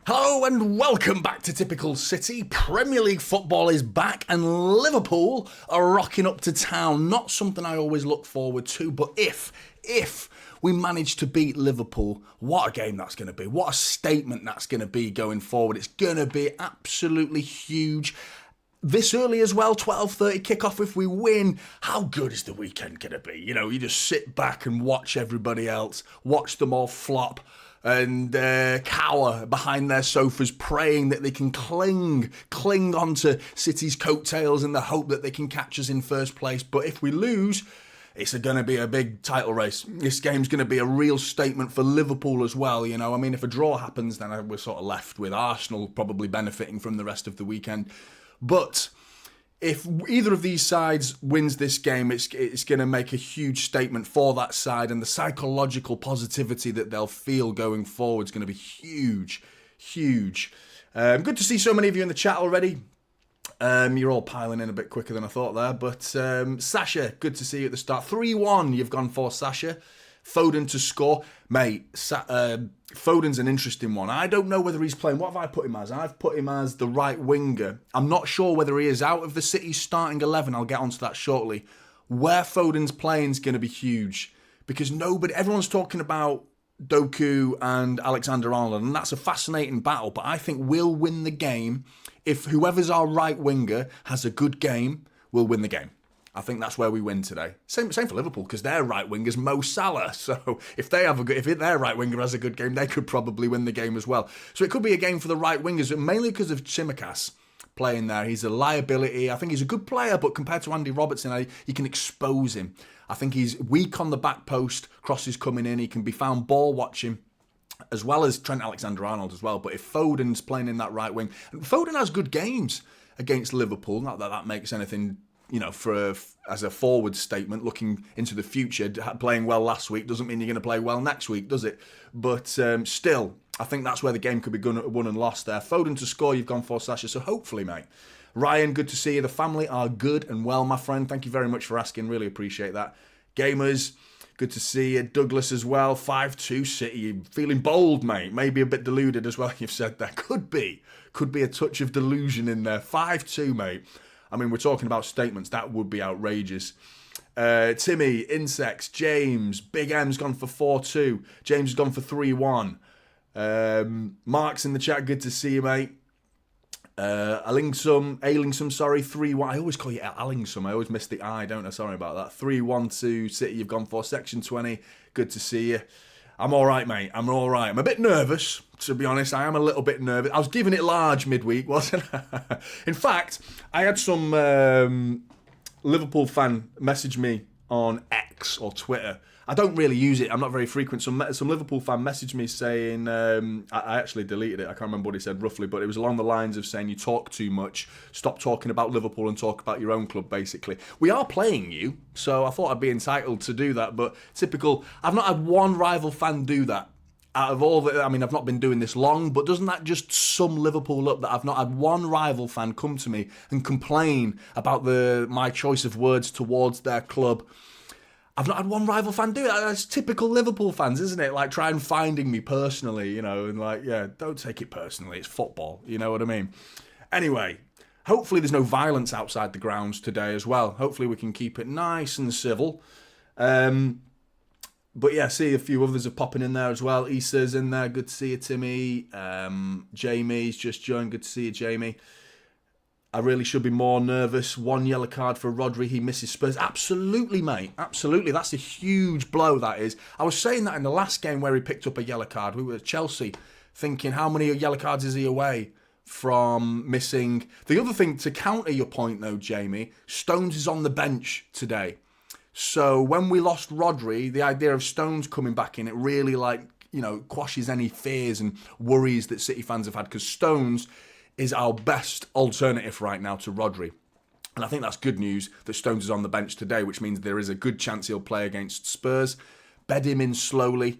Hello and welcome back to Typical City. Premier League football is back and Liverpool are rocking up to town. Not something I always look forward to, but if we manage to beat Liverpool, what a game that's going to be. What a statement that's going to be going forward. It's going to be absolutely huge. This early as well, 12:30 kickoff if we win. How good is the weekend going to be? You know, you just sit back and watch everybody else, watch them all flop and cower behind their sofas, praying that they can cling onto City's coattails in the hope that they can catch us in first place. But if we lose, it's going to be a big title race. This game's going to be a real statement for Liverpool as well. You know, I mean, if a draw happens, then we're sort of left with Arsenal probably benefiting from the rest of the weekend. But if either of these sides wins this game, it's going to make a huge statement for that side, and the psychological positivity that they'll feel going forward is going to be huge. Good to see so many of you in the chat already. You're all piling in a bit quicker than I thought there, but Sasha, good to see you at the start. 3-1 you've gone for, Sasha. Foden to score. Mate, Foden's an interesting one. I don't know whether he's playing. What have I put him as? I've put him as the right winger. I'm not sure whether he is out of the City starting 11. I'll get onto that shortly. Where Foden's playing is going to be huge because everyone's talking about Doku and Alexander-Arnold, and that's a fascinating battle, but I think we'll win the game. If whoever's our right winger has a good game, we'll win the game. I think that's where we win today. Same for Liverpool, because their right winger's Mo Salah. So if their right winger has a good game, they could probably win the game as well. So it could be a game for the right wingers, mainly because of Tsimikas playing there. He's a liability. I think he's a good player, but compared to Andy Robertson, you can expose him. I think he's weak on the back post, crosses coming in. He can be found ball watching, as well as Trent Alexander-Arnold as well. But if Foden's playing in that right wing, and Foden has good games against Liverpool, not that that makes anything, you know, as a forward statement, looking into the future, playing well last week doesn't mean you're going to play well next week, does it? But still, I think that's where the game could be won and lost there. Foden to score, you've gone for, Sasha, so hopefully, mate. Ryan, good to see you. The family are good and well, my friend. Thank you very much for asking. Really appreciate that. Gamers, good to see you. Douglas as well. 5-2 City. Feeling bold, mate. Maybe a bit deluded as well, you've said there. Could be a touch of delusion in there. 5-2, mate. I mean, we're talking about statements. That would be outrageous. Timmy, Insects, James, Big M's gone for 4-2. James has gone for 3-1. Mark's in the chat. Good to see you, mate. Alingsum, sorry, 3-1. I always call you Alingsum. I always miss the I, don't I? Sorry about that. 3-1 to City. You've gone for Section 20. Good to see you. I'm all right, mate. I'm all right. I'm a bit nervous, to be honest. I am a little bit nervous. I was giving it large midweek, wasn't I? In fact, I had some Liverpool fan message me on X or Twitter. I don't really use it. I'm not very frequent. Some Liverpool fan messaged me saying, I actually deleted it. I can't remember what he said roughly, but it was along the lines of saying you talk too much. Stop talking about Liverpool and talk about your own club, basically. We are playing you, so I thought I'd be entitled to do that. But typical, I've not had one rival fan do that. Out of all the, I mean, I've not been doing this long, but doesn't that just sum Liverpool up that I've not had one rival fan come to me and complain about my choice of words towards their club? I've not had one rival fan do it. That's typical Liverpool fans, isn't it? Like, try and finding me personally, you know, and like, yeah, don't take it personally. It's football, you know what I mean? Anyway, hopefully there's no violence outside the grounds today as well. Hopefully we can keep it nice and civil. But yeah, see a few others are popping in there as well. Issa's in there. Good to see you, Timmy. Jamie's just joined. Good to see you, Jamie. I really should be more nervous. 1 yellow card for Rodri. He misses Spurs. Absolutely, mate. Absolutely. That's a huge blow, that is. I was saying that in the last game where he picked up a yellow card. We were at Chelsea thinking, how many yellow cards is he away from missing? The other thing, to counter your point, though, Jamie, Stones is on the bench today. So when we lost Rodri, the idea of Stones coming back in, it really, quashes any fears and worries that City fans have had, because Stones is our best alternative right now to Rodri. And I think that's good news that Stones is on the bench today, which means there is a good chance he'll play against Spurs. Bed him in slowly.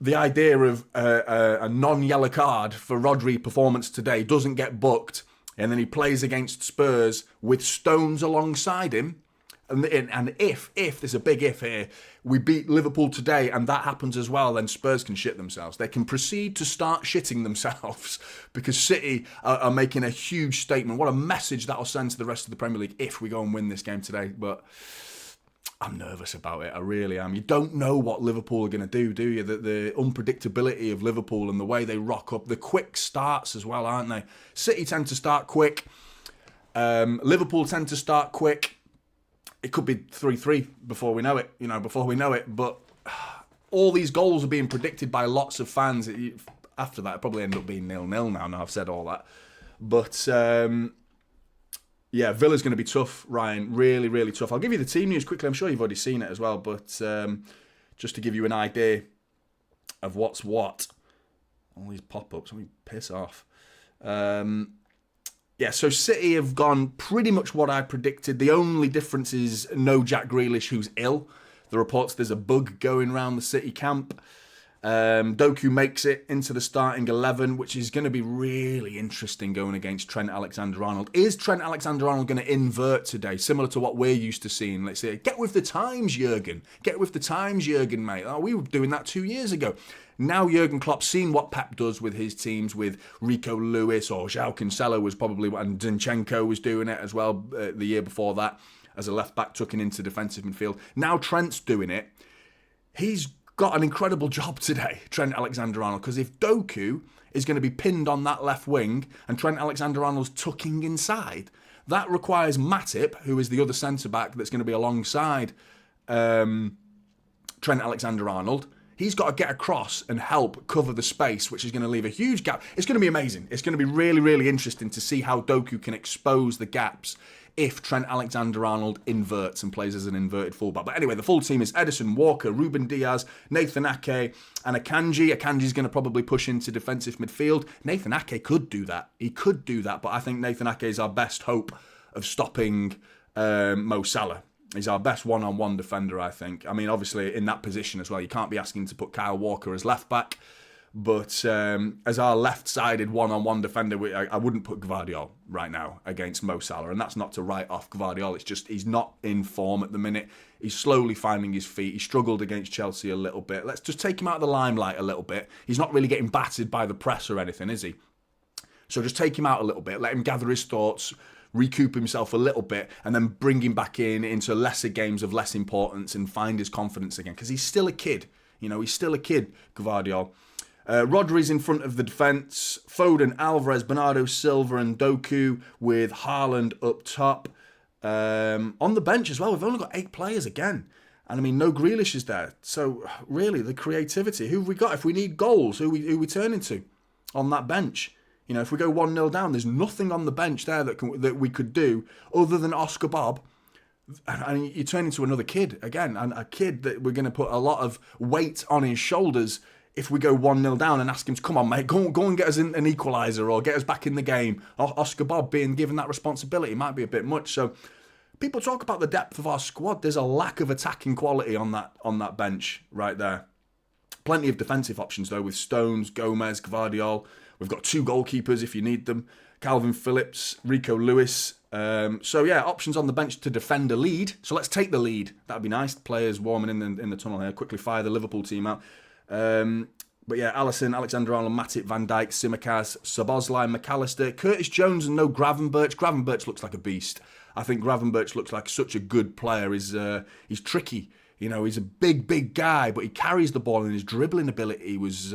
The idea of a non-yellow card for Rodri performance today doesn't get booked, and then he plays against Spurs with Stones alongside him, And if there's a big if here, we beat Liverpool today and that happens as well, then Spurs can shit themselves. They can proceed to start shitting themselves because City are making a huge statement. What a message that'll send to the rest of the Premier League if we go and win this game today. But I'm nervous about it. I really am. You don't know what Liverpool are going to do you? The unpredictability of Liverpool and the way they rock up. The quick starts as well, aren't they? City tend to start quick. Liverpool tend to start quick. It could be 3-3 before we know it, But all these goals are being predicted by lots of fans. After that, it probably end up being 0-0 now I've said all that. But, yeah, Villa's going to be tough, Ryan. Really, really tough. I'll give you the team news quickly. I'm sure you've already seen it as well. But just to give you an idea of what's what. All these pop-ups, let me piss off. Yeah, so City have gone pretty much what I predicted. The only difference is no Jack Grealish, who's ill. The reports there's a bug going around the City camp. Doku makes it into the starting 11, which is going to be really interesting going against Trent Alexander-Arnold. Is Trent Alexander-Arnold going to invert today, similar to what we're used to seeing? Let's say, get with the times, Jurgen. Get with the times, Jurgen, mate. Oh, we were doing that 2 years ago. Now Jurgen Klopp's seen what Pep does with his teams, with Rico Lewis, or João Cancelo was probably, and Zinchenko was doing it as well the year before that, as a left-back tucking into defensive midfield. Now Trent's doing it. He's got an incredible job today, Trent Alexander-Arnold, because if Doku is going to be pinned on that left wing and Trent Alexander-Arnold's tucking inside, that requires Matip, who is the other centre-back that's going to be alongside Trent Alexander-Arnold. He's got to get across and help cover the space, which is going to leave a huge gap. It's going to be amazing. It's going to be really, really interesting to see how Doku can expose the gaps if Trent Alexander-Arnold inverts and plays as an inverted fullback. But anyway, the full team is Ederson, Walker, Ruben Diaz, Nathan Ake, and Akanji. Akanji's going to probably push into defensive midfield. Nathan Ake could do that. He could do that, but I think Nathan Ake is our best hope of stopping Mo Salah. He's our best one-on-one defender, I think. I mean, obviously, in that position as well, you can't be asking to put Kyle Walker as left-back. But as our left-sided one-on-one defender, I wouldn't put Guardiola right now against Mo Salah. And that's not to write off Guardiola. It's just he's not in form at the minute. He's slowly finding his feet. He struggled against Chelsea a little bit. Let's just take him out of the limelight a little bit. He's not really getting battered by the press or anything, is he? So just take him out a little bit. Let him gather his thoughts, recoup himself a little bit, and then bring him back into lesser games of less importance and find his confidence again. Because he's still a kid. He's still a kid, Guardiola. Rodri's in front of the defence. Foden, Alvarez, Bernardo Silva and Doku with Haaland up top. On the bench as well, we've only got 8 players again. And I mean, no Grealish is there. So really, the creativity. Who have we got? If we need goals, who we turning to on that bench? If we go 1-0 down, there's nothing on the bench there that we could do other than Oscar Bob. And you turn into another kid again, and a kid that we're going to put a lot of weight on his shoulders if we go 1-0 down and ask him to come on, mate, go and get us an equaliser or get us back in the game. Oscar Bob being given that responsibility might be a bit much. So people talk about the depth of our squad. There's a lack of attacking quality on that bench right there. Plenty of defensive options though, with Stones, Gomez, Gvardiol. We've got 2 goalkeepers if you need them. Calvin Phillips, Rico Lewis. So yeah, options on the bench to defend a lead. So let's take the lead. That'd be nice. Players warming in the tunnel here. Quickly fire the Liverpool team out. But yeah, Alisson, Alexander-Arnold, Matip, Van Dijk, Tsimikas, Szoboszlai, McAllister, Curtis Jones and no Gravenberch. Gravenberch looks like a beast. I think Gravenberch looks like such a good player. He's tricky. He's a big guy, but he carries the ball and his dribbling ability is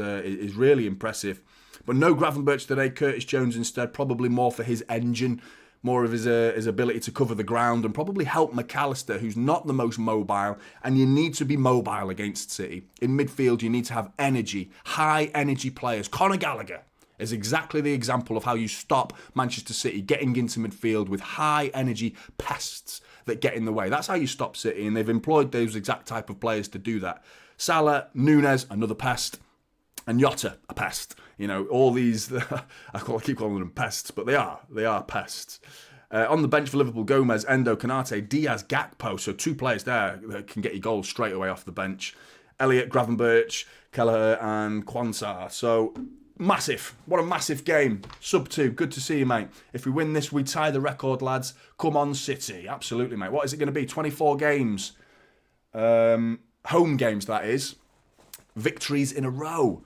really impressive. But no Gravenberch today, Curtis Jones instead, probably more for his engine, more of his ability to cover the ground and probably help McAllister, who's not the most mobile, and you need to be mobile against City. In midfield, you need to have energy, high energy players. Conor Gallagher is exactly the example of how you stop Manchester City getting into midfield with high energy pests that get in the way. That's how you stop City, and they've employed those exact type of players to do that. Salah, Nunez, another pest, and Jota, a pest. All these, I keep calling them pests, but they are pests. On the bench for Liverpool, Gomez, Endo, Konate, Diaz, Gakpo. So 2 players there that can get you goals straight away off the bench. Elliott, Gravenberch, Kelleher and Quansah. So Massive. What a massive game. Sub 2. Good to see you, mate. If we win this, we tie the record, lads. Come on, City. Absolutely, mate. What is it going to be? 24 games. Home games, that is. Victories in a row.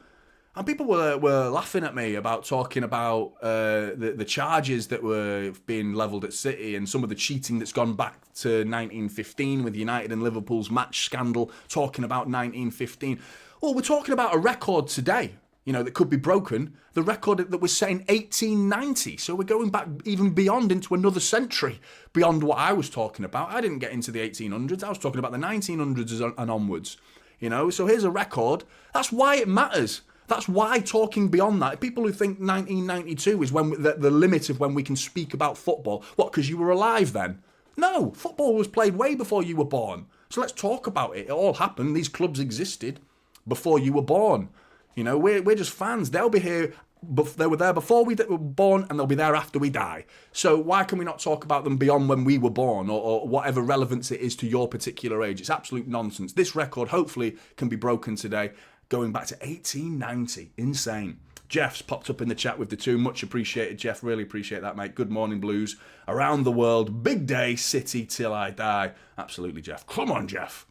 And people were laughing at me about talking about the charges that were being levelled at City and some of the cheating that's gone back to 1915 with United and Liverpool's match scandal, talking about 1915. Well, we're talking about a record today, that could be broken. The record that was set in 1890. So we're going back even beyond into another century, beyond what I was talking about. I didn't get into the 1800s. I was talking about the 1900s and onwards. So here's a record. That's why it matters. That's why talking beyond that. People who think 1992 is when the limit of when we can speak about football. What, because you were alive then? No, football was played way before you were born. So let's talk about it. It all happened. These clubs existed before you were born. We're just fans. They'll be here. They were there before we were born, and they'll be there after we die. So why can we not talk about them beyond when we were born, or whatever relevance it is to your particular age? It's absolute nonsense. This record hopefully can be broken today, going back to 1890. Insane. Jeff's popped up in the chat with the 2. Much appreciated, Jeff. Really appreciate that, mate. Good morning, Blues. Around the world. Big day. City till I die. Absolutely, Jeff. Come on, Jeff.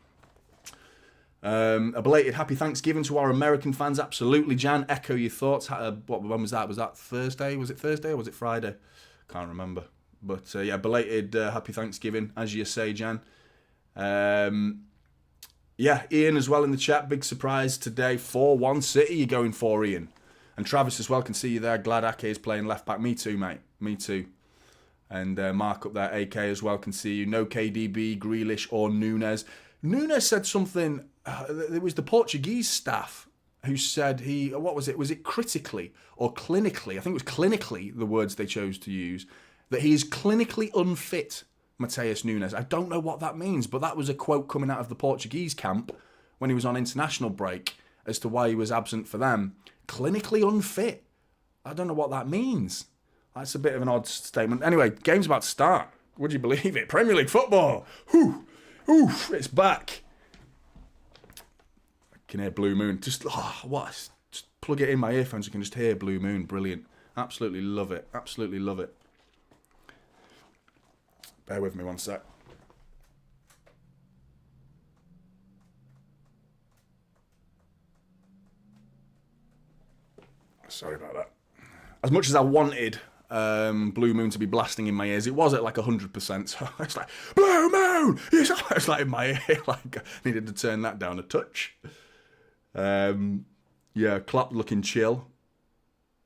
A belated happy Thanksgiving to our American fans. Absolutely, Jan. Echo your thoughts. When was that? Was that Thursday? Was it Thursday or was it Friday? Can't remember. But belated happy Thanksgiving, as you say, Jan. Ian as well in the chat. Big surprise today. 4-1 City you're going for, Ian. And Travis as well, can see you there. Glad Ake is playing left back. Me too, mate. Me too. And Mark up there, AK as well, can see you. No KDB, Grealish or Nunes. Nunes said something. It was the Portuguese staff who said what was it? Was it critically or clinically? I think it was clinically, the words they chose to use, that he is clinically unfit, Mateus Nunes. I don't know what that means, but that was a quote coming out of the Portuguese camp when he was on international break as to why he was absent for them. Clinically unfit. I don't know what that means. That's a bit of an odd statement. Anyway, game's about to start. Would you believe it? Premier League football. Whew. Oof, it's back. I can hear Blue Moon. Just plug it in my earphones. You can just hear Blue Moon. Brilliant. Absolutely love it. Absolutely love it. Bear with me one sec. Sorry about that. As much as I wanted Blue Moon to be blasting in my ears, it was at like 100%. So it's like, Blue Moon! It's like in my ear. Like I needed to turn that down a touch. Klopp looking chill.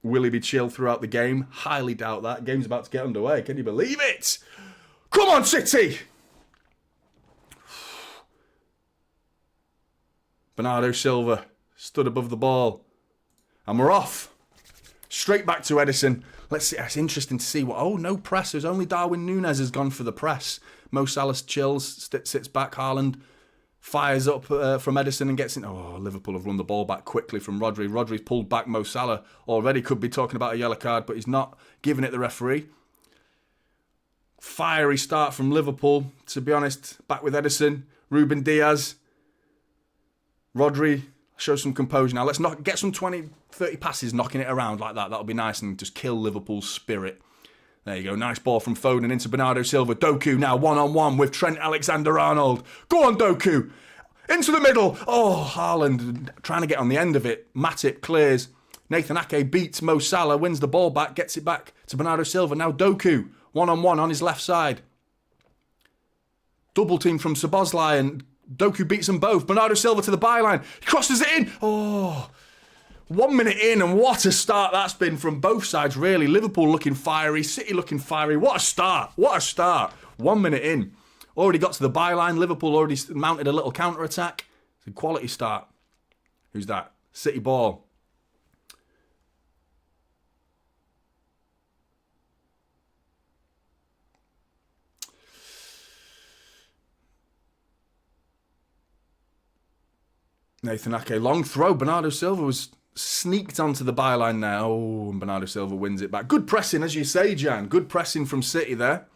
Will he be chill throughout the game? Highly doubt that. Game's about to get underway. Can you believe it? Come on, City! Bernardo Silva stood above the ball. And we're off. Straight back to Ederson. Let's see. It's interesting to see what... Oh, no press. There's only Darwin Núñez has gone for the press. Mo Salah chills, sits back. Haaland fires up from Ederson and gets in. Oh, Liverpool have run the ball back quickly from Rodri. Rodri's pulled back Mo Salah. Already could be talking about a yellow card, but he's not giving it the referee. Fiery start from Liverpool. To be honest, back with Ederson. Ruben Diaz. Rodri shows some composure now. Let's not get some 20, 30 passes knocking it around like that. That'll be nice and just kill Liverpool's spirit. There you go. Nice ball from Foden into Bernardo Silva. Doku now one-on-one with Trent Alexander-Arnold. Go on, Doku. Into the middle. Oh, Haaland trying to get on the end of it. Matip clears. Nathan Ake beats Mo Salah, wins the ball back, gets it back to Bernardo Silva. Now Doku, one-on-one on his left side. Double team from Szoboszlai and Doku beats them both. Bernardo Silva to the byline. He crosses it in. Oh, 1 minute in, and what a start that's been from both sides, really. Liverpool looking fiery, City looking fiery. What a start. What a start. 1 minute in. Already got to the byline. Liverpool already mounted a little counter-attack. It's a quality start. Who's that? City ball. Nathan Ake, long throw. Bernardo Silva was sneaked onto the byline now. Oh, and Bernardo Silva wins it back. Good pressing, as you say, Jan. Good pressing from City there.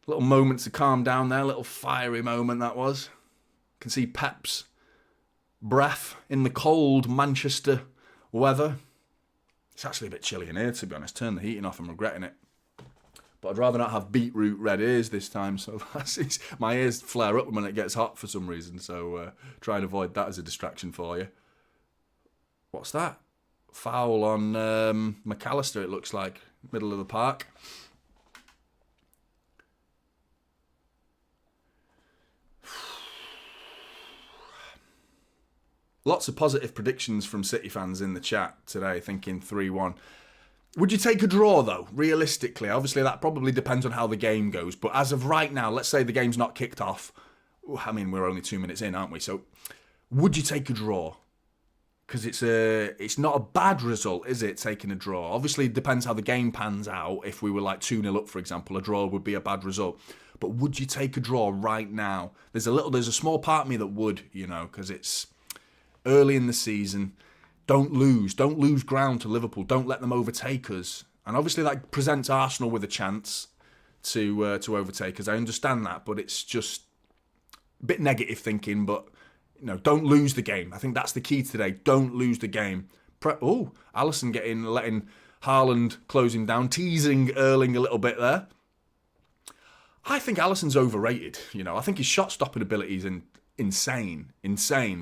Little moment to calm down there. Little fiery moment that was. Can see Pep's breath in the cold Manchester weather. It's actually a bit chilly in here, to be honest. Turn the heating off, I'm regretting it. But I'd rather not have beetroot red ears this time. So my ears flare up when it gets hot for some reason. So try and avoid that as a distraction for you. What's that? Foul on McAllister, it looks like. Middle of the park. Lots of positive predictions from City fans in the chat today, thinking 3-1. Would you take a draw, though, realistically? Obviously, that probably depends on how the game goes. But as of right now, let's say the game's not kicked off. I mean, we're only 2 minutes in, aren't we? So, would you take a draw? Because it's not a bad result, is it, taking a draw? Obviously, it depends how the game pans out. If we were like 2-0 up, for example, a draw would be a bad result. But would you take a draw right now? There's a small part of me that would, you know, because it's early in the season. Don't lose ground to Liverpool. Don't let them overtake us. And obviously that presents Arsenal with a chance to overtake us. I understand that, but it's just a bit negative thinking. But you know, don't lose the game. I think that's the key today. Don't lose the game. Alisson letting Haaland close him down, teasing Erling a little bit there. I think Alisson's overrated. You know, I think his shot stopping ability is insane,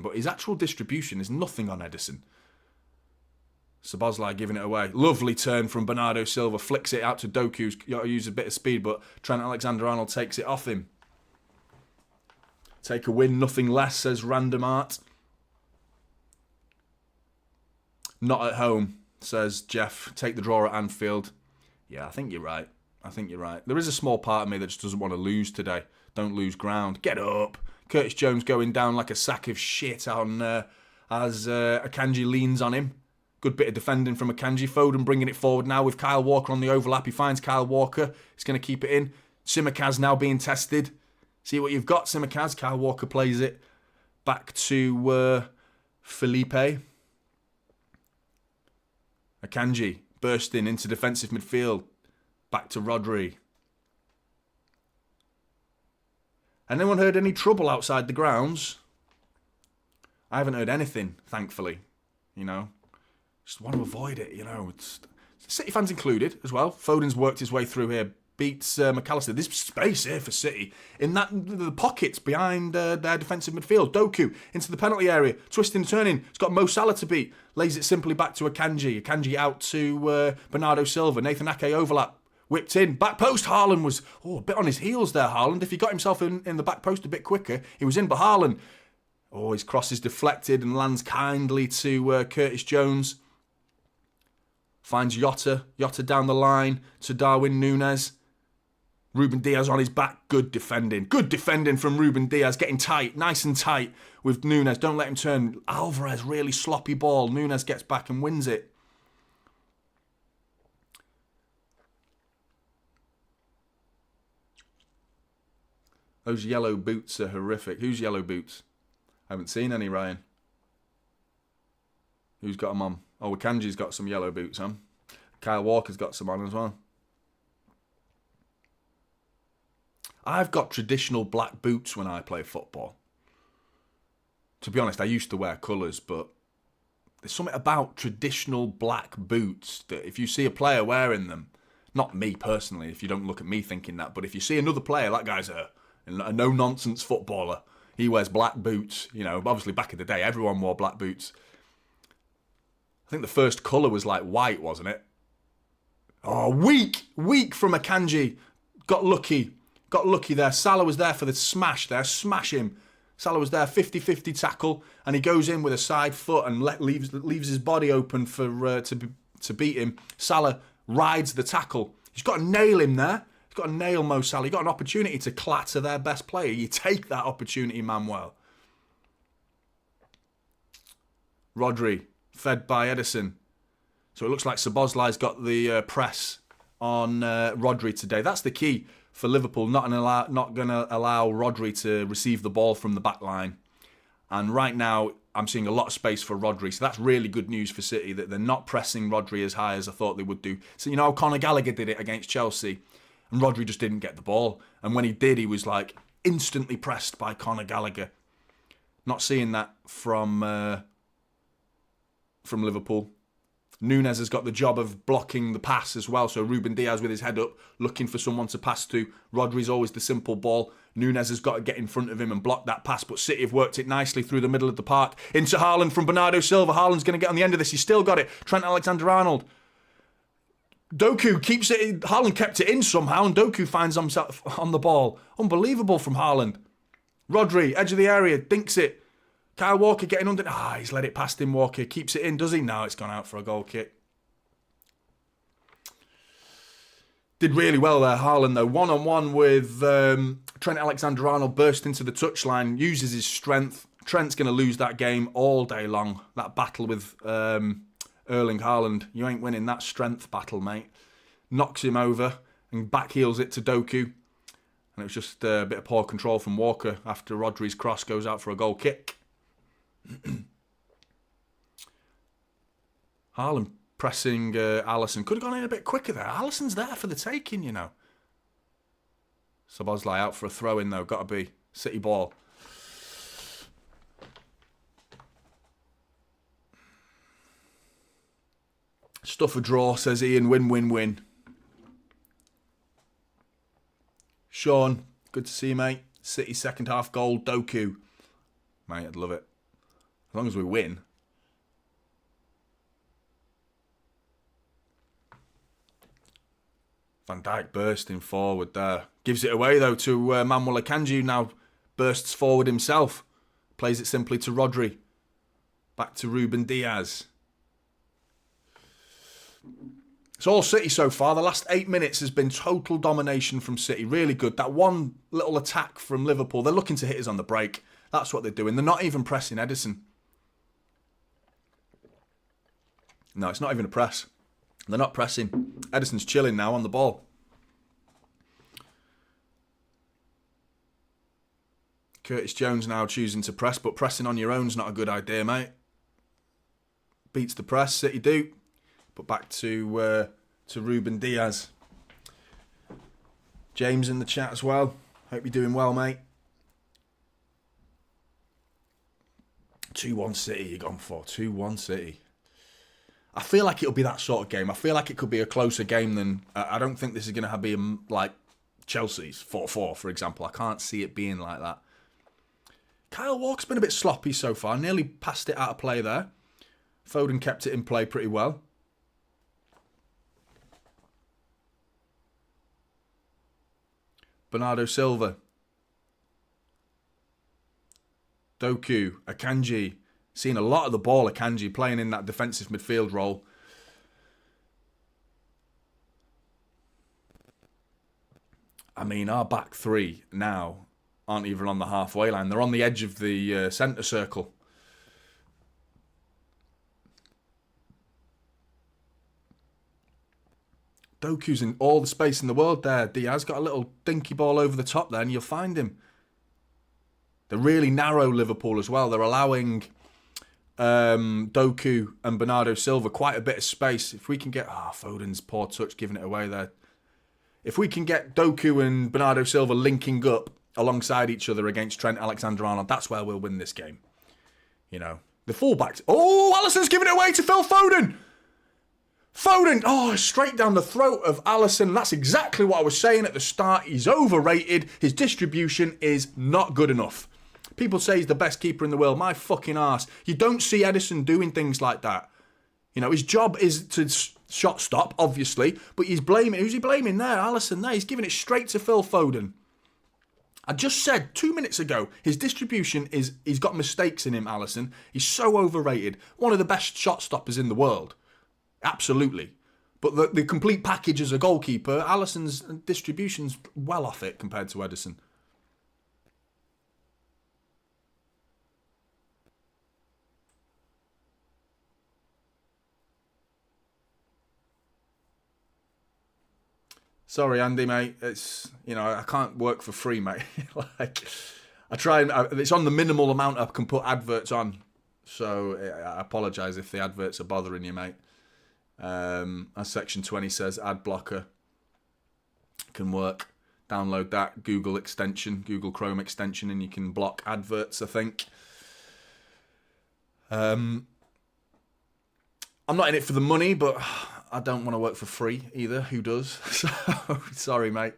but his actual distribution is nothing on Ederson. Szoboszlai giving it away. Lovely turn from Bernardo Silva. Flicks it out to Doku, who's got to use a bit of speed, but Trent Alexander-Arnold takes it off him. Take a win, nothing less, says Random Art. Not at home, says Jeff. Take the draw at Anfield. Yeah, I think you're right. There is a small part of me that just doesn't want to lose today. Don't lose ground. Get up. Curtis Jones going down like a sack of shit on as Akanji leans on him. Good bit of defending from Akanji. Foden bringing it forward now with Kyle Walker on the overlap. He finds Kyle Walker. He's going to keep it in. Tsimikas now being tested. See what you've got, Tsimikas. Kyle Walker plays it back to Felipe. Akanji bursting into defensive midfield. Back to Rodri. Anyone heard any trouble outside the grounds? I haven't heard anything, thankfully. You know, just want to avoid it, you know. It's City fans included as well. Foden's worked his way through here. Beats McAllister. There's space here for City. In the pockets behind their defensive midfield. Doku into the penalty area. Twisting, turning. It's got Mo Salah to beat. Lays it simply back to Akanji. Akanji out to Bernardo Silva. Nathan Ake overlap. Whipped in. Back post. Haaland was a bit on his heels there, Haaland. If he got himself in the back post a bit quicker, he was in. But Haaland, his cross is deflected and lands kindly to Curtis Jones. Finds Jota. Jota down the line to Darwin Núñez. Ruben Diaz on his back. Good defending. Good defending from Ruben Diaz. Getting tight. Nice and tight with Núñez. Don't let him turn. Alvarez, really sloppy ball. Núñez gets back and wins it. Those yellow boots are horrific. Who's yellow boots? I haven't seen any, Ryan. Who's got them on? Oh, Akanji's got some yellow boots on. Kyle Walker's got some on as well. I've got traditional black boots when I play football. To be honest, I used to wear colours, but there's something about traditional black boots that if you see a player wearing them, not me personally, if you don't look at me thinking that, but if you see another player, that guy's a no-nonsense footballer. He wears black boots. You know, obviously back in the day, everyone wore black boots. I think the first colour was like white, wasn't it? Oh, weak from Akanji. Got lucky there. Salah was there for the smash there. Smash him. Salah was there, 50-50 tackle, and he goes in with a side foot and leaves his body open for to beat him. Salah rides the tackle. He's got to nail him there. He's got to nail Mo Salah. He's got an opportunity to clatter their best player. You take that opportunity, Manuel. Rodri, fed by Ederson. So it looks like Szoboszlai's got the press on Rodri today. That's the key for Liverpool, not going to allow Rodri to receive the ball from the back line. And right now, I'm seeing a lot of space for Rodri. So that's really good news for City, that they're not pressing Rodri as high as I thought they would do. So, you know, Conor Gallagher did it against Chelsea, and Rodri just didn't get the ball. And when he did, he was like instantly pressed by Conor Gallagher. Not seeing that from Liverpool. Núñez has got the job of blocking the pass as well. So Ruben Diaz with his head up, looking for someone to pass to. Rodri's always the simple ball. Núñez has got to get in front of him and block that pass. But City have worked it nicely through the middle of the park. Into Haaland from Bernardo Silva. Haaland's going to get on the end of this. He's still got it. Trent Alexander-Arnold. Doku keeps it. Haaland kept it in somehow, and Doku finds himself on the ball. Unbelievable from Haaland. Rodri, edge of the area, dinks it. Kyle Walker getting under. He's let it past him, Walker. Keeps it in, does he? No, it's gone out for a goal kick. Did really well there, Haaland, though. One-on-one with Trent Alexander-Arnold, burst into the touchline, uses his strength. Trent's going to lose that game all day long. That battle with Erling Haaland. You ain't winning that strength battle, mate. Knocks him over and backheels it to Doku. And it was just a bit of poor control from Walker after Rodri's cross goes out for a goal kick. Haaland pressing Alisson. Could have gone in a bit quicker there. Alisson's there for the taking, you know. Szoboszlai out for a throw-in, though. Got to be City ball. Stuff a draw, says Ian. Win-win-win. Sean, good to see you, mate. City second half goal, Doku. Mate, I'd love it. As long as we win. Van Dijk bursting forward there. Gives it away, though, to Manuel Akanji, who now bursts forward himself. Plays it simply to Rodri. Back to Ruben Diaz. It's all City so far. The last 8 minutes has been total domination from City. Really good. That one little attack from Liverpool. They're looking to hit us on the break. That's what they're doing. They're not even pressing Ederson. No, it's not even a press. They're not pressing. Ederson's chilling now on the ball. Curtis Jones now choosing to press, but pressing on your own's not a good idea, mate. Beats the press, City do. But back to Ruben Diaz. James in the chat as well. Hope you're doing well, mate. 2-1 City you're gone for. 2-1 City. I feel like it'll be that sort of game. I feel like it could be a closer game than... I don't think this is going to be like Chelsea's 4-4, for example. I can't see it being like that. Kyle Walker's been a bit sloppy so far. Nearly passed it out of play there. Foden kept it in play pretty well. Bernardo Silva. Doku. Akanji. Seen a lot of the ball, Akanji, playing in that defensive midfield role. I mean, our back three now aren't even on the halfway line. They're on the edge of the centre circle. Doku's in all the space in the world there. Diaz got a little dinky ball over the top there and you'll find him. They're really narrow, Liverpool, as well. They're allowing Doku and Bernardo Silva quite a bit of space. If we can get... Foden's poor touch giving it away there. If we can get Doku and Bernardo Silva linking up alongside each other against Trent Alexander-Arnold, that's where we'll win this game. You know, the fullbacks... Oh, Alisson's giving it away to Phil Foden! Foden, straight down the throat of Alisson. That's exactly what I was saying at the start. He's overrated. His distribution is not good enough. People say he's the best keeper in the world. My fucking arse. You don't see Ederson doing things like that. You know, his job is to shot stop, obviously, but he's blaming... Who's he blaming there? Alisson there. He's giving it straight to Phil Foden. I just said 2 minutes ago, his distribution is... He's got mistakes in him, Alisson. He's so overrated. One of the best shot stoppers in the world. Absolutely. But the complete package as a goalkeeper, Alisson's distribution's well off it compared to Ederson. Sorry, Andy, mate. It's, you know, I can't work for free, mate. Like, I try and... It's on the minimal amount I can put adverts on. So I apologise if the adverts are bothering you, mate. As Section 20 says, ad blocker can work. Download that Google extension, Google Chrome extension, and you can block adverts, I think. I'm not in it for the money, but I don't want to work for free either. Who does? So, sorry, mate.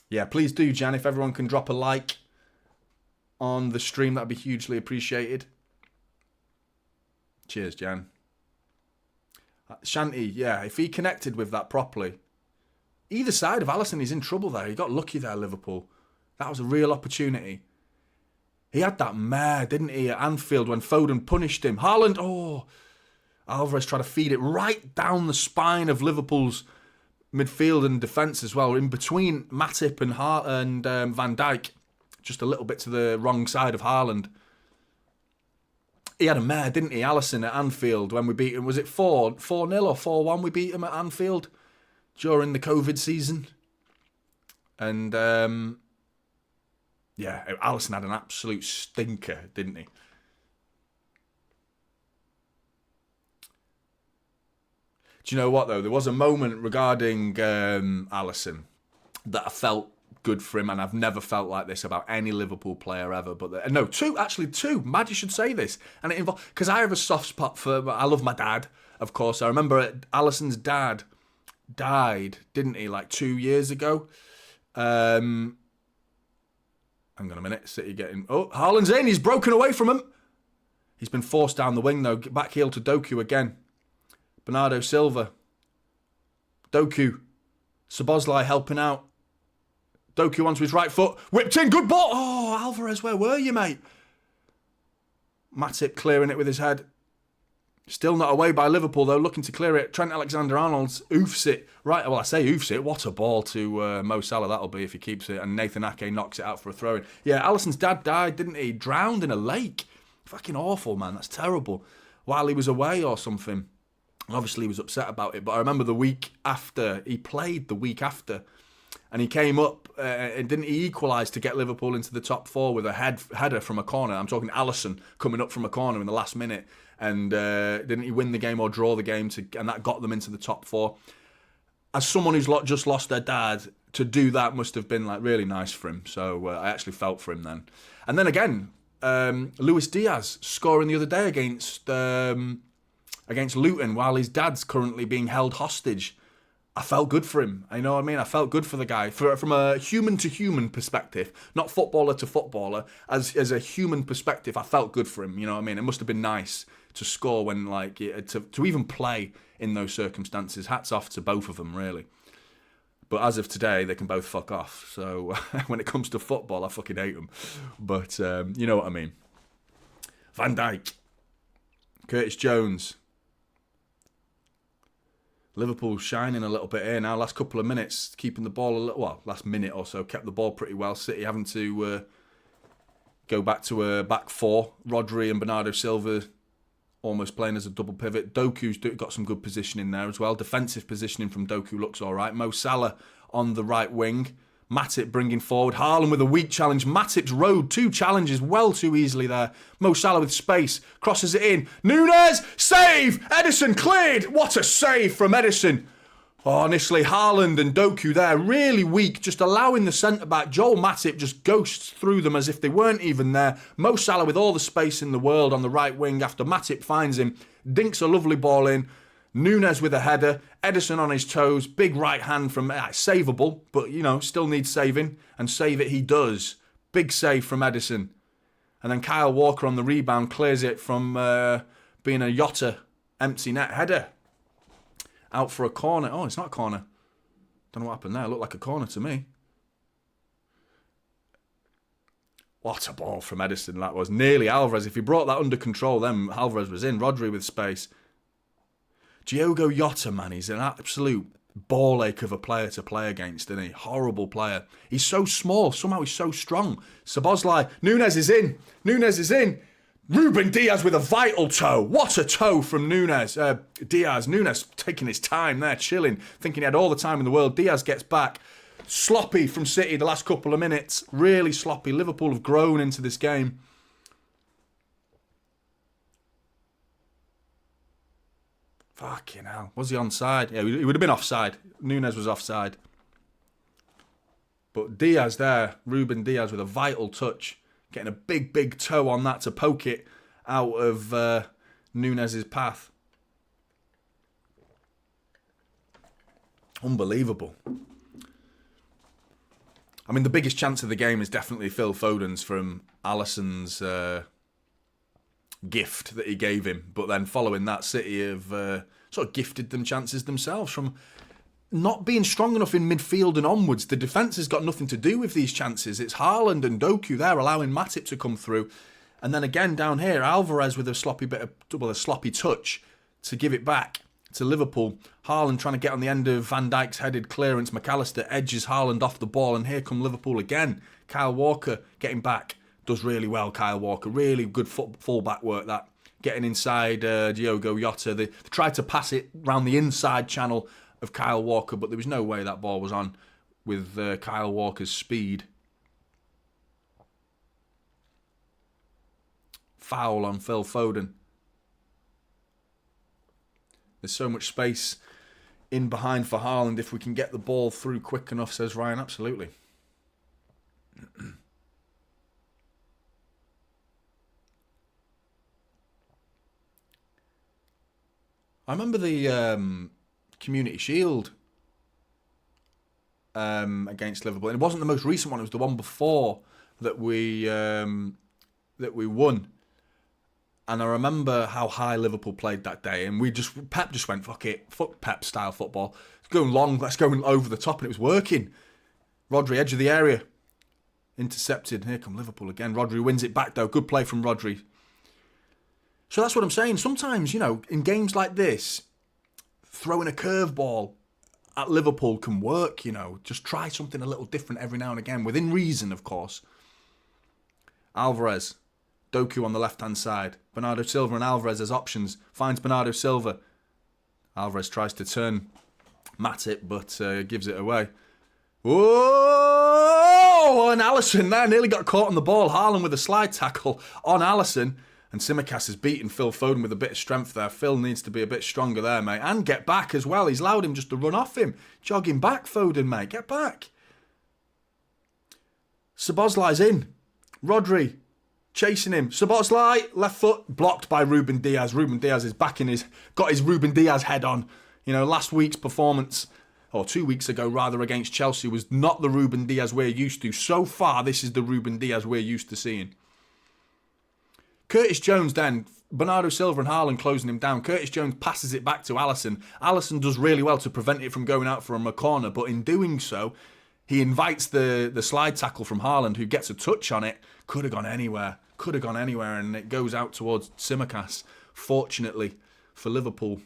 Yeah, please do, Jan. If everyone can drop a like on the stream, that'd be hugely appreciated. Cheers, Jan. Shanty, yeah, if he connected with that properly. Either side of Alisson, he's in trouble there. He got lucky there, Liverpool. That was a real opportunity. He had that mare, didn't he, at Anfield when Foden punished him. Haaland, oh, Alvarez tried to feed it right down the spine of Liverpool's midfield and defence as well, in between Matip and Van Dijk, just a little bit to the wrong side of Haaland. He had a mare, didn't he, Alisson at Anfield when we beat him. Was it 4-0 or 4-1 we beat him at Anfield during the COVID season? And, yeah, Alisson had an absolute stinker, didn't he? Do you know what, though? There was a moment regarding Alisson that I felt good for him, and I've never felt like this about any Liverpool player ever. But no, two. Mad you should say this. And it involved, because I have a soft spot for, I love my dad, of course. I remember Alisson's dad died, didn't he, like 2 years ago? Hang on a minute. City getting... Oh, Haaland's in. He's broken away from him. He's been forced down the wing, though. Back heel to Doku again. Bernardo Silva. Doku. Szoboszlai helping out. Doku onto his right foot. Whipped in. Good ball. Oh, Alvarez, where were you, mate? Matip clearing it with his head. Still not away by Liverpool, though. Looking to clear it. Trent Alexander-Arnold oofs it. Right, well, I say oofs it. What a ball to Mo Salah that'll be if he keeps it. And Nathan Ake knocks it out for a throw-in. Yeah, Alisson's dad died, didn't he? Drowned in a lake. Fucking awful, man. That's terrible. While he was away or something. Obviously, he was upset about it. But I remember the week after. He played the week after. And he came up and didn't he equalise to get Liverpool into the top four with a header from a corner. I'm talking Alisson coming up from a corner in the last minute. And didn't he win the game or draw the game? And that got them into the top four. As someone who's just lost their dad, to do that must have been like really nice for him. So I actually felt for him then. And then again, Luis Diaz scoring the other day against Luton while his dad's currently being held hostage. I felt good for him. You know what I mean? I felt good for the guy. From a human-to-human perspective, not footballer to footballer, as a human perspective, I felt good for him. You know what I mean? It must have been nice to score when, like, to even play in those circumstances. Hats off to both of them, really. But as of today, they can both fuck off. So when it comes to football, I fucking hate them. But you know what I mean. Van Dijk. Curtis Jones. Liverpool shining a little bit here now. Last couple of minutes, keeping the ball a little... Well, last minute or so, kept the ball pretty well. City having to go back to a back four. Rodri and Bernardo Silva almost playing as a double pivot. Doku's got some good positioning there as well. Defensive positioning from Doku looks all right. Mo Salah on the right wing. Matip bringing forward. Haaland with a weak challenge. Matip's rode 2 challenges well too easily there. Mo Salah with space. Crosses it in. Núñez! Save! Ederson cleared! What a save from Ederson. Oh, honestly, Haaland and Doku there really weak. Just allowing the centre-back, Joel Matip, just ghosts through them as if they weren't even there. Mo Salah with all the space in the world on the right wing after Matip finds him. Dinks a lovely ball in. Núñez with a header, Ederson on his toes, big right hand from, savable, but, you know, still needs saving, and save it he does. Big save from Ederson. And then Kyle Walker on the rebound clears it from being a Jota empty net header. Out for a corner. Oh, it's not a corner. Don't know what happened there. It looked like a corner to me. What a ball from Ederson that was. Nearly Alvarez. If he brought that under control, then Alvarez was in. Rodri with space. Diogo Jota, man, he's an absolute ball ache of a player to play against, isn't he? Horrible player. He's so small. Somehow he's so strong. Szoboszlai. Núñez is in. Núñez is in. Ruben Diaz with a vital toe. What a toe from Núñez. Diaz. Núñez taking his time there, chilling, thinking he had all the time in the world. Diaz gets back. Sloppy from City the last couple of minutes. Really sloppy. Liverpool have grown into this game. Fucking hell. Was he onside? Yeah, he would have been offside. Núñez was offside. But Diaz there, Ruben Diaz with a vital touch. Getting a big toe on that to poke it out of Nunez's path. Unbelievable. I mean, the biggest chance of the game is definitely Phil Foden's from Alisson's gift that he gave him. But then following that, City have sort of gifted them chances themselves from not being strong enough in midfield and onwards. The defence has got nothing to do with these chances. It's Haaland and Doku there allowing Matip to come through. And then again down here, Alvarez with a sloppy touch to give it back to Liverpool. Haaland trying to get on the end of Van Dijk's headed clearance. McAllister edges Haaland off the ball, and here come Liverpool again. Kyle Walker getting back. Does really well, Kyle Walker. Really good full-back work, that. Getting inside Diogo Jota. They tried to pass it round the inside channel of Kyle Walker, but there was no way that ball was on with Kyle Walker's speed. Foul on Phil Foden. There's so much space in behind for Haaland. If we can get the ball through quick enough, says Ryan. Absolutely. I remember the Community Shield against Liverpool. And it wasn't the most recent one. It was the one before that we won. And I remember how high Liverpool played that day. And Pep just went, fuck it. Fuck Pep style football. It's going long. Let's go over the top. And it was working. Rodri, edge of the area. Intercepted. Here come Liverpool again. Rodri wins it back though. Good play from Rodri. So that's what I'm saying. Sometimes, in games like this, throwing a curveball at Liverpool can work, Just try something a little different every now and again. Within reason, of course. Alvarez. Doku on the left-hand side. Bernardo Silva and Alvarez as options. Finds Bernardo Silva. Alvarez tries to turn Matip, but gives it away. Whoa! And Alisson there nearly got caught on the ball. Haaland with a slide tackle on Alisson. And Tsimikas has beaten Phil Foden with a bit of strength there. Phil needs to be a bit stronger there, mate. And get back as well. He's allowed him just to run off him. Jogging back, Foden, mate. Get back. Szoboszlai's in. Rodri. Chasing him. Szoboszlai, left foot, blocked by Ruben Diaz. Ruben Diaz is back got his Ruben Diaz head on. Last week's performance, or 2 weeks ago rather, against Chelsea was not the Ruben Diaz we're used to. So far, this is the Ruben Diaz we're used to seeing. Curtis Jones then, Bernardo Silva and Haaland closing him down. Curtis Jones passes it back to Alisson. Alisson does really well to prevent it from going out from a corner, but in doing so, he invites the slide tackle from Haaland, who gets a touch on it. Could have gone anywhere, and it goes out towards Tsimikas, fortunately for Liverpool.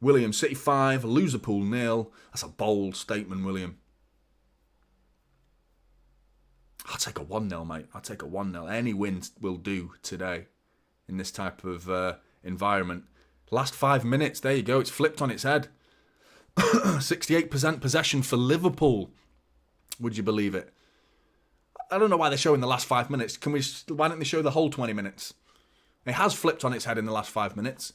William, City 5, Liverpool 0. That's a bold statement, William. I'll take a 1-0, mate. I'll take a 1-0. Any win will do today in this type of environment. Last 5 minutes, there you go. It's flipped on its head. 68% possession for Liverpool. Would you believe it? I don't know why they're showing the last 5 minutes. Why don't they show the whole 20 minutes? It has flipped on its head in the last 5 minutes.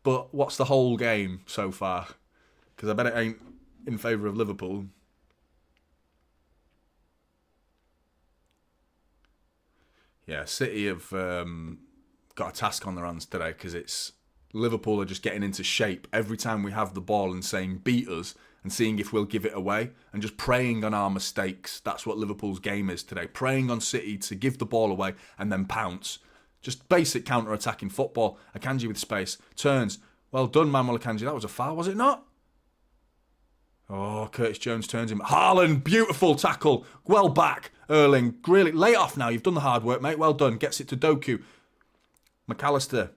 But what's the whole game so far? Because I bet it ain't in favour of Liverpool. Yeah, City have got a task on their hands today because it's Liverpool are just getting into shape every time we have the ball and saying beat us and seeing if we'll give it away and just preying on our mistakes. That's what Liverpool's game is today. Preying on City to give the ball away and then pounce. Just basic counter-attacking football. Akanji with space. Turns. Well done, Manuel Akanji. That was a foul, was it not? Oh, Curtis Jones turns him. Haaland, beautiful tackle. Well back. Erling, really, lay it off now. You've done the hard work, mate. Well done. Gets it to Doku. McAllister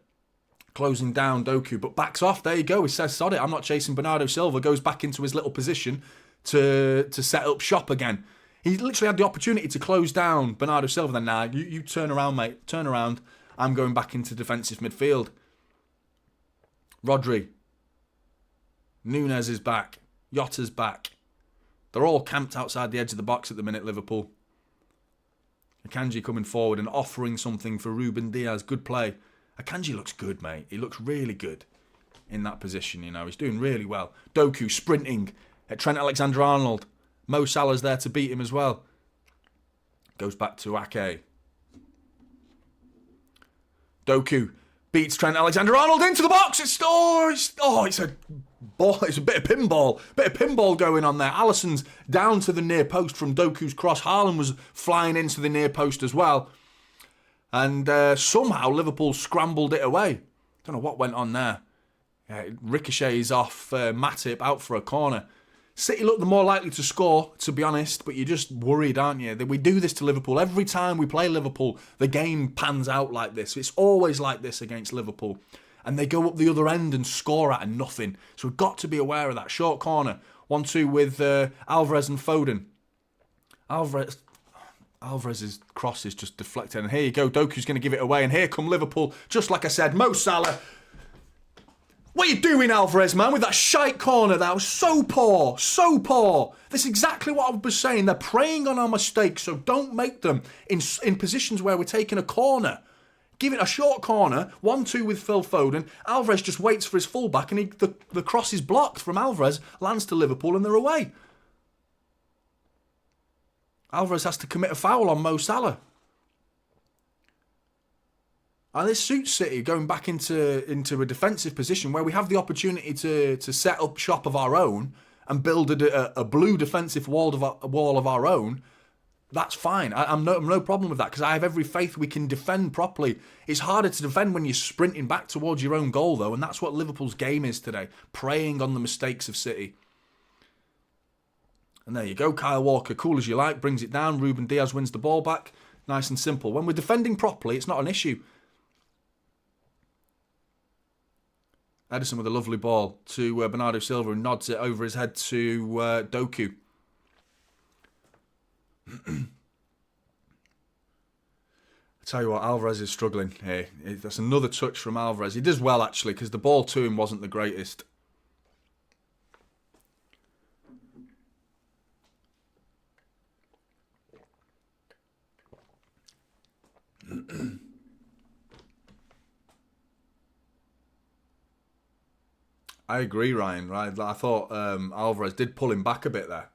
closing down Doku, but backs off. There you go. He says, sod it. I'm not chasing Bernardo Silva. Goes back into his little position to set up shop again. He literally had the opportunity to close down Bernardo Silva. Then, nah, you turn around, mate. Turn around. I'm going back into defensive midfield. Rodri. Nunez is back. Jota's back. They're all camped outside the edge of the box at the minute, Liverpool. Akanji coming forward and offering something for Ruben Diaz. Good play. Akanji looks good, mate. He looks really good in that position, He's doing really well. Doku sprinting at Trent Alexander-Arnold. Mo Salah's there to beat him as well. Goes back to Ake. Doku Beats Trent Alexander-Arnold into the box. It's a ball. It's a bit of pinball going on there. Alisson's down to the near post from Doku's cross. Haaland was flying into the near post as well. And somehow Liverpool scrambled it away. Don't know what went on there. It ricochets off Matip out for a corner. City look the more likely to score, to be honest, but you're just worried, aren't you? That we do this to Liverpool. Every time we play Liverpool, the game pans out like this. It's always like this against Liverpool. And they go up the other end and score out of nothing. So we've got to be aware of that. Short corner. 1-2 with Alvarez and Foden. Alvarez's cross is just deflected. And here you go. Doku's going to give it away. And here come Liverpool. Just like I said, Mo Salah. What are you doing, Alvarez, man, with that shite corner? That was so poor, so poor. That's exactly what I was saying. They're preying on our mistakes, so don't make them in positions where we're taking a corner. Give it a short corner, 1-2 with Phil Foden. Alvarez just waits for his fullback, and the cross is blocked from Alvarez, lands to Liverpool, and they're away. Alvarez has to commit a foul on Mo Salah. And this suits City going back into a defensive position where we have the opportunity to set up shop of our own and build a blue defensive wall of our own. That's fine. I'm no problem with that because I have every faith we can defend properly. It's harder to defend when you're sprinting back towards your own goal, though, and that's what Liverpool's game is today, preying on the mistakes of City. And there you go. Kyle Walker, cool as you like, brings it down. Ruben Diaz wins the ball back. Nice and simple. When we're defending properly, it's not an issue. Ederson with a lovely ball to Bernardo Silva, who nods it over his head to Doku. I tell you what, Alvarez is struggling here. That's another touch from Alvarez. He does well, actually, because the ball to him wasn't the greatest. I agree, Ryan. Right, I thought Alvarez did pull him back a bit there.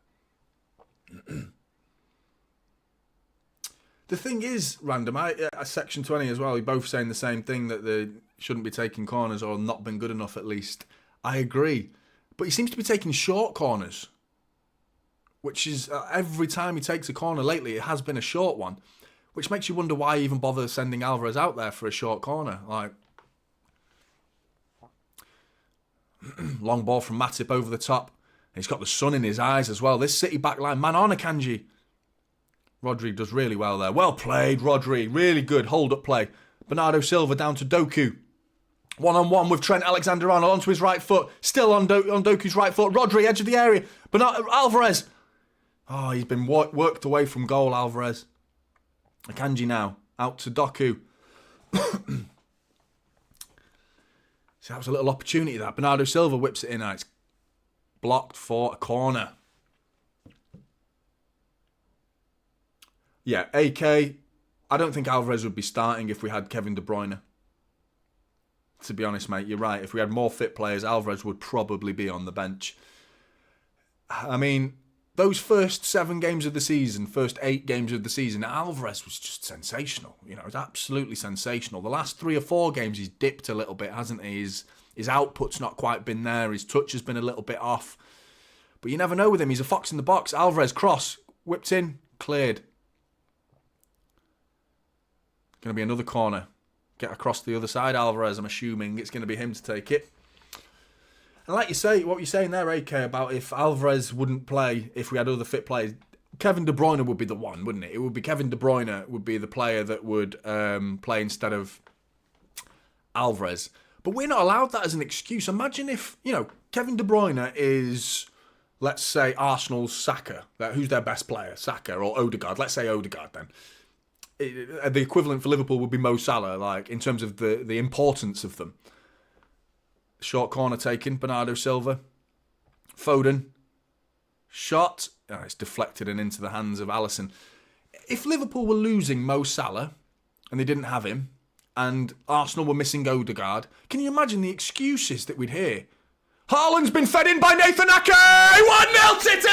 The thing is, Random, Section 20 as well, we're both saying the same thing, that they shouldn't be taking corners or not been good enough at least. I agree. But he seems to be taking short corners, which is every time he takes a corner lately, it has been a short one, which makes you wonder why he even bother sending Alvarez out there for a short corner. Like, long ball from Matip over the top. He's got the sun in his eyes as well. This City backline, man on Akanji. Rodri does really well there. Well played, Rodri. Really good hold-up play. Bernardo Silva down to Doku. One-on-one with Trent Alexander-Arnold onto his right foot. Still on Doku's right foot. Rodri, edge of the area. Alvarez. Oh, he's been worked away from goal, Alvarez. Akanji now. Out to Doku. So that was a little opportunity that. Bernardo Silva whips it in and it's blocked for a corner. Yeah, AK, I don't think Alvarez would be starting if we had Kevin De Bruyne. To be honest, mate, you're right. If we had more fit players, Alvarez would probably be on the bench. I mean, those first 7 games of the season, first 8 games of the season, Alvarez was just sensational. You know, it was absolutely sensational. The last 3 or 4 games, he's dipped a little bit, hasn't he? His output's not quite been there. His touch has been a little bit off. But you never know with him. He's a fox in the box. Alvarez, cross, whipped in, cleared. Going to be another corner. Get across the other side, Alvarez. I'm assuming it's going to be him to take it. And like you say, what you're saying there, AK, about if Alvarez wouldn't play, if we had other fit players, Kevin De Bruyne would be the one, wouldn't it? It would be Kevin De Bruyne would be the player that would play instead of Alvarez. But we're not allowed that as an excuse. Imagine if, Kevin De Bruyne is, let's say, Arsenal's Saka. Who's their best player? Saka or Odegaard. Let's say Odegaard then. The equivalent for Liverpool would be Mo Salah, like in terms of the importance of them. Short corner taken, Bernardo Silva. Foden. Shot. Oh, it's deflected and into the hands of Alisson. If Liverpool were losing Mo Salah, and they didn't have him, and Arsenal were missing Odegaard, can you imagine the excuses that we'd hear? Haaland's been fed in by Nathan Ake! 1-0 City!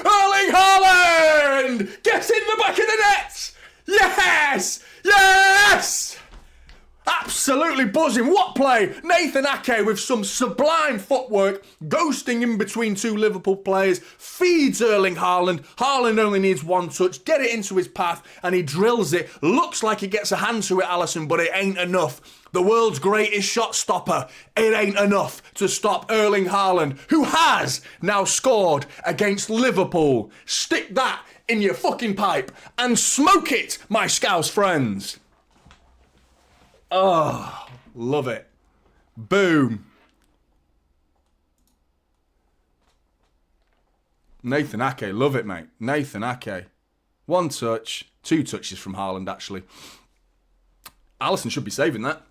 Erling Haaland gets in the back of the net! Yes! Yes! Absolutely buzzing. What play? Nathan Ake with some sublime footwork, ghosting in between two Liverpool players, feeds Erling Haaland. Haaland only needs one touch, get it into his path, and he drills it. Looks like he gets a hand to it, Alisson, but it ain't enough. The world's greatest shot stopper. It ain't enough to stop Erling Haaland, who has now scored against Liverpool. Stick that in your fucking pipe and smoke it, my Scouse friends. Oh, love it. Boom. Nathan Ake, love it, mate. Nathan Ake. One touch, two touches from Haaland, actually. Alisson should be saving that.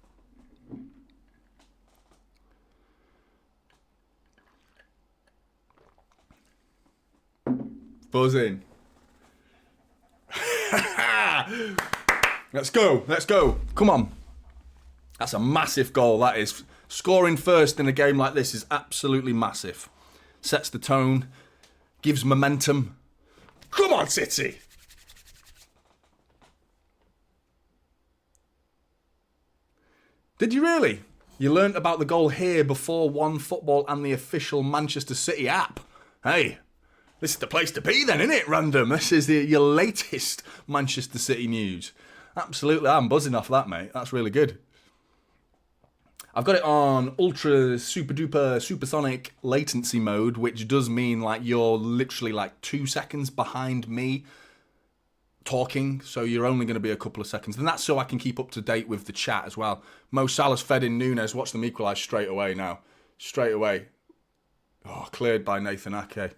Buzzing. Let's go, let's go. Come on. That's a massive goal, that is. Scoring first in a game like this is absolutely massive. Sets the tone, gives momentum. Come on, City! Did you really? You learnt about the goal here before One Football and the official Manchester City app. Hey, this is the place to be then, isn't it, Random? This is your latest Manchester City news. Absolutely, I'm buzzing off that, mate. That's really good. I've got it on ultra super duper supersonic latency mode, which does mean like you're literally like 2 seconds behind me talking, so you're only going to be a couple of seconds. And that's so I can keep up to date with the chat as well. Mo Salah's fed in Nunes. Watch them equalise straight away now. Straight away. Oh, cleared by Nathan Ake.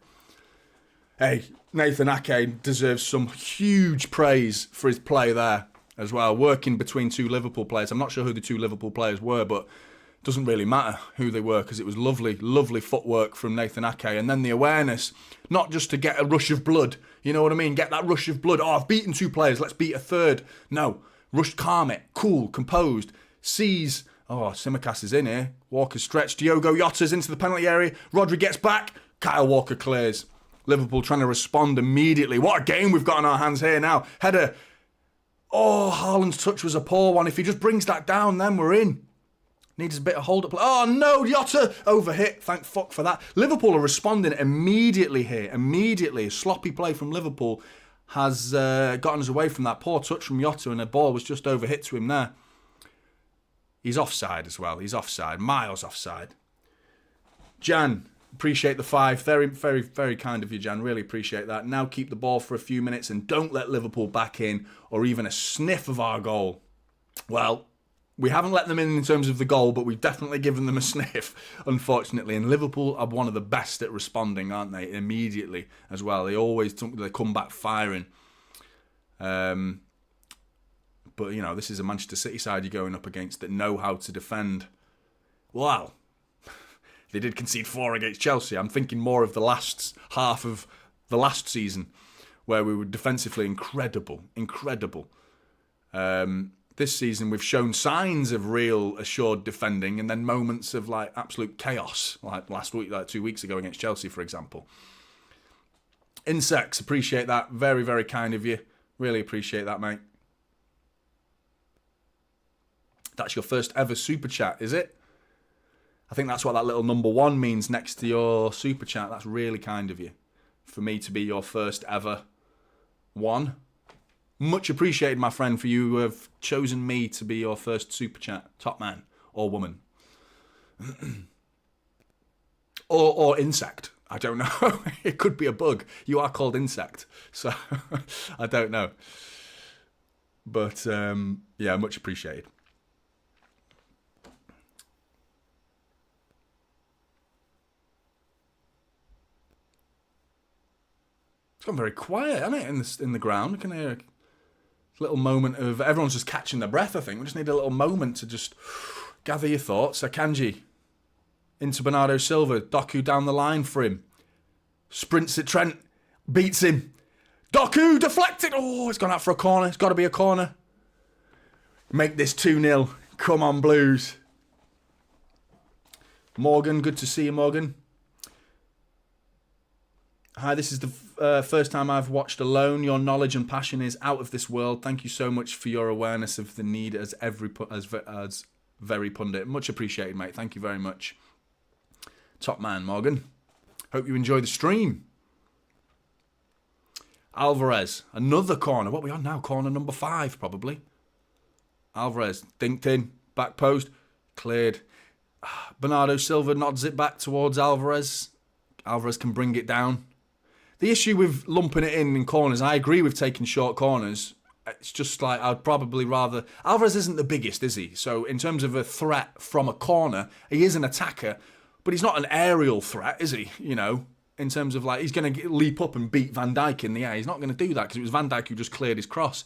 Hey, Nathan Ake deserves some huge praise for his play there as well. Working between two Liverpool players. I'm not sure who the two Liverpool players were, but it doesn't really matter who they were because it was lovely, lovely footwork from Nathan Ake. And then the awareness, not just to get a rush of blood, you know what I mean? Get that rush of blood. Oh, I've beaten two players, let's beat a third. No, rush, calm it, cool, composed, sees, oh, Tsimikas is in here. Walker's stretched, Diogo Jota's into the penalty area. Rodri gets back, Kyle Walker clears. Liverpool trying to respond immediately. What a game we've got on our hands here now. Header. Oh, Haaland's touch was a poor one. If he just brings that down, then we're in. Needs a bit of hold-up. Oh, no, Jota overhit. Thank fuck for that. Liverpool are responding immediately here. Immediately. A sloppy play from Liverpool has gotten us away from that poor touch from Jota, and the ball was just overhit to him there. He's offside as well. He's offside. Miles offside. Jan, appreciate the 5. Very, very, very kind of you, Jan. Really appreciate that. Now keep the ball for a few minutes and don't let Liverpool back in or even a sniff of our goal. Well, we haven't let them in terms of the goal, but we've definitely given them a sniff, unfortunately. And Liverpool are one of the best at responding, aren't they? Immediately as well. They come back firing. But, you know, this is a Manchester City side you're going up against that know how to defend. Wow. They did concede 4 against Chelsea. I'm thinking more of the last half of the last season where we were defensively incredible. This season we've shown signs of real assured defending and then moments of like absolute chaos, like last week, like 2 weeks ago against Chelsea, for example. Insects, appreciate that. Very, very kind of you. Really appreciate that, mate. That's your first ever super chat, is it? I think that's what that little number 1 means next to your super chat. That's really kind of you. For me to be your first ever one. Much appreciated, my friend, for you who have chosen me to be your first super chat. Top man or woman. or insect. I don't know. It could be a bug. You are called insect. So I don't know. But yeah, much appreciated. It's gone very quiet, hasn't it, in the ground? I can hear a little moment of everyone's just catching their breath, I think. We just need a little moment to just gather your thoughts. Akanji into Bernardo Silva. Doku down the line for him. Sprints at Trent. Beats him. Doku deflected. Oh, it's gone out for a corner. It's got to be a corner. Make this 2-0. Come on, Blues. Morgan, good to see you, Morgan. Hi, this is the first time I've watched alone. Your knowledge and passion is out of this world. Thank you so much for your awareness of the need as very pundit. Much appreciated, mate. Thank you very much. Top man, Morgan. Hope you enjoy the stream. Alvarez, another corner. What are we on now? Corner number 5, probably. Alvarez, dinked in, back post, cleared. Bernardo Silva nods it back towards Alvarez. Alvarez can bring it down. The issue with lumping it in corners, I agree with taking short corners. It's just like, I'd probably rather... Alvarez isn't the biggest, is he? So in terms of a threat from a corner, he is an attacker, but he's not an aerial threat, is he? You know, in terms of like, he's going to leap up and beat Van Dijk in the air. He's not going to do that because it was Van Dijk who just cleared his cross.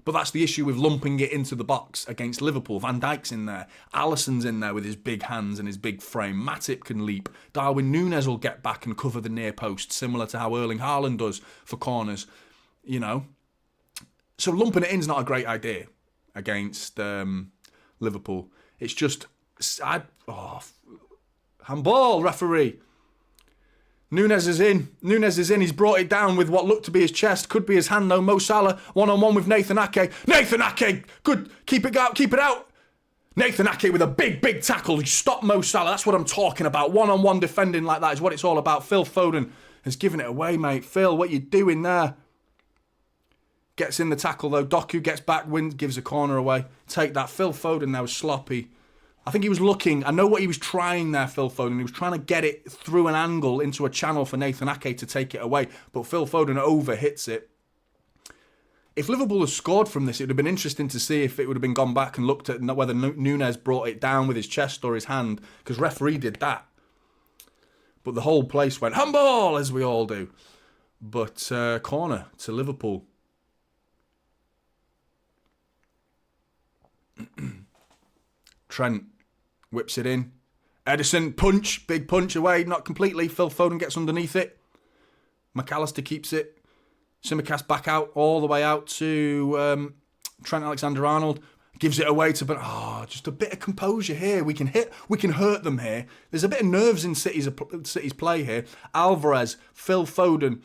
But that's the issue with lumping it into the box against Liverpool. Van Dijk's in there. Alisson's in there with his big hands and his big frame. Matip can leap. Darwin Núñez will get back and cover the near post, similar to how Erling Haaland does for corners. You know? So lumping it in is not a great idea against Liverpool. It's just... handball, referee. Núñez is in. Núñez is in. He's brought it down with what looked to be his chest. Could be his hand, though. Mo Salah, one-on-one with Nathan Ake. Nathan Ake! Good. Keep it out. Keep it out. Nathan Ake with a big, big tackle. Stop Mo Salah. That's what I'm talking about. One-on-one defending like that is what it's all about. Phil Foden has given it away, mate. Phil, what you doing there? Gets in the tackle, though. Doku gets back, wins, gives a corner away. Take that. Phil Foden now was sloppy. I think he was looking, I know what he was trying there, Phil Foden. He was trying to get it through an angle into a channel for Nathan Ake to take it away. But Phil Foden over hits it. If Liverpool had scored from this, it would have been interesting to see if it would have been gone back and looked at whether Núñez brought it down with his chest or his hand. Because referee did that. But the whole place went, handball, as we all do. But corner to Liverpool. Trent whips it in. Ederson, punch, big punch away, not completely. Phil Foden gets underneath it. McAllister keeps it. Tsimikas back out, all the way out to Trent Alexander-Arnold. Gives it away to... just a bit of composure here. We can hurt them here. There's a bit of nerves in City's play here. Alvarez, Phil Foden,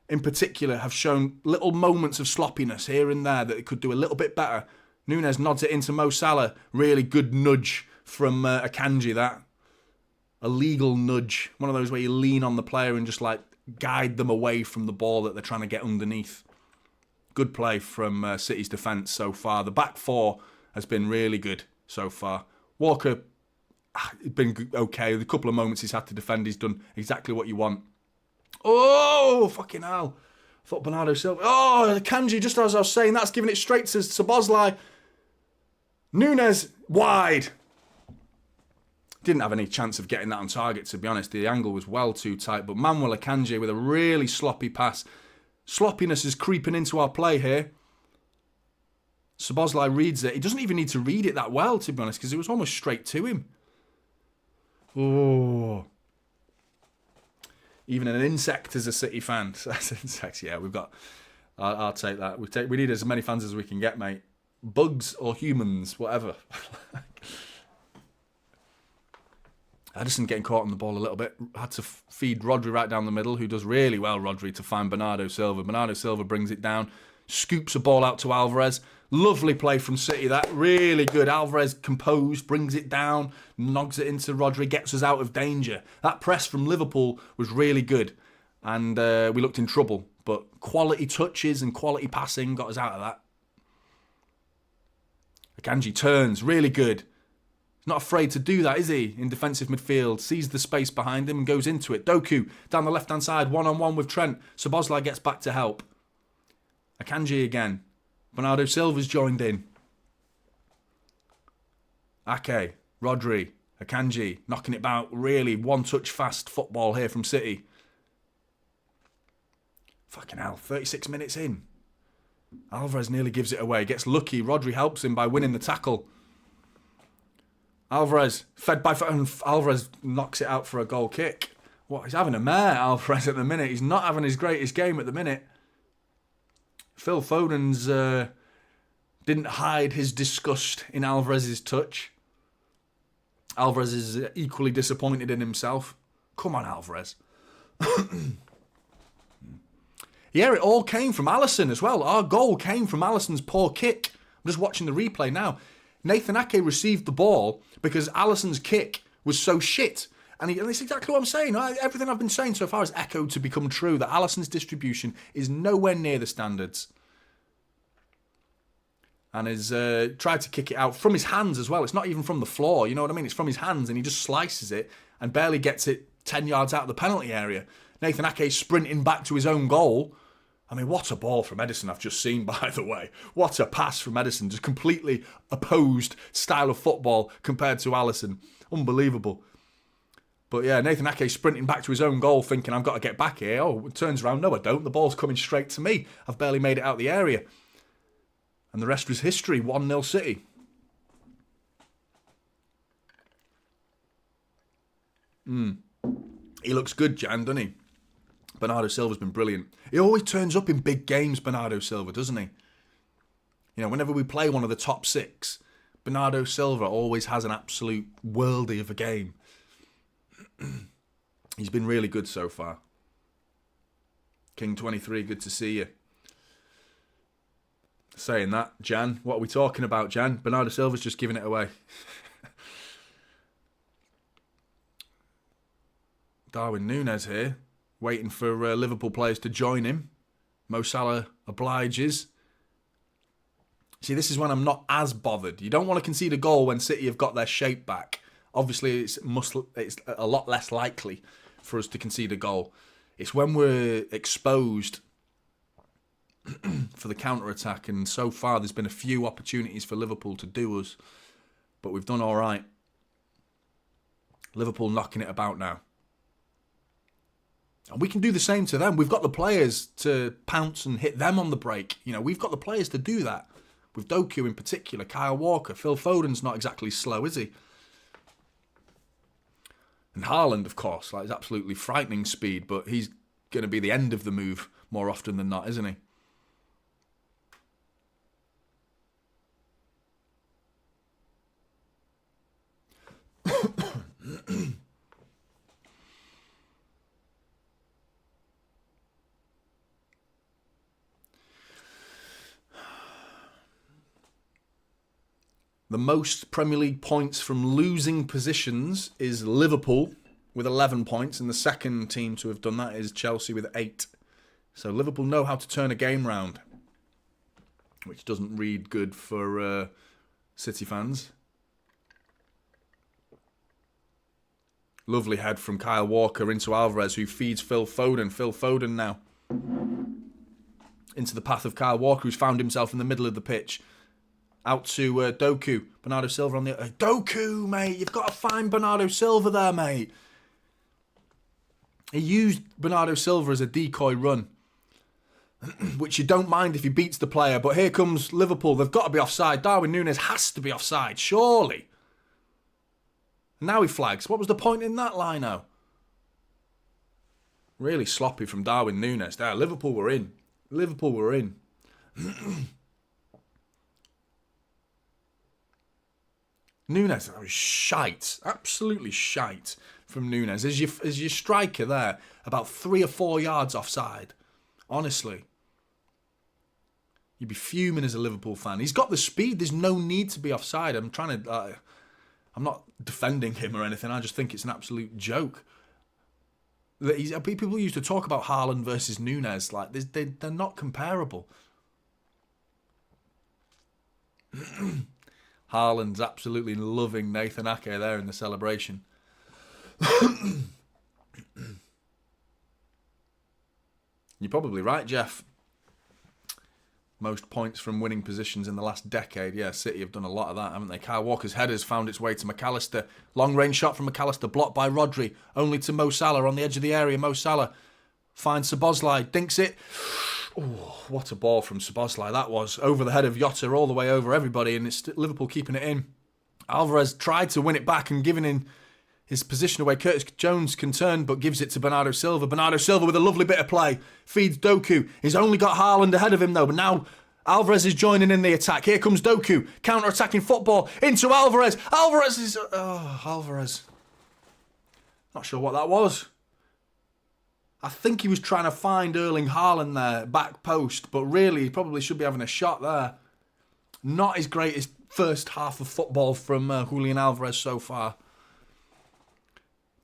in particular, have shown little moments of sloppiness here and there that it could do a little bit better. Núñez nods it into Mo Salah. Really good nudge from Akanji, that. A legal nudge. One of those where you lean on the player and just like guide them away from the ball that they're trying to get underneath. Good play from City's defence so far. The back four has been really good so far. Walker, been okay. The couple of moments he's had to defend, he's done exactly what you want. Oh, fucking hell. I thought Bernardo Silva. Oh, Akanji, just as I was saying, that's giving it straight to Szoboszlai. Núñez, wide. Didn't have any chance of getting that on target, to be honest. The angle was well too tight. But Manuel Akanji with a really sloppy pass. Sloppiness is creeping into our play here. Szoboszlai reads it. He doesn't even need to read it that well, to be honest, because it was almost straight to him. Oh. Even an insect is a City fan. Insects, yeah, we've got... I'll take that. We need as many fans as we can get, mate. Bugs or humans, whatever. Ederson getting caught on the ball a little bit. Had to feed Rodri right down the middle, who does really well, Rodri, to find Bernardo Silva. Bernardo Silva brings it down, scoops a ball out to Alvarez. Lovely play from City, that. Really good. Alvarez composed, brings it down, nogs it into Rodri, gets us out of danger. That press from Liverpool was really good, and we looked in trouble. But quality touches and quality passing got us out of that. Akanji turns, really good. He's not afraid to do that, is he? In defensive midfield, sees the space behind him and goes into it. Doku, down the left-hand side, one-on-one with Trent. Szoboszlai gets back to help. Akanji again. Bernardo Silva's joined in. Ake, Rodri, Akanji, knocking it about. Really one-touch fast football here from City. Fucking hell, 36 minutes in. Alvarez nearly gives it away. Gets lucky. Rodri helps him by winning the tackle. Alvarez, fed by... Alvarez knocks it out for a goal kick. What? He's having a mare, Alvarez, at the minute. He's not having his greatest game at the minute. Phil Foden's didn't hide his disgust in Alvarez's touch. Alvarez is equally disappointed in himself. Come on, Alvarez. Yeah, it all came from Alisson as well. Our goal came from Alisson's poor kick. I'm just watching the replay now. Nathan Ake received the ball because Alisson's kick was so shit. And it's exactly what I'm saying. Everything I've been saying so far has echoed to become true, that Alisson's distribution is nowhere near the standards. And has tried to kick it out from his hands as well. It's not even from the floor, you know what I mean? It's from his hands, and he just slices it and barely gets it 10 yards out of the penalty area. Nathan Ake sprinting back to his own goal. I mean, what a ball from Ederson I've just seen, by the way. What a pass from Ederson. Just completely opposed style of football compared to Alisson. Unbelievable. But yeah, Nathan Ake sprinting back to his own goal thinking, I've got to get back here. Oh, it turns around. No, I don't. The ball's coming straight to me. I've barely made it out the area. And the rest was history. 1-0 City. He looks good, Jan, doesn't he? Bernardo Silva's been brilliant. He always turns up in big games, Bernardo Silva, doesn't he? You know, whenever we play one of the top 6, Bernardo Silva always has an absolute worldie of a game. He's been really good so far. King 23, good to see you. Saying that, Jan, what are we talking about, Jan? Bernardo Silva's just giving it away. Darwin Núñez here, waiting for Liverpool players to join him. Mo Salah obliges. See, this is when I'm not as bothered. You don't want to concede a goal when City have got their shape back. Obviously, it's a lot less likely for us to concede a goal. It's when we're exposed for the counter-attack, and so far there's been a few opportunities for Liverpool to do us, but we've done all right. Liverpool knocking it about now. And we can do the same to them. We've got the players to pounce and hit them on the break. You know, we've got the players to do that. With Doku in particular, Kyle Walker, Phil Foden's not exactly slow, is he? And Haaland, of course, like, is absolutely frightening speed, but he's going to be the end of the move more often than not, isn't he? The most Premier League points from losing positions is Liverpool with 11 points, and the second team to have done that is Chelsea with 8. So Liverpool know how to turn a game round, which doesn't read good for City fans. Lovely head from Kyle Walker into Alvarez, who feeds Phil Foden. Phil Foden now into the path of Kyle Walker, who's found himself in the middle of the pitch. Out to Doku. Bernardo Silva on the... Doku, mate. You've got to find Bernardo Silva there, mate. He used Bernardo Silva as a decoy run, which you don't mind if he beats the player. But here comes Liverpool. They've got to be offside. Darwin Núñez has to be offside, surely. And now he flags. What was the point in that, Lino? Really sloppy from Darwin Núñez there. Liverpool were in. Liverpool were in. Núñez, that was shite. Absolutely shite from Núñez. As your striker there, about 3 or 4 yards offside. Honestly. You'd be fuming as a Liverpool fan. He's got the speed. There's no need to be offside. I'm not defending him or anything. I just think it's an absolute joke. People used to talk about Haaland versus Núñez. Like, they're not comparable. Haaland's absolutely loving Nathan Ake there in the celebration. You're probably right, Jeff. Most points from winning positions in the last decade. Yeah, City have done a lot of that, haven't they? Kyle Walker's header's found its way to McAllister. Long-range shot from McAllister, blocked by Rodri. Only to Mo Salah on the edge of the area. Mo Salah finds Szoboszlai, dinks it. Oh, what a ball from Szoboszlai that was. Over the head of Jota, all the way over everybody, and it's Liverpool keeping it in. Alvarez tried to win it back and giving in his position away. Curtis Jones can turn, but gives it to Bernardo Silva. Bernardo Silva with a lovely bit of play. Feeds Doku. He's only got Haaland ahead of him, though, but now Alvarez is joining in the attack. Here comes Doku. Counter-attacking football into Alvarez. Alvarez is... Alvarez. Not sure what that was. I think he was trying to find Erling Haaland there, back post, but really he probably should be having a shot there. Not his greatest first half of football from Julian Alvarez so far.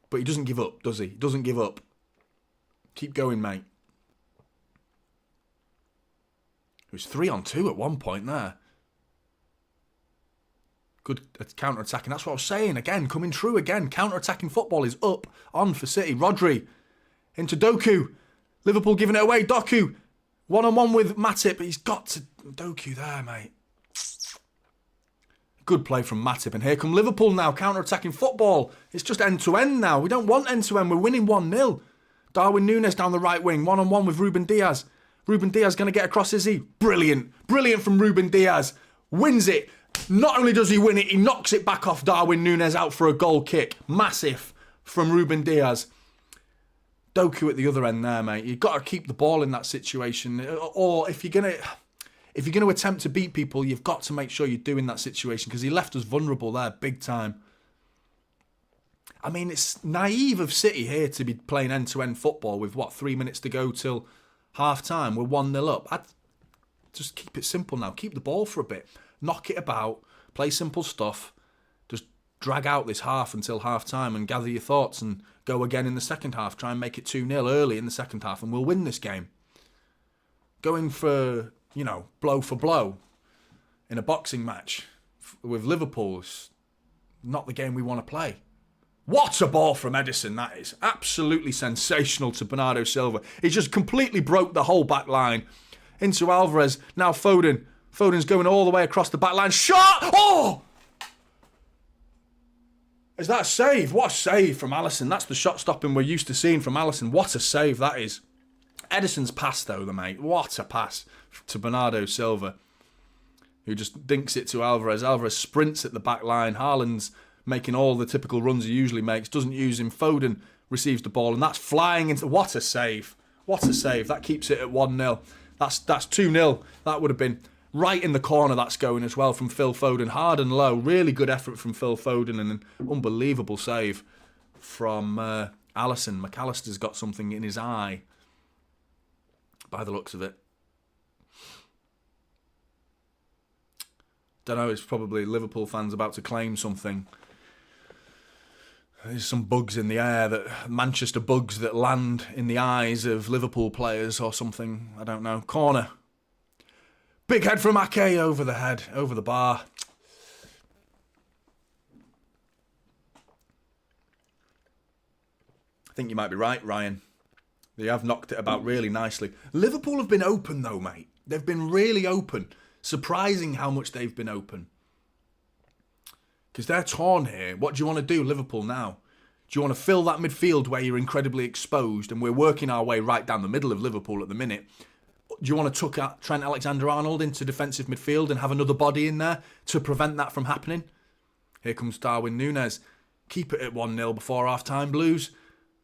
But he doesn't give up, does he? He doesn't give up. Keep going, mate. It was 3-on-2 at one point there. Good counter-attacking. That's what I was saying. Again, coming true again. Counter-attacking football is up on for City. Rodri into Doku. Liverpool giving it away. Doku. One-on-one with Matip. He's got to... Doku there, mate. Good play from Matip. And here come Liverpool now. Counter-attacking football. It's just end-to-end now. We don't want end-to-end. We're winning 1-0. Darwin Núñez down the right wing. One-on-one with Ruben Diaz. Ruben Diaz going to get across, is he? Brilliant. Brilliant from Ruben Diaz. Wins it. Not only does he win it, he knocks it back off Darwin Núñez out for a goal kick. Massive from Ruben Diaz. Doku at the other end there, mate. You've got to keep the ball in that situation. Or if you're going to attempt to beat people, you've got to make sure you do in that situation, because he left us vulnerable there big time. I mean, it's naive of City here to be playing end-to-end football with, 3 minutes to go till half-time. We're 1-0 up. I'd just keep it simple now. Keep the ball for a bit. Knock it about. Play simple stuff. Just drag out this half until half-time and gather your thoughts and go again in the second half. Try and make it 2-0 early in the second half and we'll win this game. Going for, blow for blow in a boxing match with Liverpool is not the game we want to play. What a ball from Ederson, that is. Absolutely sensational to Bernardo Silva. He just completely broke the whole back line. Into Alvarez, now Foden. Foden's going all the way across the back line. Shot! Oh! Is that a save? What a save from Alisson. That's the shot stopping we're used to seeing from Alisson. What a save that is. Ederson's pass though, mate. What a pass to Bernardo Silva, who just dinks it to Alvarez. Alvarez sprints at the back line. Haaland's making all the typical runs he usually makes. Doesn't use him. Foden receives the ball and that's flying into... What a save. What a save. That keeps it at 1-0. That's 2-0. That would have been... Right in the corner that's going as well from Phil Foden. Hard and low. Really good effort from Phil Foden and an unbelievable save from Alisson. McAllister's got something in his eye by the looks of it. Don't know, it's probably Liverpool fans about to claim something. There's some bugs in the air, that Manchester bugs that land in the eyes of Liverpool players or something. I don't know. Corner. Big head from Ake over the head, over the bar. I think you might be right, Ryan. They have knocked it about really nicely. Liverpool have been open though, mate. They've been really open. Surprising how much they've been open. Because they're torn here. What do you want to do, Liverpool, now? Do you want to fill that midfield where you're incredibly exposed? And we're working our way right down the middle of Liverpool at the minute. Do you want to tuck Trent Alexander-Arnold into defensive midfield and have another body in there to prevent that from happening? Here comes Darwin Núñez. Keep it at 1-0 before half-time, Blues.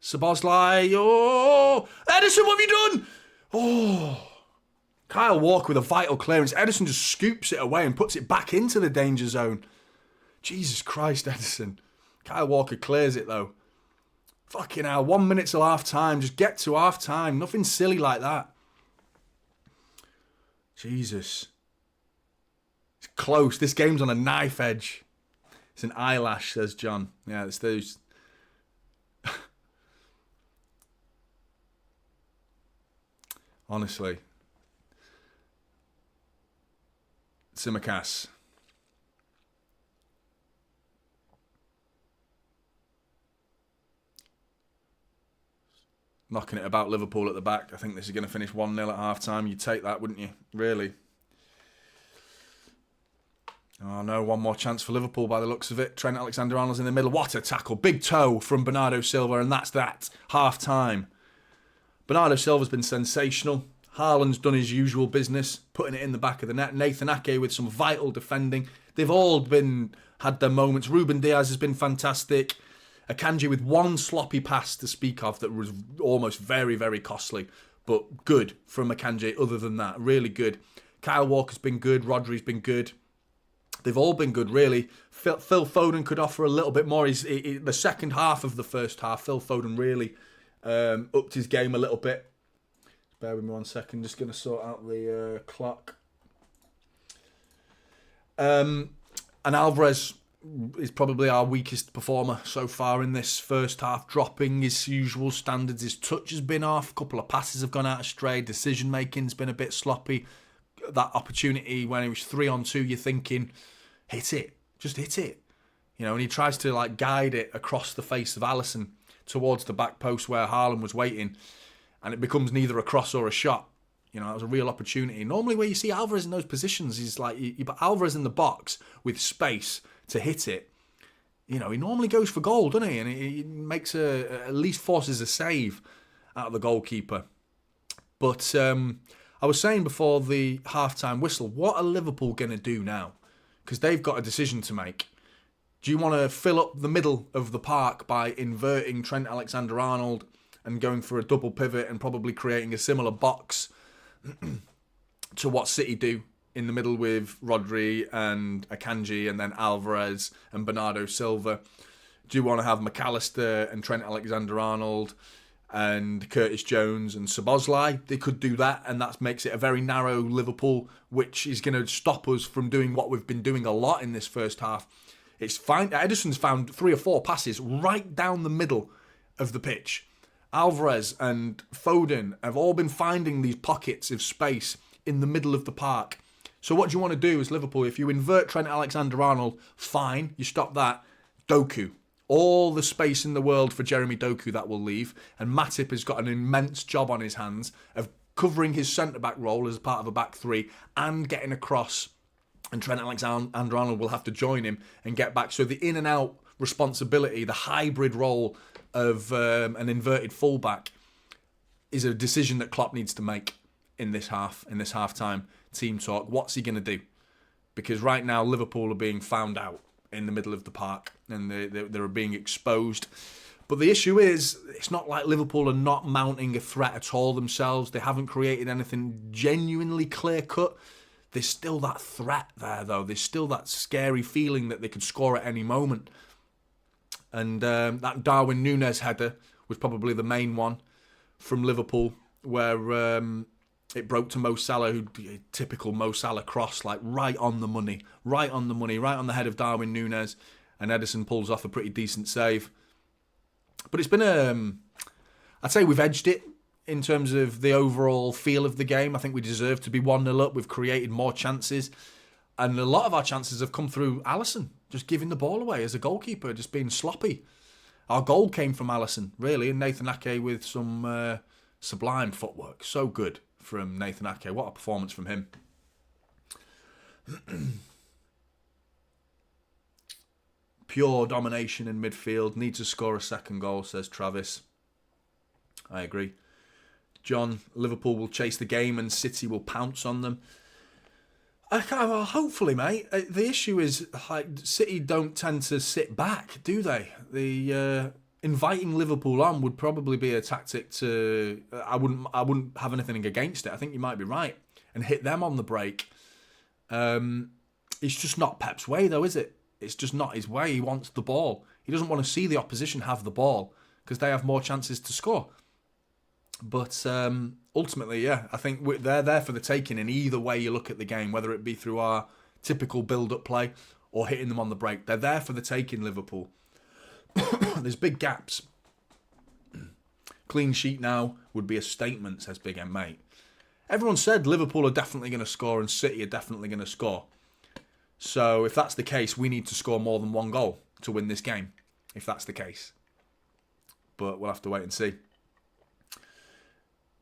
Szoboszlai. Oh! Ederson, what have you done? Oh! Kyle Walker with a vital clearance. Ederson just scoops it away and puts it back into the danger zone. Jesus Christ, Ederson. Kyle Walker clears it, though. Fucking hell, 1 minute till half-time. Just get to half-time. Nothing silly like that. Jesus. It's close. This game's on a knife edge. It's an eyelash, says John. Yeah, it's those. Honestly. Tsimikas. Knocking it about Liverpool at the back. I think this is going to finish 1-0 at half-time. You'd take that, wouldn't you? Really? Oh, no. One more chance for Liverpool by the looks of it. Trent Alexander-Arnold's in the middle. What a tackle. Big toe from Bernardo Silva, and that's that. Half-time. Bernardo Silva's been sensational. Haaland's done his usual business, putting it in the back of the net. Nathan Ake with some vital defending. They've all had their moments. Ruben Diaz has been fantastic. Akanji with one sloppy pass to speak of that was almost very, very costly. But good from Akanji other than that. Really good. Kyle Walker's been good. Rodri's been good. They've all been good, really. Phil Foden could offer a little bit more. The second half of the first half, Phil Foden really upped his game a little bit. Bear with me 1 second, just going to sort out the clock. And Alvarez is probably our weakest performer so far in this first half, dropping his usual standards. His touch has been off, a couple of passes have gone out astray, decision making's been a bit sloppy. That opportunity when he was 3-on-2, you're thinking, hit it, just hit it. And he tries to like guide it across the face of Alisson towards the back post where Haaland was waiting, and it becomes neither a cross or a shot. That was a real opportunity. Normally where you see Alvarez in those positions, he's like, you put Alvarez in the box with space to hit it. He normally goes for goal, doesn't he? And he makes at least forces a save out of the goalkeeper. But I was saying before the halftime whistle, what are Liverpool going to do now? Because they've got a decision to make. Do you want to fill up the middle of the park by inverting Trent Alexander-Arnold and going for a double pivot and probably creating a similar box to what City do in the middle with Rodri and Akanji and then Alvarez and Bernardo Silva? Do you want to have McAllister and Trent Alexander-Arnold and Curtis Jones and Szoboszlai? They could do that, and that makes it a very narrow Liverpool, which is going to stop us from doing what we've been doing a lot in this first half. It's fine. Ederson's found 3 or 4 passes right down the middle of the pitch. Alvarez and Foden have all been finding these pockets of space in the middle of the park. So what do you want to do as Liverpool? If you invert Trent Alexander-Arnold, fine, you stop that. Doku. All the space in the world for Jeremy Doku that will leave. And Matip has got an immense job on his hands of covering his centre-back role as part of a back three and getting across. And Trent Alexander-Arnold will have to join him and get back. So the in and out responsibility, the hybrid role of an inverted fullback is a decision that Klopp needs to make in this halftime team talk. What's he going to do? Because right now Liverpool are being found out in the middle of the park and they're being exposed. But the issue is, it's not like Liverpool are not mounting a threat at all themselves. They haven't created anything genuinely clear-cut. There's still that threat there, though. There's still that scary feeling that they could score at any moment. And that Darwin Núñez header was probably the main one from Liverpool, where it broke to Mo Salah, who typical Mo Salah cross, like right on the money, right on the head of Darwin Núñez, and Ederson pulls off a pretty decent save. But it's been I'd say we've edged it in terms of the overall feel of the game. I think we deserve to be 1-0 up. We've created more chances. And a lot of our chances have come through Alisson, just giving the ball away as a goalkeeper, just being sloppy. Our goal came from Alisson, really, and Nathan Ake with some sublime footwork. So good from Nathan Ake. What a performance from him. Pure domination in midfield. Need to score a second goal, says Travis. I agree. John, Liverpool will chase the game and City will pounce on them. Well, hopefully, mate. The issue is, like, City don't tend to sit back, do they? The inviting Liverpool on would probably be a tactic to. I wouldn't have anything against it. I think you might be right, and hit them on the break. It's just not Pep's way, though, is it? It's just not his way. He wants the ball. He doesn't want to see the opposition have the ball because they have more chances to score. But ultimately, yeah, I think they're there for the taking in either way you look at the game, whether it be through our typical build-up play or hitting them on the break. They're there for the taking, Liverpool. There's big gaps. Clean sheet now would be a statement, says Big M, mate. Everyone said Liverpool are definitely going to score and City are definitely going to score. So if that's the case, we need to score more than 1 goal to win this game, if that's the case. But we'll have to wait and see.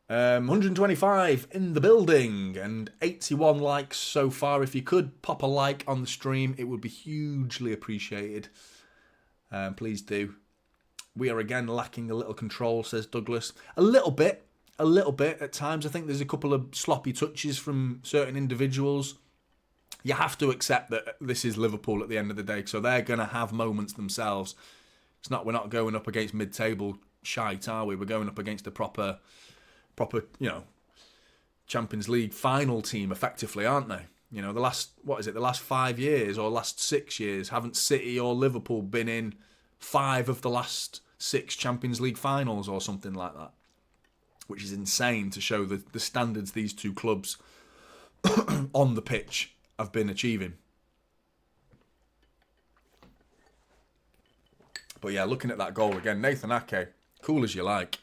125 in the building and 81 likes so far. If you could pop a like on the stream, it would be hugely appreciated. Please do. We are again lacking a little control, says Douglas. A little bit at times. I think there's a couple of sloppy touches from certain individuals. You have to accept that this is Liverpool at the end of the day, so they're going to have moments themselves. We're not going up against mid-table shite, are we? We're going up against a proper, Champions League final team, effectively, aren't they? The last 5 years or last 6 years, haven't City or Liverpool been in 5 of the last 6 Champions League finals or something like that, which is insane to show the standards these two clubs on the pitch have been achieving. But yeah, looking at that goal again, Nathan Ake, cool as you like.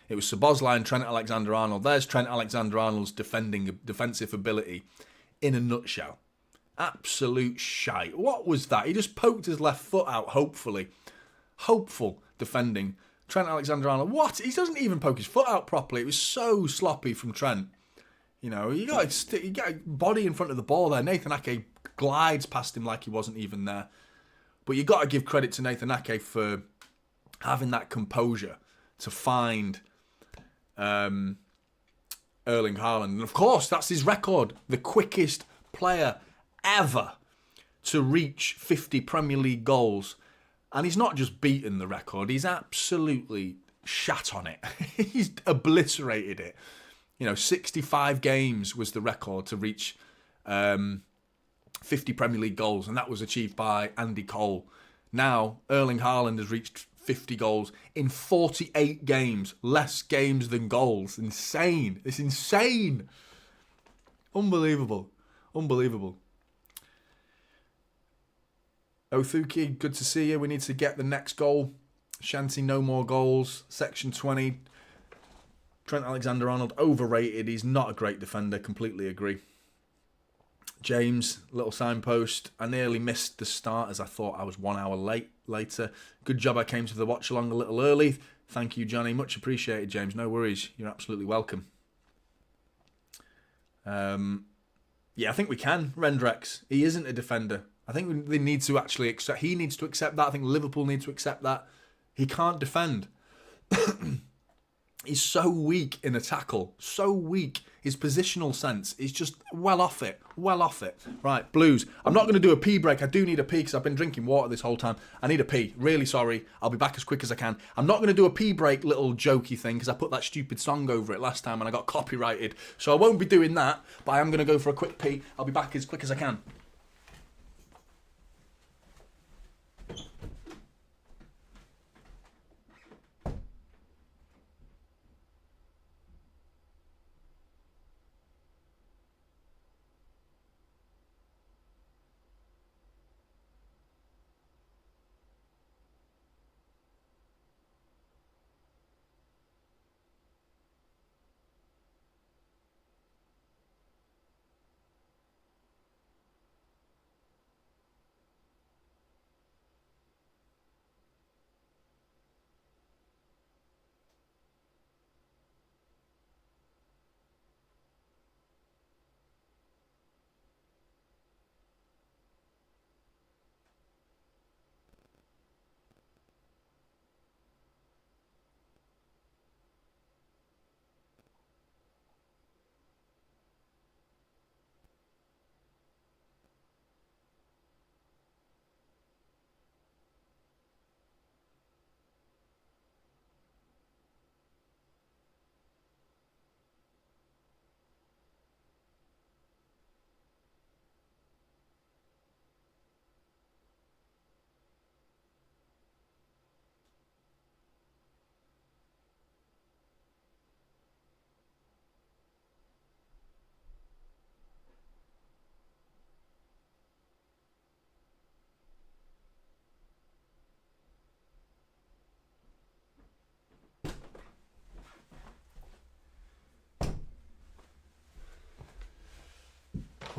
It was Szoboszlai and Trent Alexander-Arnold. There's Trent Alexander-Arnold's defensive ability in a nutshell. Absolute shite. What was that? He just poked his left foot out, hopefully. Hopeful defending. Trent Alexander-Arnold, what? He doesn't even poke his foot out properly. It was so sloppy from Trent. You know, you got a body in front of the ball there. Nathan Ake glides past him like he wasn't even there. But you got to give credit to Nathan Ake for having that composure to find Erling Haaland. And of course, that's his record. The quickest player ever to reach 50 Premier League goals. And he's not just beaten the record, he's absolutely shat on it. He's obliterated it. You know, 65 games was the record to reach 50 Premier League goals, and that was achieved by Andy Cole. Now, Erling Haaland has reached 50 goals in 48 games. Less games than goals. Insane. It's insane. Unbelievable. Unbelievable. Othuki, good to see you. We need to get the next goal. Shanti, no more goals. Section 20. Trent Alexander-Arnold, overrated. He's not a great defender. Completely agree. James, little signpost. I nearly missed the start as I thought I was 1 hour later. Good job I came to the watch-along a little early. Thank you, Jonny. Much appreciated, James. No worries. You're absolutely welcome. Yeah, I think we can. Rendrex, he isn't a defender. I think they need to actually accept. He needs to accept that. I think Liverpool need to accept that. He can't defend. He's so weak in a tackle. So weak. His positional sense is just well off it. Well off it. Right, Blues. I'm not going to do a pee break. I do need a pee because I've been drinking water this whole time. I need a pee. Really sorry. I'll be back as quick as I can. I'm not going to do a pee break little jokey thing because I put that stupid song over it last time and I got copyrighted. So I won't be doing that. But I am going to go for a quick pee. I'll be back as quick as I can.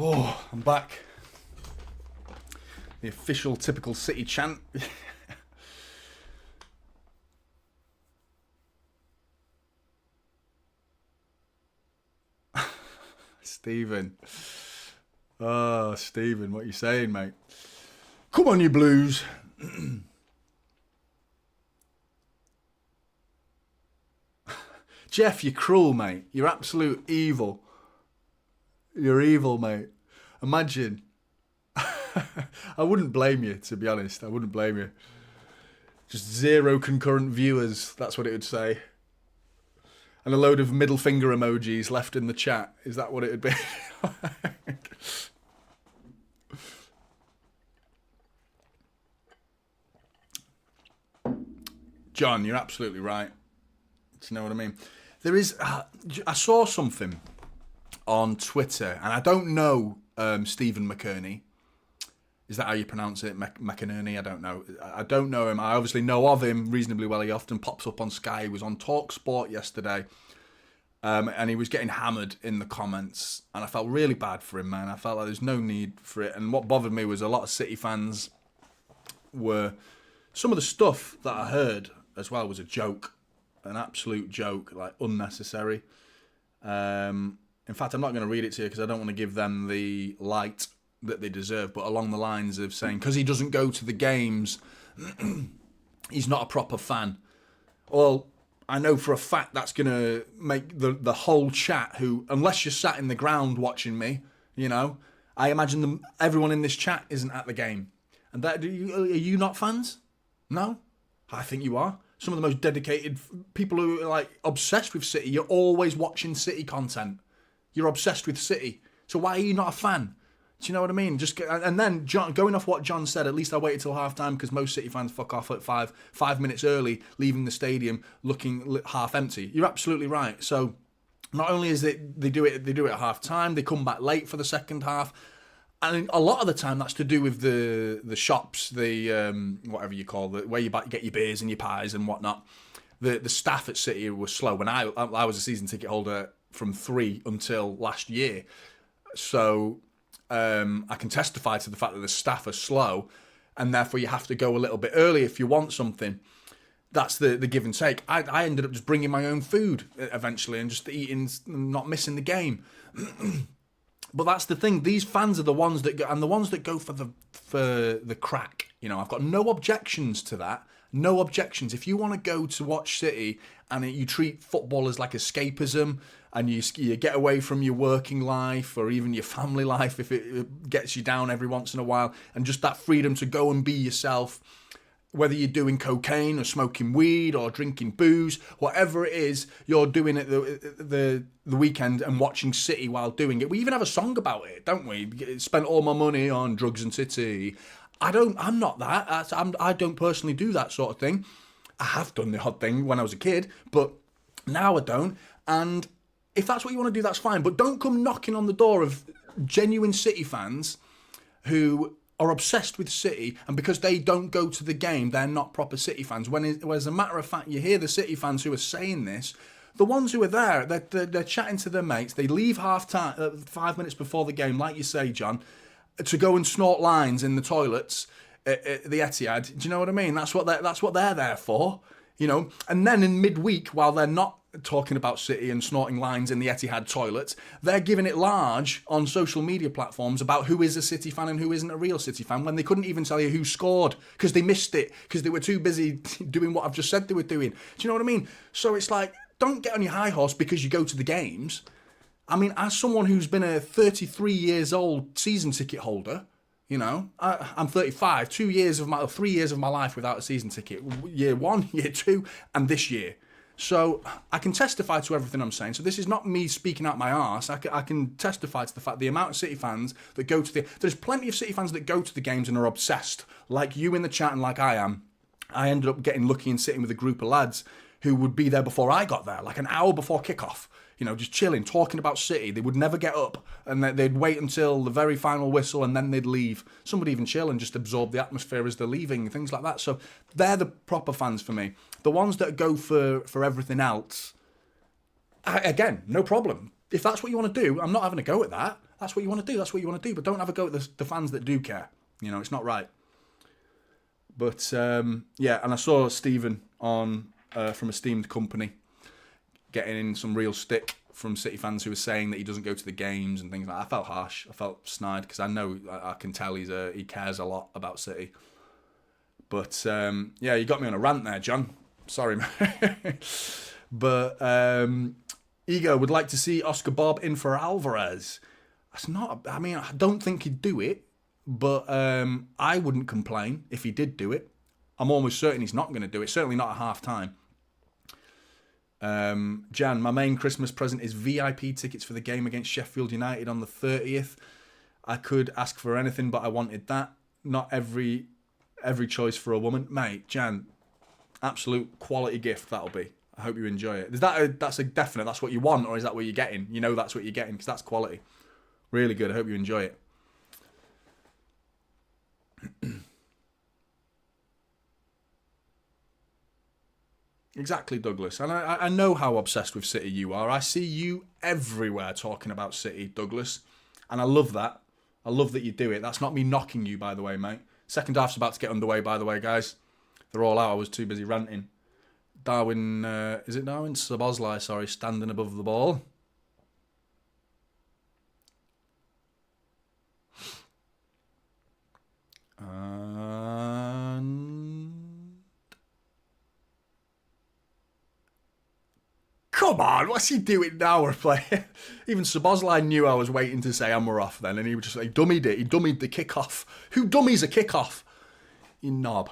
Oh, I'm back. The official typical City chant. Stephen. Oh, Stephen, what are you saying, mate? Come on, you Blues. Jeff, you're cruel, mate. You're absolute evil. You're evil, mate. Imagine. I wouldn't blame you, to be honest. I wouldn't blame you. Just 0 concurrent viewers. That's what it would say. And a load of middle finger emojis left in the chat. Is that what it would be? John, you're absolutely right. Do you know what I mean? There is. I saw something on Twitter, and I don't know Stephen McKerney. Is that how you pronounce it? McInerney? I don't know. I don't know him. I obviously know of him reasonably well. He often pops up on Sky. He was on TalkSport yesterday. And he was getting hammered in the comments. And I felt really bad for him, man. I felt like there's no need for it. And what bothered me was a lot of City fans were... Some of the stuff that I heard as well was a joke. An absolute joke. Like, unnecessary. In fact, I'm not going to read it to you because I don't want to give them the light that they deserve, but along the lines of saying, because he doesn't go to the games, he's not a proper fan. Well, I know for a fact that's going to make the whole chat, who, unless you're sat in the ground watching me, you know, I imagine everyone in this chat isn't at the game. And are you not fans? No? I think you are. Some of the most dedicated people who are like obsessed with City. You're always watching City content. You're obsessed with City. So why are you not a fan? Do you know what I mean? And then going off what John said, at least I waited till half time because most City fans fuck off at 5 minutes early, leaving the stadium looking half empty. You're absolutely right. So not only is it they do it at half time, they come back late for the second half, and a lot of the time that's to do with the shops, the whatever you call it, where you get your beers and your pies and whatnot. The staff at City was slow. When I was a season ticket holder from 3 until last year, so. I can testify to the fact that the staff are slow, and therefore you have to go a little bit early if you want something. That's the give and take. I ended up just bringing my own food eventually and just eating, not missing the game. But that's the thing. These fans are the ones that go, and the ones that go for the crack. You know, I've got no objections to that. No objections. If you want to go to watch City and you treat football as like escapism, and you get away from your working life or even your family life if it gets you down every once in a while, and just that freedom to go and be yourself, whether you're doing cocaine or smoking weed or drinking booze, whatever it is you're doing at the weekend and watching City while doing it. We even have a song about it, don't we? Spent all my money on drugs and City. I'm not that. I don't personally do that sort of thing. I have done the odd thing when I was a kid, but now I don't. And if that's what you want to do, that's fine. But don't come knocking on the door of genuine City fans who are obsessed with City, and because they don't go to the game, they're not proper City fans. When as a matter of fact, you hear the City fans who are saying this, the ones who are there, they're chatting to their mates. They leave half time, 5 minutes before the game, like you say, John, to go and snort lines in the toilets at the Etihad. Do you know what I mean? That's what they're there for, you know. And then in midweek, while they're not talking about City and snorting lines in the Etihad toilets, they're giving it large on social media platforms about who is a City fan and who isn't a real City fan, when they couldn't even tell you who scored because they missed it because they were too busy doing what I've just said they were doing. Do you know what I mean? So it's like, don't get on your high horse because you go to the games. I mean, as someone who's been a 33 years old season ticket holder, you know, I'm 35, 3 years of my life without a season ticket. Year 1, year 2, and this year. So I can testify to everything I'm saying. So this is not me speaking out my arse. I can testify to the fact the amount of City fans that go to there's plenty of City fans that go to the games and are obsessed, like you in the chat and like I am. I ended up getting lucky and sitting with a group of lads who would be there before I got there, like an hour before kickoff. You know, just chilling, talking about City. They would never get up, and they'd wait until the very final whistle, and then they'd leave. Some would even chill and just absorb the atmosphere as they're leaving, things like that. So they're the proper fans for me. The ones that go for everything else, again, no problem. If that's what you want to do, I'm not having a go at that. That's what you want to do. That's what you want to do. But don't have a go at the fans that do care. You know, it's not right. But yeah, and I saw Stephen on from Esteemed Company getting in some real stick from City fans who were saying that he doesn't go to the games and things like that. I felt harsh. I felt snide because I know, I can tell he cares a lot about City. But yeah, you got me on a rant there, John. Sorry, man. But Ego would like to see Oscar Bob in for Alvarez. That's not, I mean, I don't think he'd do it, but I wouldn't complain if he did do it. I'm almost certain he's not going to do it. Certainly not at half time. Jan, my main Christmas present is VIP tickets for the game against Sheffield United on the 30th. I could ask for anything, but I wanted that. Not every choice for a woman. Mate, Jan, Absolute quality gift that'll be. I hope you enjoy it. That's a definite, that's what you want, or is that what you're getting? You know that's what you're getting, because that's quality. Really good. I hope you enjoy it. Exactly, Douglas. And I know how obsessed with City you are. I see you everywhere talking about City, Douglas. And I love that. I love that you do it. That's not me knocking you, by the way, mate. Second half's about to get underway, by the way, guys. They're all out. I was too busy ranting. Darwin, is it Darwin? Szoboszlai, sorry, standing above the ball. Come on, what's he doing now? We're playing. Even Szoboszlai knew I was waiting to say and we're off then, and he was just like, dummied it. He dummied the kickoff. Who dummies a kickoff? You knob.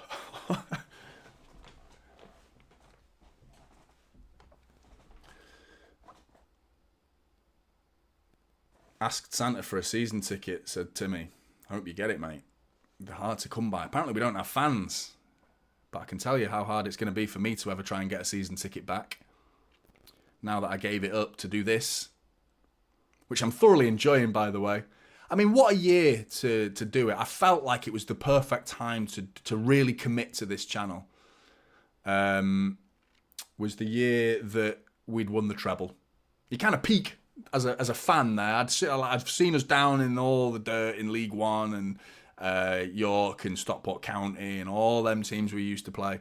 Asked Santa for a season ticket, said Timmy. I hope you get it, mate. They're hard to come by. Apparently we don't have fans. But I can tell you how hard it's going to be for me to ever try and get a season ticket back. Now that I gave it up to do this. Which I'm thoroughly enjoying, by the way. I mean, what a year to do it. I felt like it was the perfect time to really commit to this channel. Was the year that we'd won the treble. You kind of peak as a fan there. I've seen us down in all the dirt in League One and York and Stockport County and all them teams we used to play.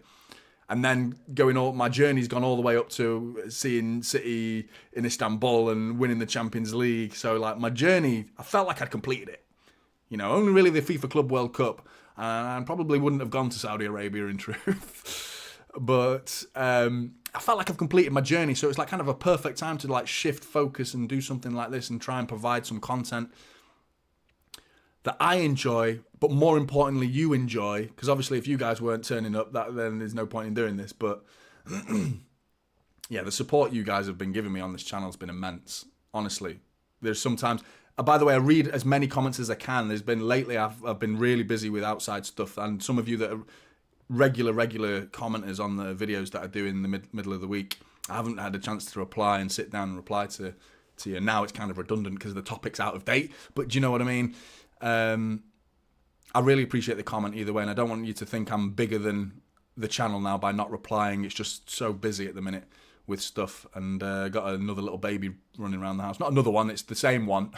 And then my journey's gone all the way up to seeing City in Istanbul and winning the Champions League. So, like, my journey, I felt like I'd completed it. You know, only really the FIFA Club World Cup. And I probably wouldn't have gone to Saudi Arabia in truth. But I felt like I've completed my journey. So it's like kind of a perfect time to like shift focus and do something like this and try and provide some content that I enjoy, but more importantly, you enjoy. Because obviously, if you guys weren't turning up, then there's no point in doing this. But yeah, the support you guys have been giving me on this channel has been immense. Honestly, there's sometimes. By the way, I read as many comments as I can. There's been lately, I've been really busy with outside stuff, and some of you that are regular commenters on the videos that I do in the middle of the week, I haven't had a chance to reply and sit down and reply to you. Now it's kind of redundant because the topic's out of date. But do you know what I mean? I really appreciate the comment either way, and I don't want you to think I'm bigger than the channel now by not replying. It's just so busy at the minute with stuff, and got another little baby running around the house. Not another one, it's the same one.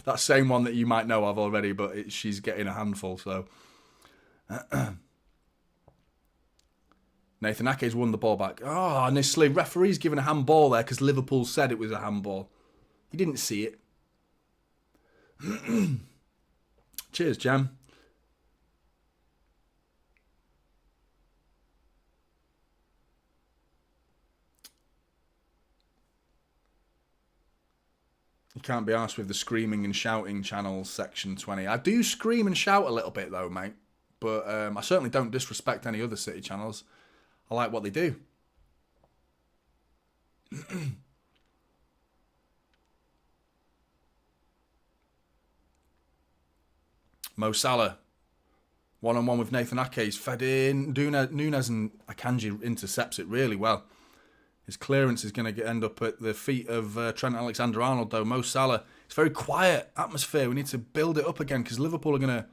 That same one that you might know of already, but she's getting a handful, so. Nathan Ake's won the ball back. Oh, honestly, referee's given a handball there because Liverpool said it was a handball. He didn't see it. Cheers, Jam. You can't be arsed with the screaming and shouting channels, section 20. I do scream and shout a little bit, though, mate. But I certainly don't disrespect any other City channels. I like what they do. Mo Salah, one-on-one with Nathan Ake. He's fed in. Nunez and Akanji intercepts it really well. His clearance is going to end up at the feet of Trent Alexander-Arnold, though. Mo Salah, it's very quiet atmosphere. We need to build it up again because Liverpool are going to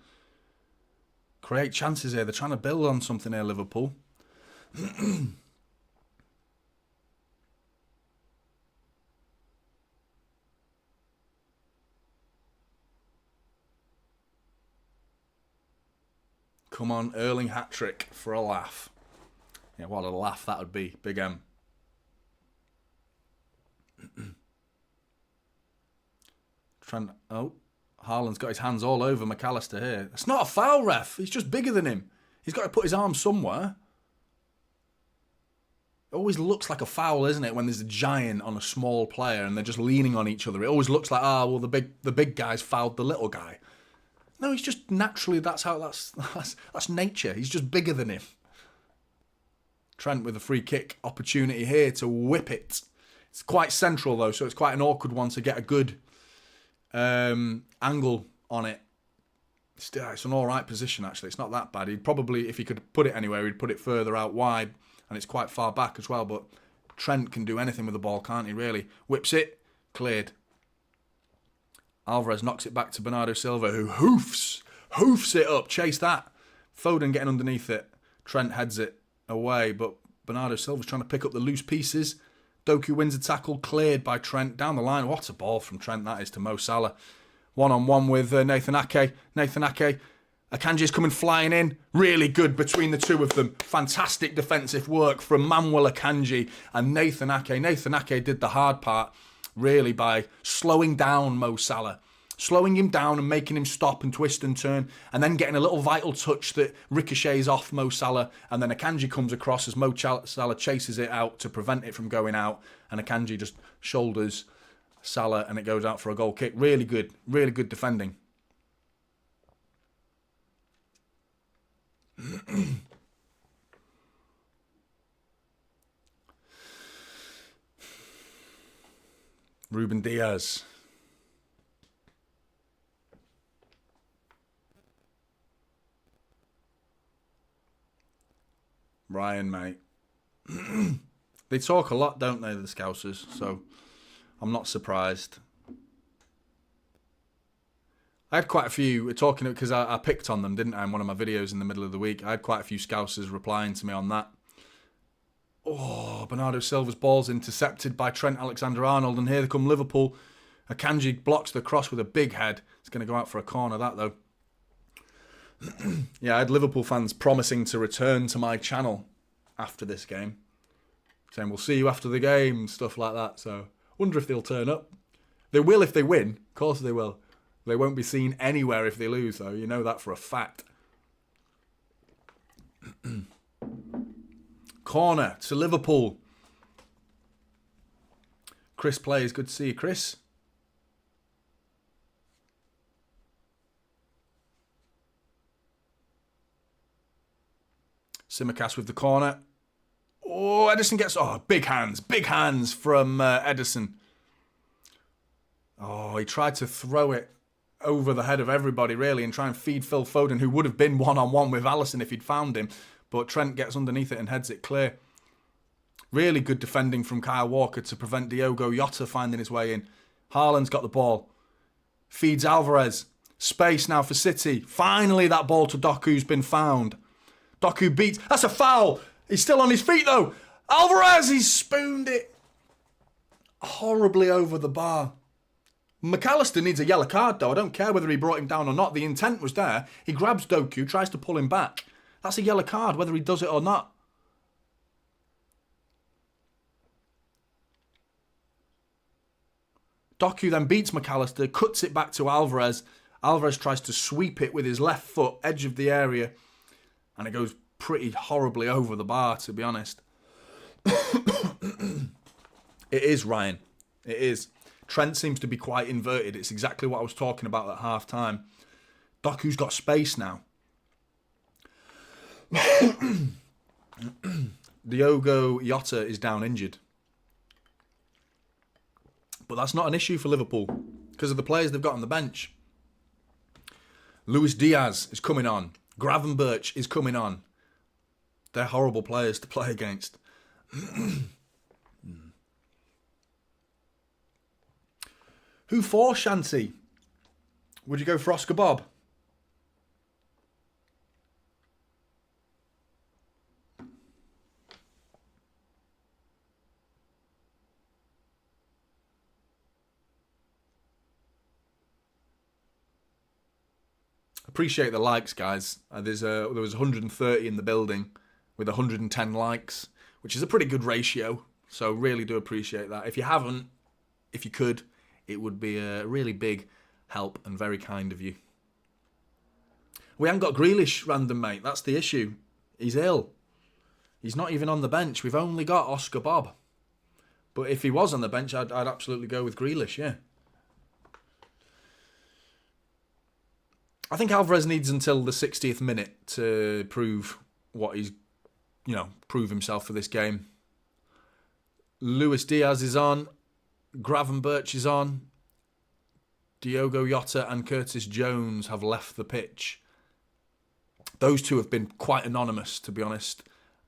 create chances here. They're trying to build on something here, Liverpool. Come on, Erling hat-trick for a laugh. Yeah, what a laugh that would be. Big M. Haaland's got his hands all over McAllister here. It's not a foul, ref. He's just bigger than him. He's got to put his arm somewhere. It always looks like a foul, isn't it, when there's a giant on a small player and they're just leaning on each other. It always looks like, well, the big guy's fouled the little guy. No, he's just naturally, that's nature. He's just bigger than him. Trent with a free kick opportunity here to whip it. It's quite central, though, so it's quite an awkward one to get a good angle on it. It's an all right position, actually. It's not that bad. He'd probably, if he could put it anywhere, he'd put it further out wide. and it's quite far back as well, but Trent can do anything with the ball, can't he, really? Whips it, cleared. Alvarez knocks it back to Bernardo Silva, who hoofs it up. Chase that. Foden getting underneath it. Trent heads it away, but Bernardo Silva's trying to pick up the loose pieces. Doku wins a tackle, cleared by Trent down the line. What a ball from Trent that is to Mo Salah. One-on-one with Nathan Ake. Akanji's coming flying in. Really good between the two of them. Fantastic defensive work from Manuel Akanji and Nathan Ake. Nathan Ake did the hard part, really, by slowing down Mo Salah. Slowing him down and making him stop and twist and turn, and then getting a little vital touch that ricochets off Mo Salah, and then Akanji comes across as Mo Salah chases it out to prevent it from going out, and Akanji just shoulders Salah and it goes out for a goal kick. Really good defending. Ruben Diaz. Ryan, mate. They talk a lot, don't they, the Scousers? So I'm not surprised. I had quite a few talking because I picked on them, didn't I, in one of my videos in the middle of the week. I had quite a few Scousers replying to me on that. Oh, Bernardo Silva's ball's intercepted by Trent Alexander-Arnold, and here they come Liverpool. Akanji blocks the cross with a big head. It's going to go out for a corner, that, though. Yeah, I had Liverpool fans promising to return to my channel after this game, saying we'll see you after the game, stuff like that. So, wonder if they'll turn up. They will if they win. Of course they will. They won't be seen anywhere if they lose, though. You know that for a fact. Corner to Liverpool. Chris plays. Good to see you, Chris. Simicast with the corner. Oh, Ederson gets... Oh, big hands from Ederson. Oh, he tried to throw it over the head of everybody, really, and try and feed Phil Foden, who would have been one-on-one with Alisson if he'd found him. But Trent gets underneath it and heads it clear. Really good defending from Kyle Walker to prevent Diogo Jota finding his way in. Haaland's got the ball. Feeds Alvarez. Space now for City. Finally, that ball to Doku's been found. Doku beats... That's a foul! He's still on his feet, though. Alvarez, he's spooned it horribly over the bar. McAllister needs a yellow card, though. I don't care whether he brought him down or not. The intent was there. He grabs Doku, tries to pull him back. That's a yellow card, whether he does it or not. Doku then beats McAllister, cuts it back to Alvarez. Alvarez tries to sweep it with his left foot, edge of the area. And it goes pretty horribly over the bar, to be honest. It is, Ryan. It is. Trent seems to be quite inverted. It's exactly what I was talking about at half-time. Doku's got space now. Diogo Jota is down injured. But that's not an issue for Liverpool because of the players they've got on the bench. Luis Diaz is coming on. Gravenberch is coming on. They're horrible players to play against. Who for, Shanty? Would you go for Oscar Bob? Appreciate the likes, guys. There was 130 in the building with 110 likes, which is a pretty good ratio. So really do appreciate that. If you haven't, if you could, it would be a really big help and very kind of you. We haven't got Grealish, random mate. That's the issue. He's ill. He's not even on the bench. We've only got Oscar Bob. But if he was on the bench, I'd absolutely go with Grealish, yeah. I think Alvarez needs until the 60th minute to prove what he's, prove himself for this game. Luis Diaz is on. Gravenberch is on. Diogo Jota and Curtis Jones have left the pitch. Those two have been quite anonymous, to be honest.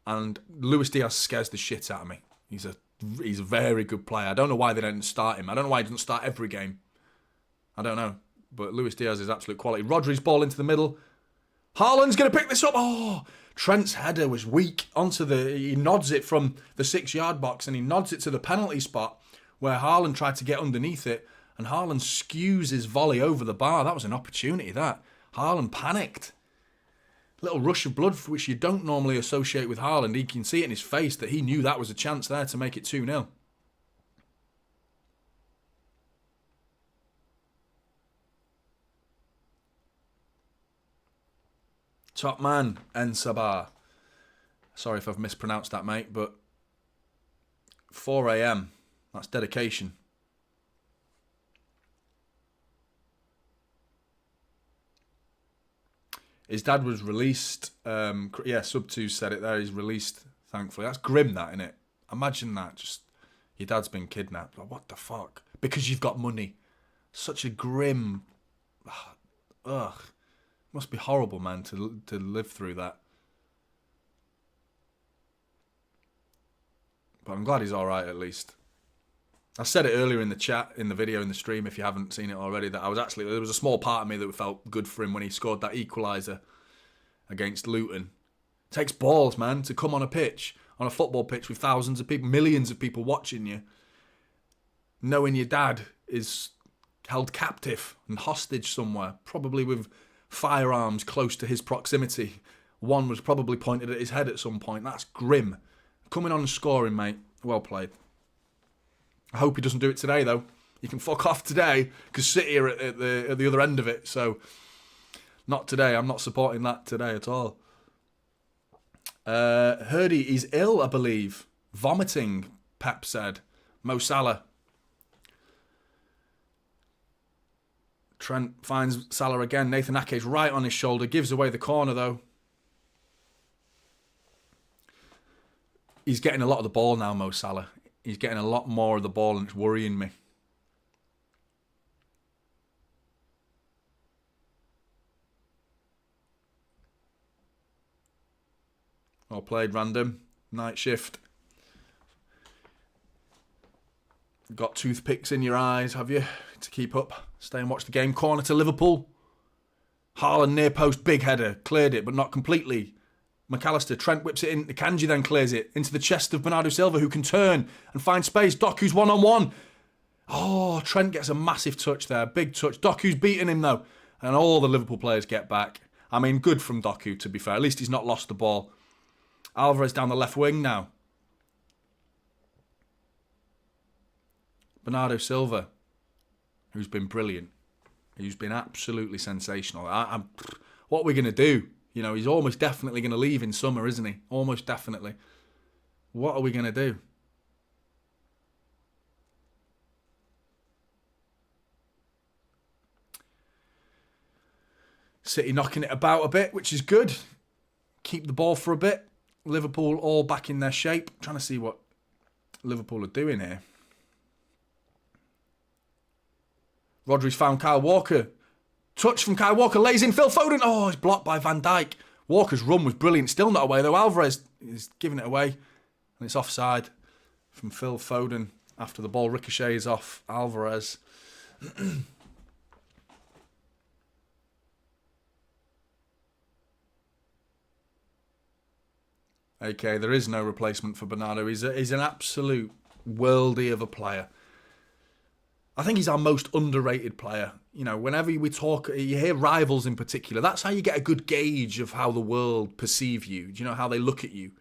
And Luis Diaz scares the shit out of me. He's a very good player. I don't know why they don't start him. I don't know why he doesn't start every game. I don't know. But Luis Diaz is absolute quality. Rodri's ball into the middle. Haaland's going to pick this up. Oh, Trent's header was weak. He nods it from the 6-yard box and he nods it to the penalty spot where Haaland tried to get underneath it. And Haaland skews his volley over the bar. That was an opportunity, that. Haaland panicked. Little rush of blood, which you don't normally associate with Haaland. You can see it in his face that he knew that was a chance there to make it 2-0. Top man, Ensabah. Sorry if I've mispronounced that, mate, but 4 a.m. That's dedication. His dad was released. Sub2 said it there. He's released, thankfully. That's grim, that, innit? Imagine that. Just, your dad's been kidnapped. Like, what the fuck? Because you've got money. Such a grim... Ugh. Must be horrible, man, to live through that. But I'm glad he's all right, at least. I said it earlier in the chat, in the video, in the stream, if you haven't seen it already, that there was a small part of me that felt good for him when he scored that equaliser against Luton. It takes balls, man, to come on a pitch, on a football pitch with thousands of people, millions of people watching you, knowing your dad is held captive and hostage somewhere, probably with firearms close to his proximity. One was probably pointed at his head at some point. That's grim. Coming on and scoring, mate. Well played. I hope he doesn't do it today, though. You can fuck off today, because City are at the other end of it. So, not today. I'm not supporting that today at all. Heard he's ill, I believe. Vomiting, Pep said. Mo Salah. Trent finds Salah again. Nathan Ake's right on his shoulder. Gives away the corner, though. He's getting a lot of the ball now, Mo Salah. He's getting a lot more of the ball and it's worrying me. Well played, random. Night shift. Got toothpicks in your eyes, have you? To keep up. Stay and watch the game. Corner to Liverpool. Haaland near post, big header. Cleared it, but not completely. McAllister, Trent whips it in. Kanji then clears it into the chest of Bernardo Silva, who can turn and find space. Doku's one-on-one. Oh, Trent gets a massive touch there. Big touch. Doku's beating him, though. And all the Liverpool players get back. I mean, good from Doku, to be fair. At least he's not lost the ball. Alvarez down the left wing now. Bernardo Silva, who's been brilliant. He's been absolutely sensational. What are we going to do? You know, he's almost definitely going to leave in summer, isn't he? Almost definitely. What are we going to do? City knocking it about a bit, which is good. Keep the ball for a bit. Liverpool all back in their shape. I'm trying to see what Liverpool are doing here. Rodri's found Kyle Walker. Touch from Kyle Walker, lays in Phil Foden. Oh, it's blocked by Van Dijk. Walker's run was brilliant. Still not away, though. Alvarez is giving it away. And it's offside from Phil Foden after the ball ricochets off Alvarez. Okay, there is no replacement for Bernardo. He's an absolute worldie of a player. I think he's our most underrated player. You know, whenever we talk, you hear rivals in particular, that's how you get a good gauge of how the world perceive you. Do you know how they look at you?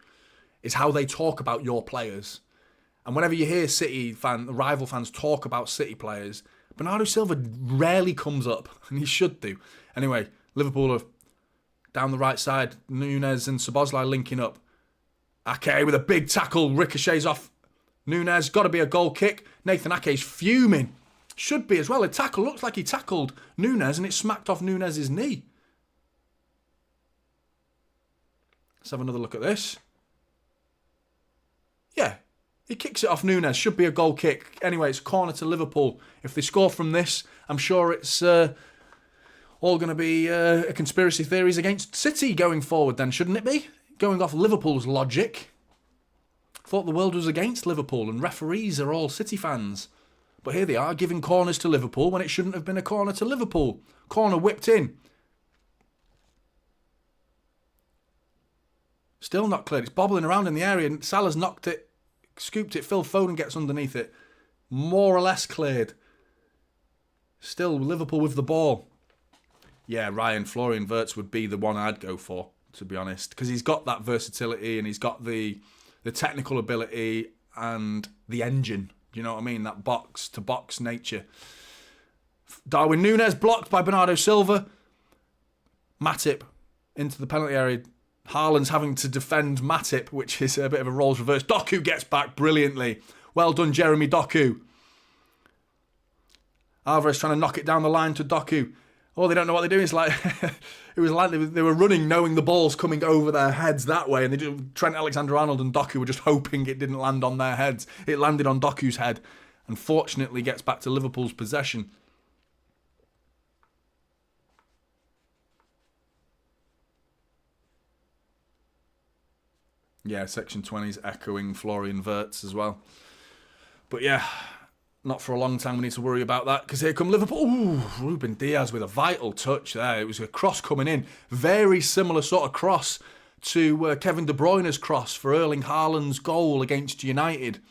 It's how they talk about your players. And whenever you hear rival fans talk about City players, Bernardo Silva rarely comes up, and he should do. Anyway, Liverpool are down the right side. Nunez and Szoboszlai linking up. Ake with a big tackle, ricochets off Nunez. Got to be a goal kick. Nathan Ake's fuming. Should be as well. A tackle. Looks like he tackled Nunez and it smacked off Nunez's knee. Let's have another look at this. Yeah, he kicks it off Nunez. Should be a goal kick. Anyway, it's corner to Liverpool. If they score from this, I'm sure it's all going to be conspiracy theories against City going forward then, shouldn't it be? going off Liverpool's logic, thought the world was against Liverpool and referees are all City fans. But here they are, giving corners to Liverpool when it shouldn't have been a corner to Liverpool. Corner whipped in. Still not cleared. It's bobbling around in the area and Salah's knocked it, scooped it. Phil Foden gets underneath it. More or less cleared. Still Liverpool with the ball. Yeah, Florian Wirtz would be the one I'd go for, to be honest. Because he's got that versatility and he's got the technical ability and the engine. Do you know what I mean? That box-to-box nature. Darwin Núñez blocked by Bernardo Silva. Matip into the penalty area. Haaland's having to defend Matip, which is a bit of a roles reverse. Doku gets back brilliantly. Well done, Jeremy Doku. Alvarez trying to knock it down the line to Doku. Oh, they don't know what they're doing. It's like it was like they were running knowing the ball's coming over their heads that way, and Trent Alexander-Arnold and Doku were just hoping it didn't land on their heads. It landed on Doku's head, and fortunately gets back to Liverpool's possession. Yeah, Section 20's echoing Florian Wirtz as well. But yeah, not for a long time we need to worry about that, because here come Liverpool. Ooh, Ruben Diaz with a vital touch there. It was a cross coming in. Very similar sort of cross to Kevin De Bruyne's cross for Erling Haaland's goal against United.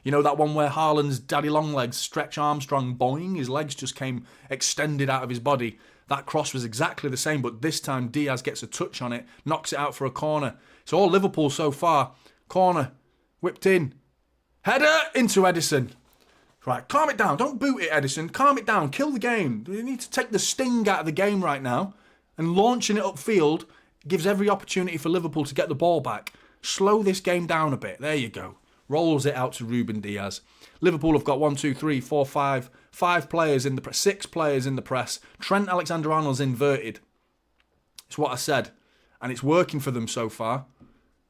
You know, that one where Haaland's daddy long legs, Stretch Armstrong, boing, his legs just came extended out of his body. That cross was exactly the same, but this time Diaz gets a touch on it, knocks it out for a corner. It's all Liverpool so far. Corner, whipped in. Header into Ederson. Right, calm it down. Don't boot it, Ederson. Calm it down. Kill the game. You need to take the sting out of the game right now. And launching it upfield gives every opportunity for Liverpool to get the ball back. Slow this game down a bit. There you go. Rolls it out to Ruben Diaz. Liverpool have got 5 players in the press. 6 players in the press. Trent Alexander-Arnold's inverted. It's what I said. And it's working for them so far.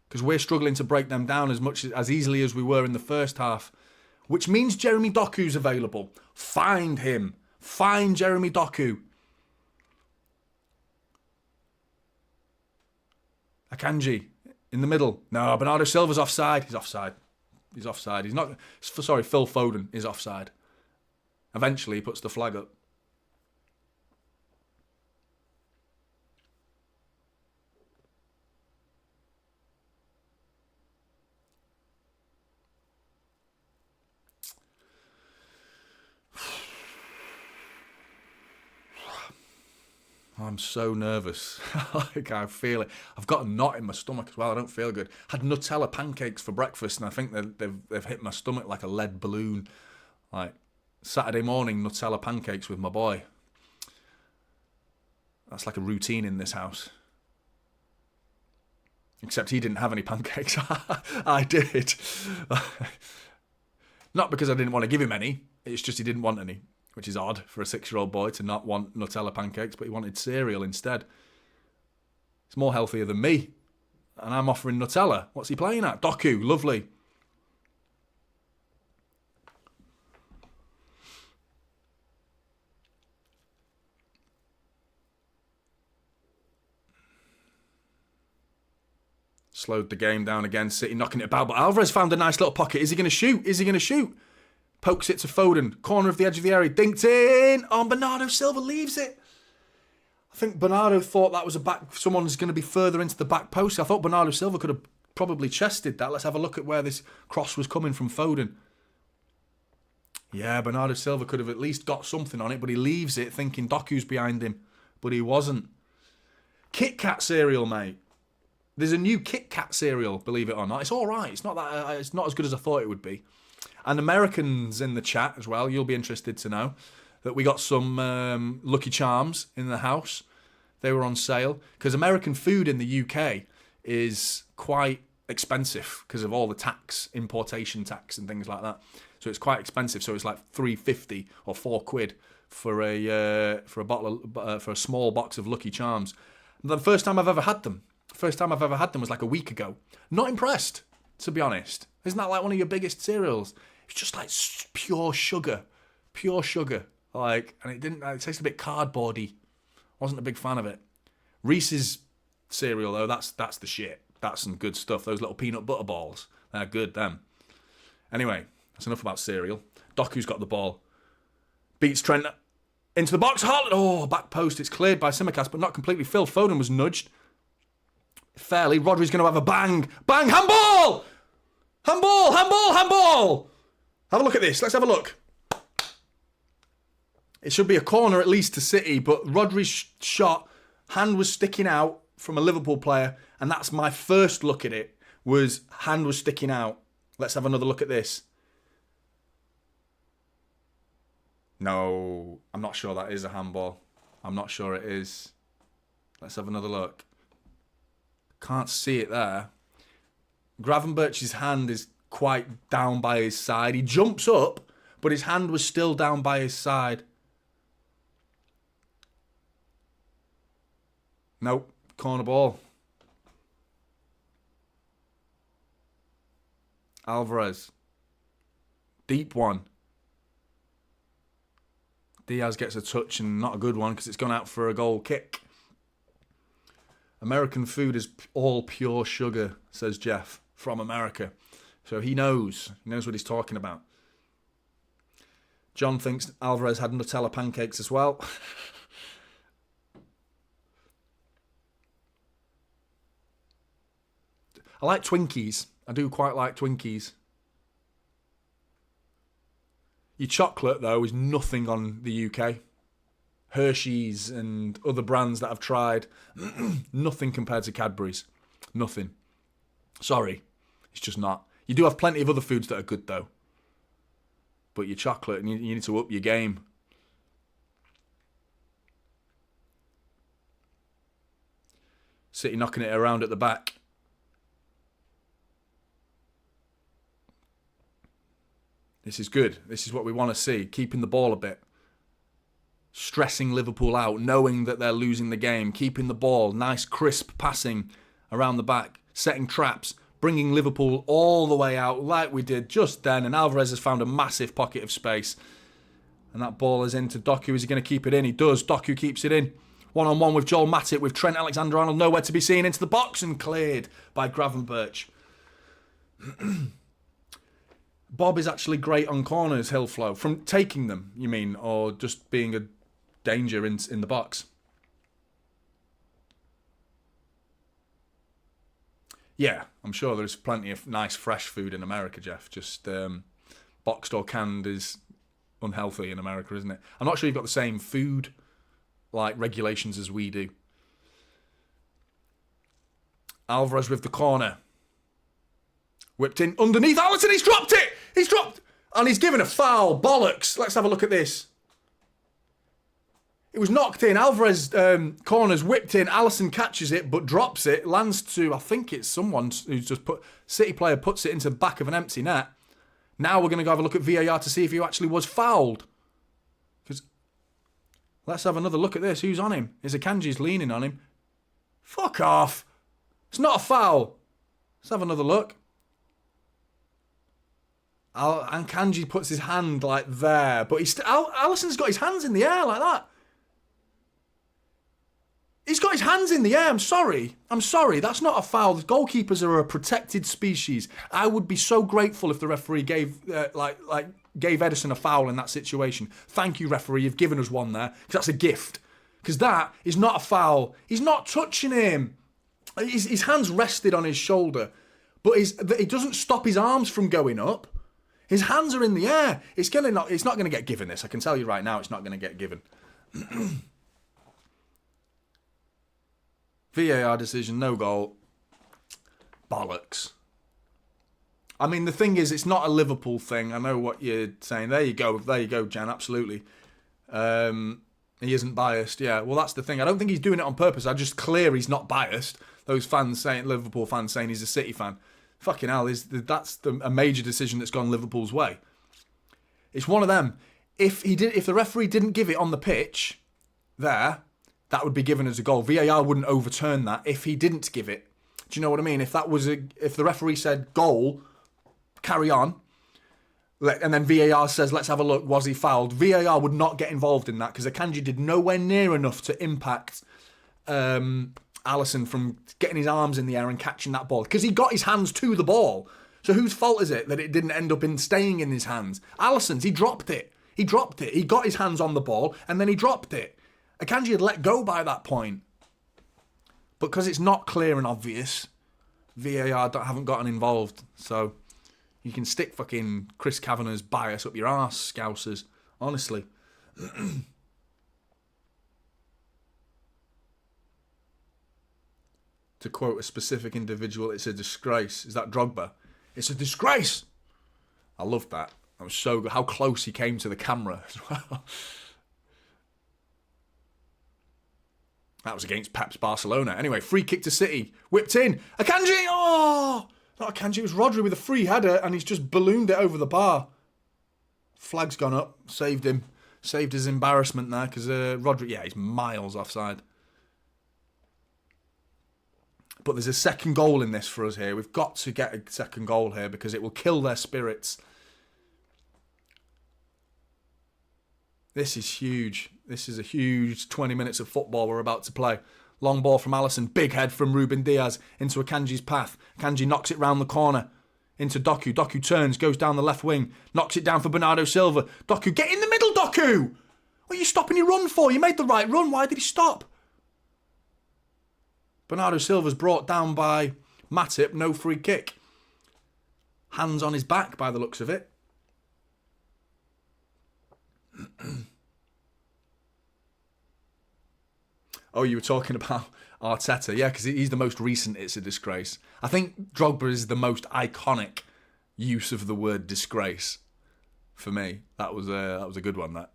Because we're struggling to break them down as easily as we were in the first half. Which means Jeremy Doku's available. Find him. Find Jeremy Doku. Akanji in the middle. No, Bernardo Silva's offside. He's offside. He's offside. He's not. Sorry, Phil Foden is offside. Eventually, he puts the flag up. I'm so nervous. Like, I feel it. I've got a knot in my stomach as well. I don't feel good. Had Nutella pancakes for breakfast, and I think they've hit my stomach like a lead balloon. Like Saturday morning Nutella pancakes with my boy. That's like a routine in this house. Except he didn't have any pancakes. I did. Not because I didn't want to give him any. It's just he didn't want any. Which is odd for a 6-year-old boy to not want Nutella pancakes, but he wanted cereal instead. It's more healthier than me. And I'm offering Nutella. What's he playing at? Doku, lovely. Slowed the game down again, City knocking it about. But Alvarez found a nice little pocket. Is he going to shoot? Is he going to shoot? Pokes it to Foden. Corner of the edge of the area. Dinked in. Oh, Bernardo Silva leaves it. I think Bernardo thought that was someone's going to be further into the back post. I thought Bernardo Silva could have probably chested that. Let's have a look at where this cross was coming from Foden. Yeah, Bernardo Silva could have at least got something on it, but he leaves it thinking Doku's behind him. But he wasn't. Kit Kat cereal, mate. There's a new Kit Kat cereal, believe it or not. It's all right. It's not as good as I thought it would be. And Americans in the chat as well, you'll be interested to know that we got some Lucky Charms in the house. They were on sale. Because American food in the UK is quite expensive because of all the tax, importation tax and things like that. So it's quite expensive. So it's like $3.50 or £4 for a small box of Lucky Charms. The first time I've ever had them was like a week ago. Not impressed, to be honest. Isn't that like one of your biggest cereals? It's just like pure sugar. Like, and it tastes a bit cardboardy. Wasn't a big fan of it. Reese's cereal though, that's the shit. That's some good stuff. Those little peanut butter balls. They're good, them. Anyway, that's enough about cereal. Doku's got the ball. Beats Trent into the box. Haaland. Oh, back post. It's cleared by Simicast, but not completely. Phil Foden was nudged. Fairly. Rodri's going to have a bang. Bang! Handball! Handball! Handball! Handball! Have a look at this. Let's have a look. It should be a corner at least to City, but Rodri's shot, hand was sticking out from a Liverpool player, and that's my first look at it, was hand was sticking out. Let's have another look at this. No, I'm not sure that is a handball. I'm not sure it is. Let's have another look. Can't see it there. Gravenberch's hand is quite down by his side. He jumps up, but his hand was still down by his side. Nope, corner ball. Alvarez. Deep one. Diaz gets a touch and not a good one because it's gone out for a goal kick. American food is all pure sugar, says Jeff from America. So he knows. He knows what he's talking about. John thinks Alvarez had Nutella pancakes as well. I like Twinkies. I do quite like Twinkies. Your chocolate, though, is nothing on the UK. Hershey's and other brands that I've tried, nothing compared to Cadbury's. Nothing. Sorry, it's just not. You do have plenty of other foods that are good, though. But your chocolate, you need to up your game. City knocking it around at the back. This is good. This is what we want to see. Keeping the ball a bit. Stressing Liverpool out, knowing that they're losing the game. Keeping the ball. Nice crisp passing around the back. Setting traps. Bringing Liverpool all the way out like we did just then. And Alvarez has found a massive pocket of space. And that ball is into Doku. Is he going to keep it in? He does. Doku keeps it in. One-on-one with Joel Matip with Trent Alexander-Arnold. Nowhere to be seen. Into the box and cleared by Gravenberch. Bob is actually great on corners, Hillflow. From taking them, you mean, or just being a danger in the box? Yeah, I'm sure there's plenty of nice fresh food in America, Jeff. Just boxed or canned is unhealthy in America, isn't it? I'm not sure you've got the same food like regulations as we do. Alvarez with the corner. Whipped in underneath Alisson. He's dropped it. He's dropped. And he's given a foul. Bollocks. Let's have a look at this. It was knocked in. Alvarez corners whipped in. Alisson catches it but drops it. Lands to, I think it's someone who's just put, City player puts it into the back of an empty net. Now we're going to go have a look at VAR to see if he actually was fouled. Because let's have another look at this. Who's on him? Is Akanji's leaning on him? Fuck off. It's not a foul. Let's have another look. And Kanji puts his hand like there, but Alisson's got his hands in the air like that. He's got his hands in the air. I'm sorry. That's not a foul. The goalkeepers are a protected species. I would be so grateful if the referee gave Ederson a foul in that situation. Thank you, referee. You've given us one there because that's a gift. Because that is not a foul. He's not touching him. His hand's rested on his shoulder, but it doesn't stop his arms from going up. His hands are in the air. It's not going to get given this. I can tell you right now, it's not going to get given. VAR decision, no goal. Bollocks. I mean, the thing is, it's not a Liverpool thing. I know what you're saying. There you go, Jan. Absolutely. He isn't biased. Yeah, well, that's the thing. I don't think he's doing it on purpose. I'm just clear he's not biased. Those fans saying, Liverpool fans saying he's a City fan. Fucking hell, that's a major decision that's gone Liverpool's way. It's one of them. If the referee didn't give it on the pitch, that would be given as a goal. VAR wouldn't overturn that if he didn't give it. Do you know what I mean? If the referee said goal, carry on, and then VAR says let's have a look, was he fouled? VAR would not get involved in that because Akanji did nowhere near enough to impact Alisson from getting his arms in the air and catching that ball. Because he got his hands to the ball. So whose fault is it that it didn't end up in staying in his hands? Alisson's. He dropped it. He dropped it. He got his hands on the ball and then he dropped it. Akanji had let go by that point. But because it's not clear and obvious, VAR haven't gotten involved. So you can stick fucking Chris Kavanagh's bias up your arse, Scousers. Honestly. To quote a specific individual, it's a disgrace. Is that Drogba? It's a disgrace. I loved that. That was so good. How close he came to the camera as well. That was against Pep's Barcelona. Anyway, free kick to City. Whipped in. Akanji! Oh! Not Akanji, it was Rodri with a free header and he's just ballooned it over the bar. Flag's gone up. Saved him. Saved his embarrassment there because Rodri, yeah, he's miles offside. But there's a second goal in this for us here. We've got to get a second goal here because it will kill their spirits. This is huge. This is a huge 20 minutes of football we're about to play. Long ball from Alisson. Big head from Ruben Diaz into Akanji's path. Akanji knocks it round the corner into Doku. Doku turns, goes down the left wing. Knocks it down for Bernardo Silva. Doku, get in the middle, Doku! What are you stopping your run for? You made the right run. Why did he stop? Bernardo Silva's brought down by Matip. No free kick. Hands on his back by the looks of it. Oh, you were talking about Arteta. Yeah, because he's the most recent it's a disgrace. I think Drogba is the most iconic use of the word disgrace for me. That was a good one, that.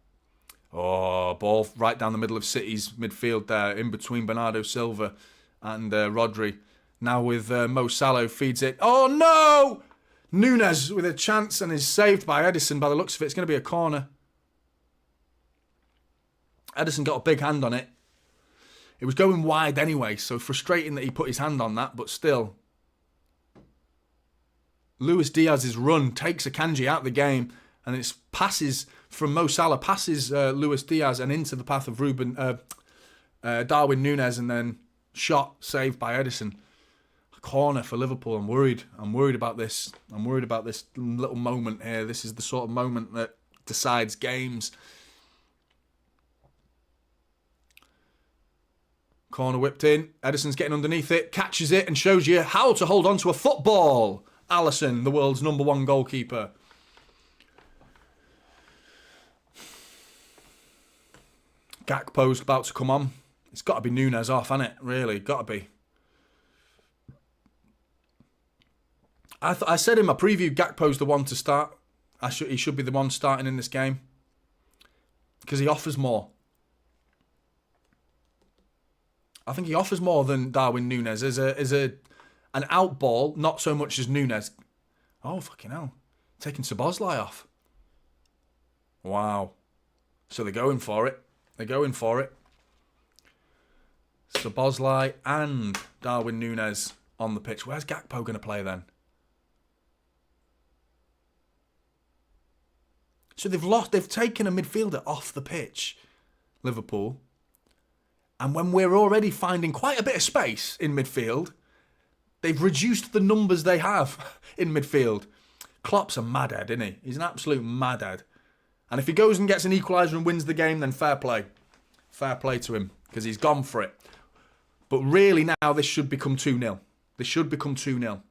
Oh, ball right down the middle of City's midfield there, in between Bernardo Silva and Rodri. Now with Mo Salah feeds it. Oh, no! Núñez with a chance and is saved by Ederson by the looks of it. It's going to be a corner. Ederson got a big hand on it. It was going wide anyway, so frustrating that he put his hand on that, but still. Luis Diaz's run takes Akanji out of the game, and it's passes from Mo Salah, passes Luis Diaz and into the path of Darwin Núñez, and then shot saved by Ederson. A corner for Liverpool. I'm worried. I'm worried about this. I'm worried about this little moment here. This is the sort of moment that decides games. Corner whipped in. Ederson's getting underneath it, catches it and shows you how to hold on to a football. Alisson, the world's #1 goalkeeper. Gakpo's about to come on. It's got to be Núñez off, hasn't it? Really, got to be. I said in my preview, Gakpo's the one to start. He should be the one starting in this game because he offers more. I think he offers more than Darwin Núñez as an out ball, not so much as Núñez. Oh, fucking hell. Taking Szoboszlai off. Wow. So they're going for it. They're going for it. Szoboszlai and Darwin Núñez on the pitch. Where's Gakpo going to play then? So they've taken a midfielder off the pitch, Liverpool. And when we're already finding quite a bit of space in midfield, they've reduced the numbers they have in midfield. Klopp's a madhead, isn't he? He's an absolute madhead. And if he goes and gets an equaliser and wins the game, then fair play. Fair play to him, because he's gone for it. But really now, this should become 2-0. This should become 2-0.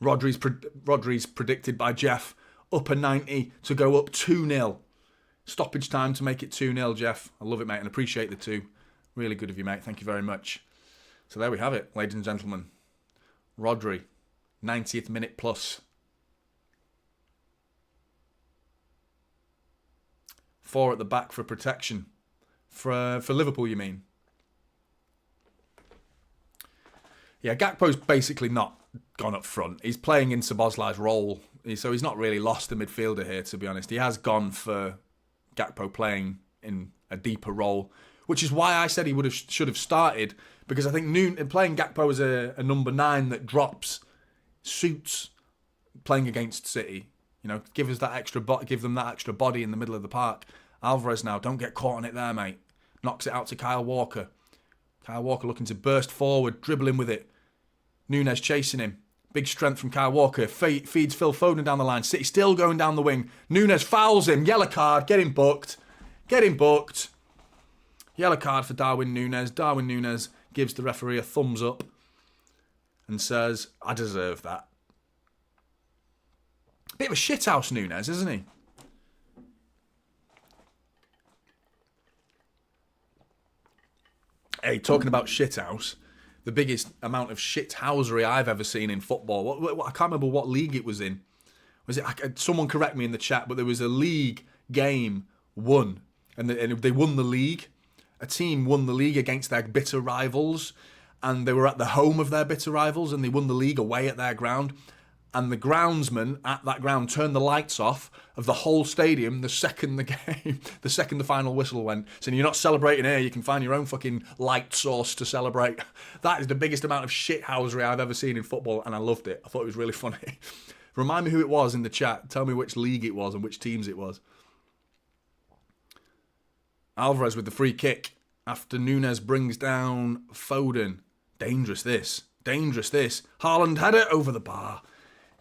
Rodri's predicted by Jeff, upper 90 to go up 2-0. Stoppage time to make it 2-0, Jeff. I love it, mate, and appreciate the 2. Really good of you, mate. Thank you very much. So there we have it, ladies and gentlemen. Rodri, 90th minute plus. 4 at the back for protection. For Liverpool, you mean? Yeah, Gakpo's basically not gone up front. He's playing in Szoboszlai's role. So he's not really lost the midfielder here, to be honest. He has gone for Gakpo playing in a deeper role, which is why I said he should have started, because I think playing Gakpo as a number 9 that drops suits playing against City. You know, give them that extra body in the middle of the park. Alvarez now, don't get caught on it there, mate. Knocks it out to Kyle Walker. Kyle Walker looking to burst forward, dribbling with it. Núñez chasing him. Big strength from Kyle Walker. Feeds Phil Foden down the line. City still going down the wing. Núñez fouls him. Yellow card. Get him booked. Get him booked. Yellow card for Darwin Núñez. Darwin Núñez gives the referee a thumbs up and says, I deserve that. Bit of a shithouse, Núñez, isn't he? Hey, talking about shithouse, the biggest amount of shithousery I've ever seen in football. I can't remember what league it was in. Was it? Someone correct me in the chat, but there was a league game won, and they won the league. A team won the league against their bitter rivals, and they were at the home of their bitter rivals, and they won the league away at their ground. And the groundsman at that ground turned the lights off of the whole stadium the second the final whistle went. Saying, you're not celebrating here, you can find your own fucking light source to celebrate. That is the biggest amount of shithousery I've ever seen in football, and I loved it. I thought it was really funny. Remind me who it was in the chat. Tell me which league it was and which teams it was. Alvarez with the free kick after Núñez brings down Foden. Dangerous this. Dangerous this. Haaland had it over the bar.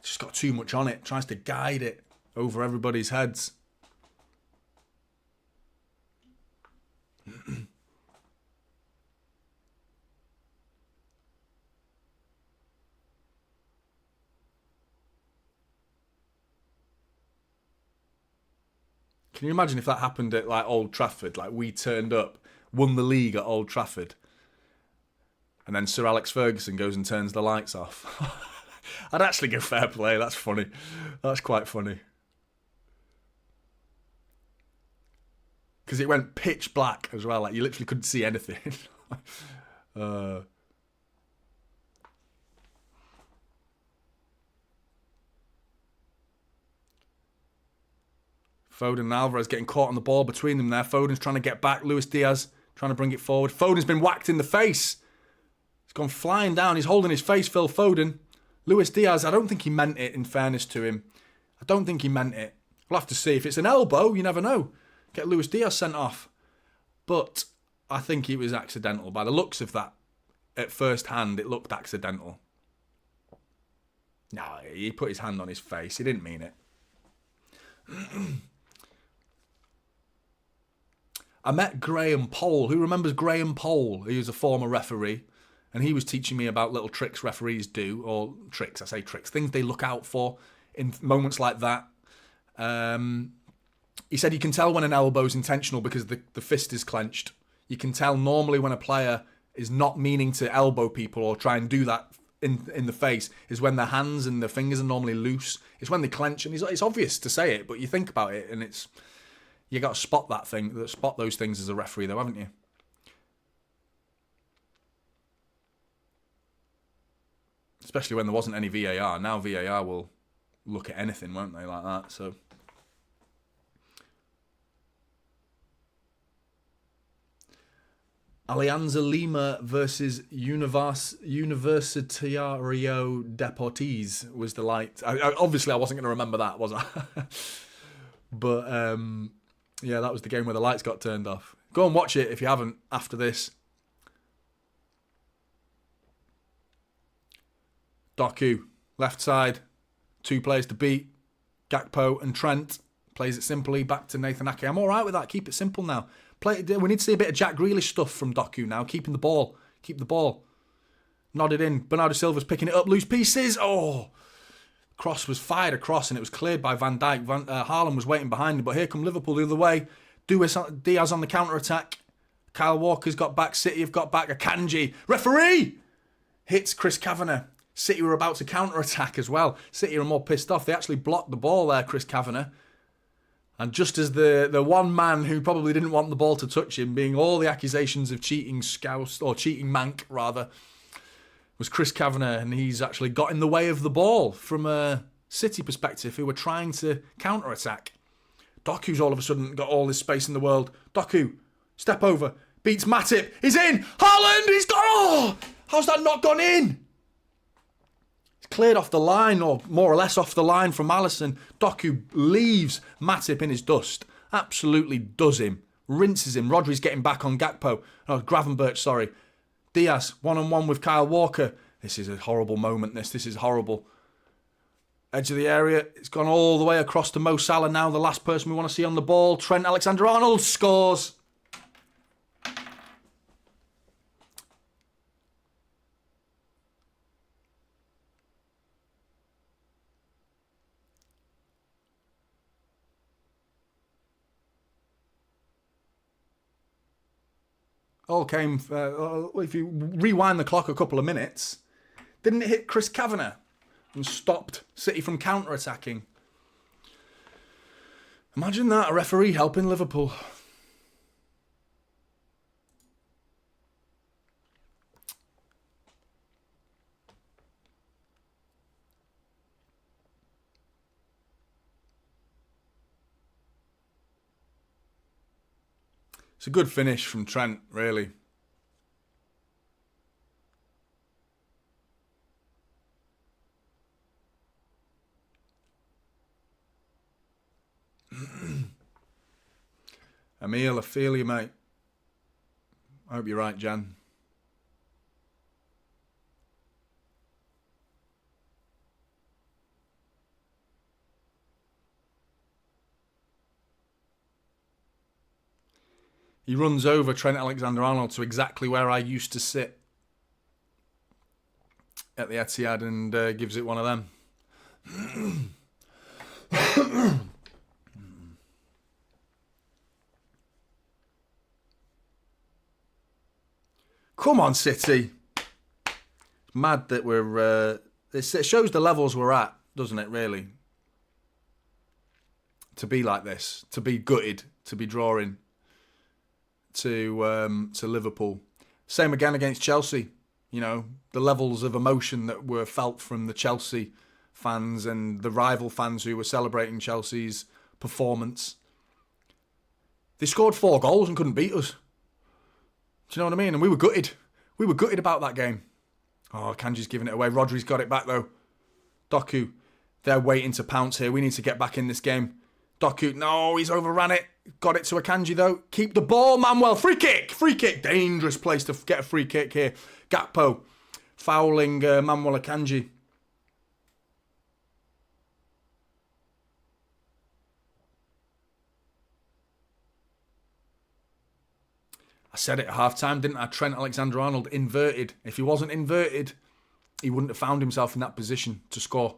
Just got too much on it. Tries to guide it over everybody's heads. Can you imagine if that happened at like Old Trafford? Like we turned up, won the league at Old Trafford, and then Sir Alex Ferguson goes and turns the lights off. I'd actually go fair play. That's funny. That's quite funny. Because it went pitch black as well. Like you literally couldn't see anything. Foden and Alvarez getting caught on the ball between them there. Foden's trying to get back. Luis Diaz trying to bring it forward. Foden's been whacked in the face. He's gone flying down. He's holding his face, Phil Foden. Luis Diaz, I don't think he meant it, in fairness to him. I don't think he meant it. We'll have to see. If it's an elbow, you never know. Get Luis Diaz sent off. But I think it was accidental. By the looks of that, at first hand, it looked accidental. No, he put his hand on his face. He didn't mean it. I met Graham Pole. Who remembers Graham Pole? He was a former referee. And he was teaching me about little tricks referees do, or tricks, I say tricks, things they look out for in moments like that. He said you can tell when an elbow's intentional because the fist is clenched. You can tell normally when a player is not meaning to elbow people or try and do that in the face is when their hands and their fingers are normally loose. It's when they clench, and it's obvious to say it, but you think about it, and you got to spot those things as a referee, though, haven't you? Especially when there wasn't any VAR. Now VAR will look at anything, won't they, like that? So Alianza Lima versus Universitario Deportes was the light. Obviously, I wasn't going to remember that, was I? But, yeah, that was the game where the lights got turned off. Go and watch it if you haven't after this. Doku, left side, 2 players to beat. Gakpo and Trent plays it simply back to Nathan Ake. I'm all right with that. Keep it simple now. We need to see a bit of Jack Grealish stuff from Doku now. Keeping the ball. Keep the ball. Nodded in. Bernardo Silva's picking it up. Loose pieces. Oh! Cross was fired across and it was cleared by Van Dijk. Haaland was waiting behind him, but here come Liverpool the other way. Diaz on the counter-attack. Kyle Walker's got back. City have got back. Akanji. Referee! Hits Chris Kavanagh. City were about to counter-attack as well. City are more pissed off. They actually blocked the ball there, Chris Kavanagh. And just as the one man who probably didn't want the ball to touch him, being all the accusations of cheating scouse, or cheating mank rather, was Chris Kavanagh, and he's actually got in the way of the ball from a City perspective, who were trying to counter-attack. Doku's all of a sudden got all this space in the world. Doku, step over, beats Matip. He's in! Haaland! He's gone! Oh! How's that not gone in? Cleared off the line, or more or less off the line from Alisson. Doku leaves Matip in his dust. Absolutely does him. Rinses him. Rodri's getting back on Gakpo. Oh, Gravenberch, sorry. Diaz, one-on-one with Kyle Walker. This is a horrible moment, this is horrible. Edge of the area, it's gone all the way across to Mo Salah now, the last person we want to see on the ball. Trent Alexander-Arnold scores. All came, if you rewind the clock a couple of minutes, didn't it hit Chris Kavanagh and stopped City from counter-attacking? Imagine that, a referee helping Liverpool. It's a good finish from Trent, really. Emil, I feel you, mate. I hope you're right, Jan. He runs over Trent Alexander-Arnold to exactly where I used to sit at the Etihad and gives it one of them. Come on, City. It's mad that we're... it shows the levels we're at, doesn't it, really? To be like this, to be gutted, to be drawing to Liverpool. Same again against Chelsea. You know, the levels of emotion that were felt from the Chelsea fans and the rival fans who were celebrating Chelsea's performance. They scored 4 goals and couldn't beat us. Do you know what I mean? And we were gutted. We were gutted about that game. Oh, Kanji's giving it away. Rodri's got it back though. Doku, they're waiting to pounce here. We need to get back in this game. Doku, no, he's overran it. Got it to Akanji though. Keep the ball, Manuel. Free kick. Free kick. Dangerous place to get a free kick here. Gakpo fouling Manuel Akanji. I said it at half-time, didn't I? Trent Alexander-Arnold inverted. If he wasn't inverted, he wouldn't have found himself in that position to score.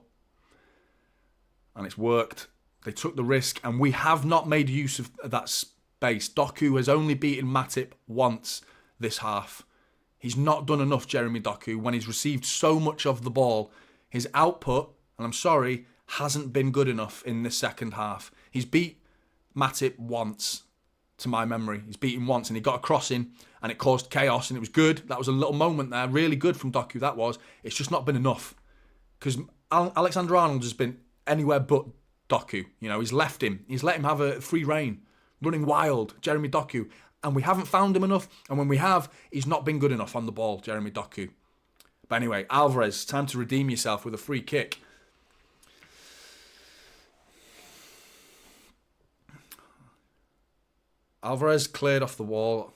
And it's worked. They took the risk, and we have not made use of that space. Doku has only beaten Matip once this half. He's not done enough, Jeremy Doku, when he's received so much of the ball. His output, and I'm sorry, hasn't been good enough in this second half. He's beat Matip once, to my memory. He's beaten once, and he got a crossing, and it caused chaos, and it was good. That was a little moment there, really good from Doku, that was. It's just not been enough. Because Alexander-Arnold has been anywhere but Doku. You know, he's left him. He's let him have a free reign. Running wild, Jeremy Doku. And we haven't found him enough. And when we have, he's not been good enough on the ball, Jeremy Doku. But anyway, Alvarez, time to redeem yourself with a free kick. Alvarez cleared off the wall.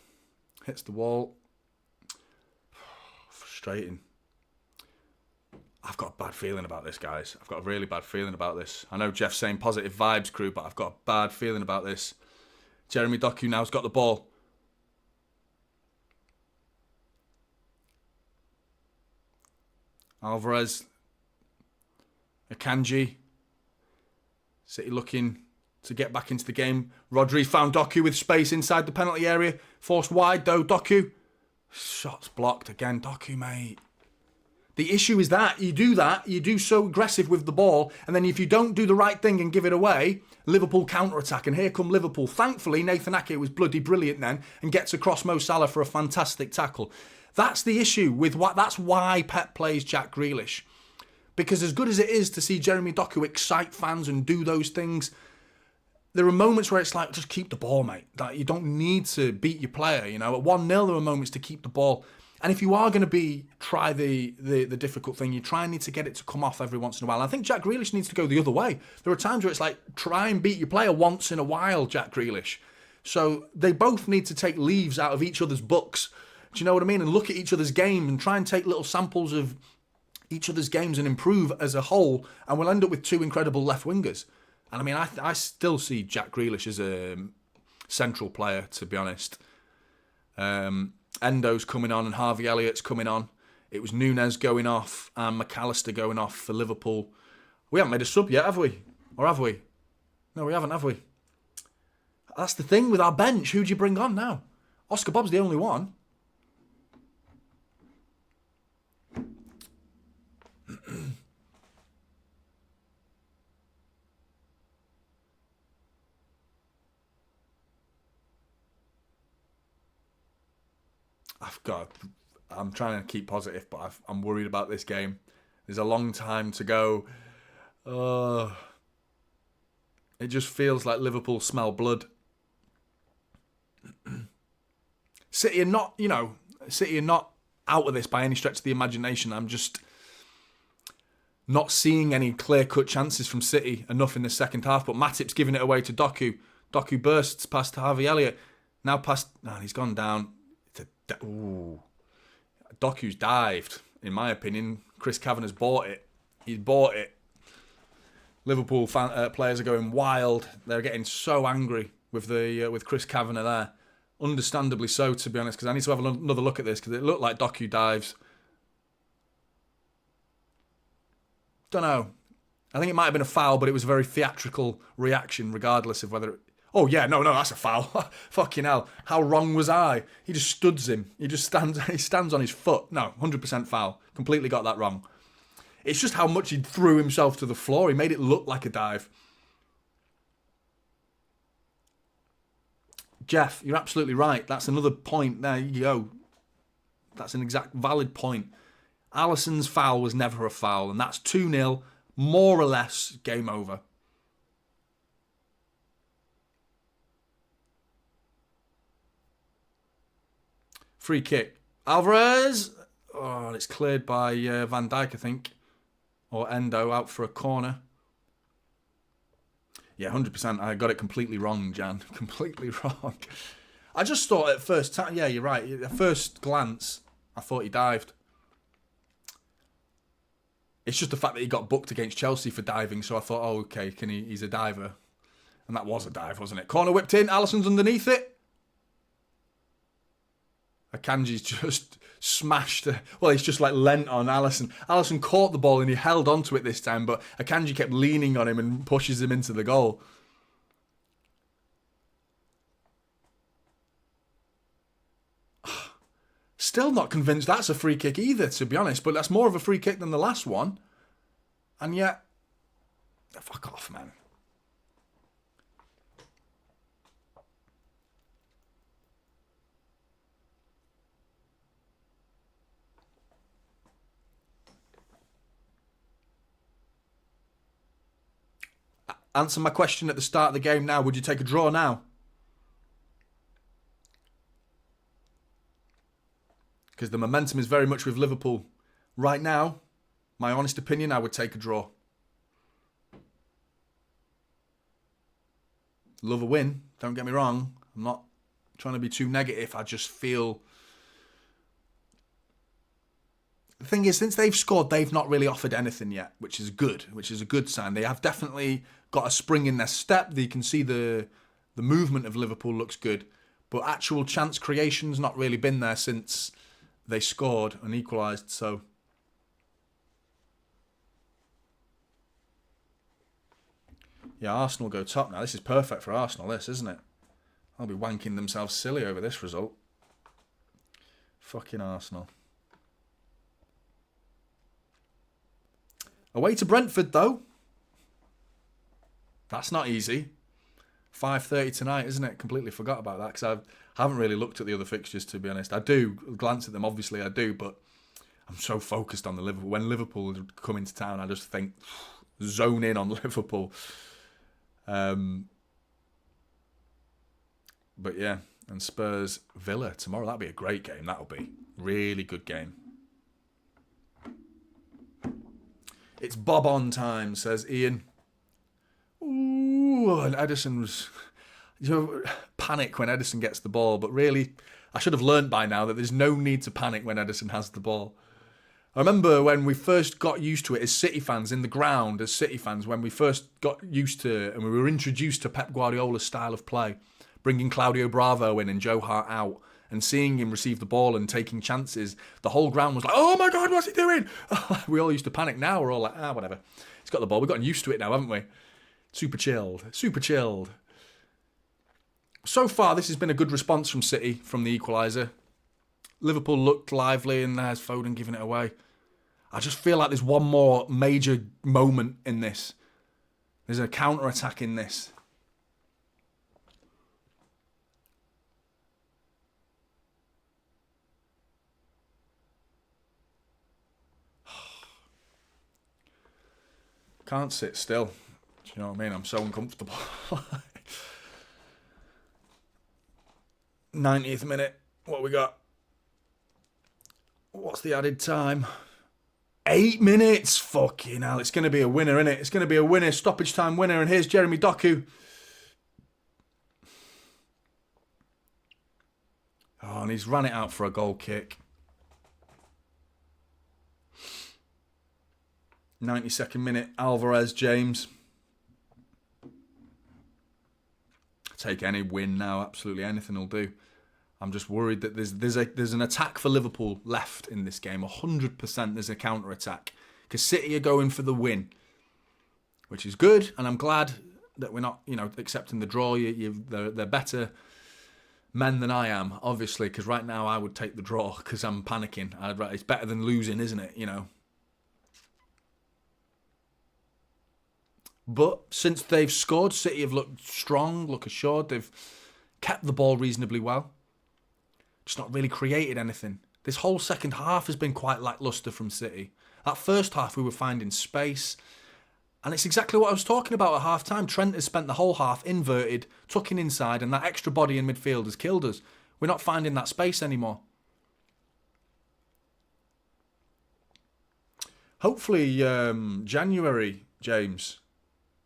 Hits the wall. Frustrating. I've got a bad feeling about this, guys. I've got a really bad feeling about this. I know Jeff's saying positive vibes, crew, but I've got a bad feeling about this. Jeremy Doku now's got the ball. Alvarez. Akanji. City looking to get back into the game. Rodri found Doku with space inside the penalty area. Forced wide though. Doku. Shots blocked again. Doku, mate. The issue is that you do so aggressive with the ball, and then if you don't do the right thing and give it away, Liverpool counter-attack, and here come Liverpool. Thankfully, Nathan Ake was bloody brilliant then, and gets across Mo Salah for a fantastic tackle. That's the issue with that's why Pep plays Jack Grealish. Because as good as it is to see Jeremy Doku excite fans and do those things, there are moments where it's like, just keep the ball, mate. Like, you don't need to beat your player, you know. At 1-0, there are moments to keep the ball. And if you are going to try the difficult thing, you try and need to get it to come off every once in a while. I think Jack Grealish needs to go the other way. There are times where it's like, try and beat your player once in a while, Jack Grealish. So they both need to take leaves out of each other's books, Do you know what I mean? And look at each other's game and try and take little samples of each other's games and improve as a whole, and we'll end up with two incredible left wingers. And I mean, I still see Jack Grealish as a central player, to be honest. Endo's coming on and Harvey Elliott's coming on. It was Núñez going off and McAllister going off for Liverpool. We haven't made a sub yet, have we? Or have we? No, we haven't, have we? That's the thing with our bench. Who do you bring on now? Oscar Bob's the only one. I'm trying to keep positive, but I'm worried about this game. There's a long time to go. It just feels like Liverpool smell blood. City are not, City are not out of this by any stretch of the imagination. I'm just not seeing any clear-cut chances from City enough in the second half. But Matip's giving it away to Doku. Doku bursts past Harvey Elliott. Now past... No, he's gone down. Doku's dived, in my opinion. Chris Kavanagh's bought it. He's bought it. Liverpool players are going wild. They're getting so angry with Chris Kavanagh there. Understandably so, to be honest, because I need to have another look at this, because it looked like Doku dives. Don't know. I think it might have been a foul, but it was a very theatrical reaction, regardless of whether... Oh, yeah, no, that's a foul. Fucking hell. How wrong was I? He just studs him. He stands on his foot. No, 100% foul. Completely got that wrong. It's just how much he threw himself to the floor. He made it look like a dive. Jeff, you're absolutely right. That's another point. There you go. That's an exact valid point. Alisson's foul was never a foul, and that's 2-0, more or less, game over. Free kick. Alvarez. Oh, it's cleared by Van Dijk, I think. Or Endo out for a corner. Yeah, 100%. I got it completely wrong, Jan. Completely wrong. I just thought at first time... Yeah, you're right. At first glance, I thought he dived. It's just the fact that he got booked against Chelsea for diving, so I thought, oh, okay, he's a diver. And that was a dive, wasn't it? Corner whipped in. Alisson's underneath it. Akanji's just smashed. Well, he's just like leant on Alisson. Alisson caught the ball and he held onto it this time, but Akanji kept leaning on him and pushes him into the goal. Still not convinced that's a free kick either, to be honest, but that's more of a free kick than the last one. And yet, fuck off, man. Answer my question at the start of the game now. Would you take a draw now? Because the momentum is very much with Liverpool. Right now, my honest opinion, I would take a draw. Love a win. Don't get me wrong. I'm not trying to be too negative. I just feel... The thing is, since they've scored, they've not really offered anything yet, which is good, which is a good sign. They have definitely got a spring in their step. You can see the movement of Liverpool looks good, but actual chance creation's not really been there since they scored and equalised, so... Yeah, Arsenal go top now. This is perfect for Arsenal, this, isn't it? They'll be wanking themselves silly over this result. Fucking Arsenal. Away to Brentford, though. That's not easy. 5:30 tonight, isn't it? Completely forgot about that because I haven't really looked at the other fixtures, to be honest. I do glance at them, obviously I do, but I'm so focused on the Liverpool. When Liverpool come into town, I just think, zone in on Liverpool. But yeah, and Spurs Villa tomorrow. That'll be a great game. That'll be really good game. It's Bob on time, says Ian. Ooh, and Ederson was... panic when Ederson gets the ball, but really, I should have learned by now that there's no need to panic when Ederson has the ball. I remember when we first got used to it as City fans, in the ground as City fans, when we first got used to and we were introduced to Pep Guardiola's style of play, bringing Claudio Bravo in and Joe Hart out, and seeing him receive the ball and taking chances, the whole ground was like, oh my God, what's he doing? We all used to panic. Now we're all like, whatever. He's got the ball. We've gotten used to it now, haven't we? Super chilled. Super chilled. So far, this has been a good response from City, from the equaliser. Liverpool looked lively, and there's Foden giving it away. I just feel like there's one more major moment in this. There's a counter-attack in this. Can't sit still. Do you know what I mean? I'm so uncomfortable. 90th minute. What we got? What's the added time? 8 minutes. Fucking hell. It's going to be a winner, isn't it? It's going to be a winner. Stoppage time winner. And here's Jeremy Doku. Oh, and he's ran it out for a goal kick. 92nd minute. Alvarez, James. Take any win now. Absolutely anything will do. I'm just worried that there's an attack for Liverpool left in this game. 100% there's a counter-attack. Because City are going for the win. Which is good. And I'm glad that we're not, accepting the draw. They're better men than I am, obviously. Because right now I would take the draw because I'm panicking. It's better than losing, isn't it? But since they've scored, City have looked strong, look assured. They've kept the ball reasonably well. Just not really created anything. This whole second half has been quite lacklustre from City. That first half we were finding space. And it's exactly what I was talking about at half-time. Trent has spent the whole half inverted, tucking inside, and that extra body in midfield has killed us. We're not finding that space anymore. Hopefully, January, James,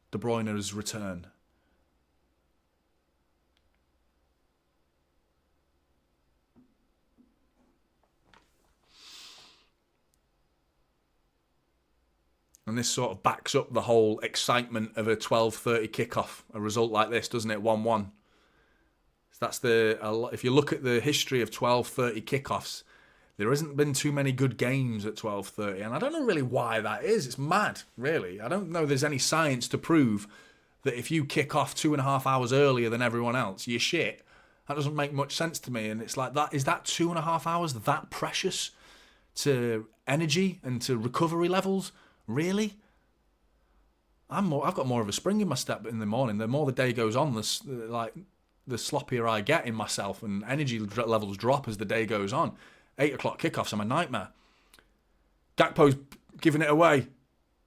De Bruyne's return. And this sort of backs up the whole excitement of a 12:30 kickoff. A result like this, doesn't it? 1-1. So if you look at the history of 12:30 kickoffs, there hasn't been too many good games at 12:30, and I don't know really why that is. It's mad, really. I don't know there's any science to prove that if you kick off 2.5 hours earlier than everyone else, you're shit. That doesn't make much sense to me. And it's like, is that 2.5 hours that precious to energy and to recovery levels? Really? I've got more of a spring in my step in the morning. The more the day goes on, the sloppier I get in myself, and energy levels drop as the day goes on. 8 o'clock kickoffs, I'm a nightmare. Gakpo's giving it away.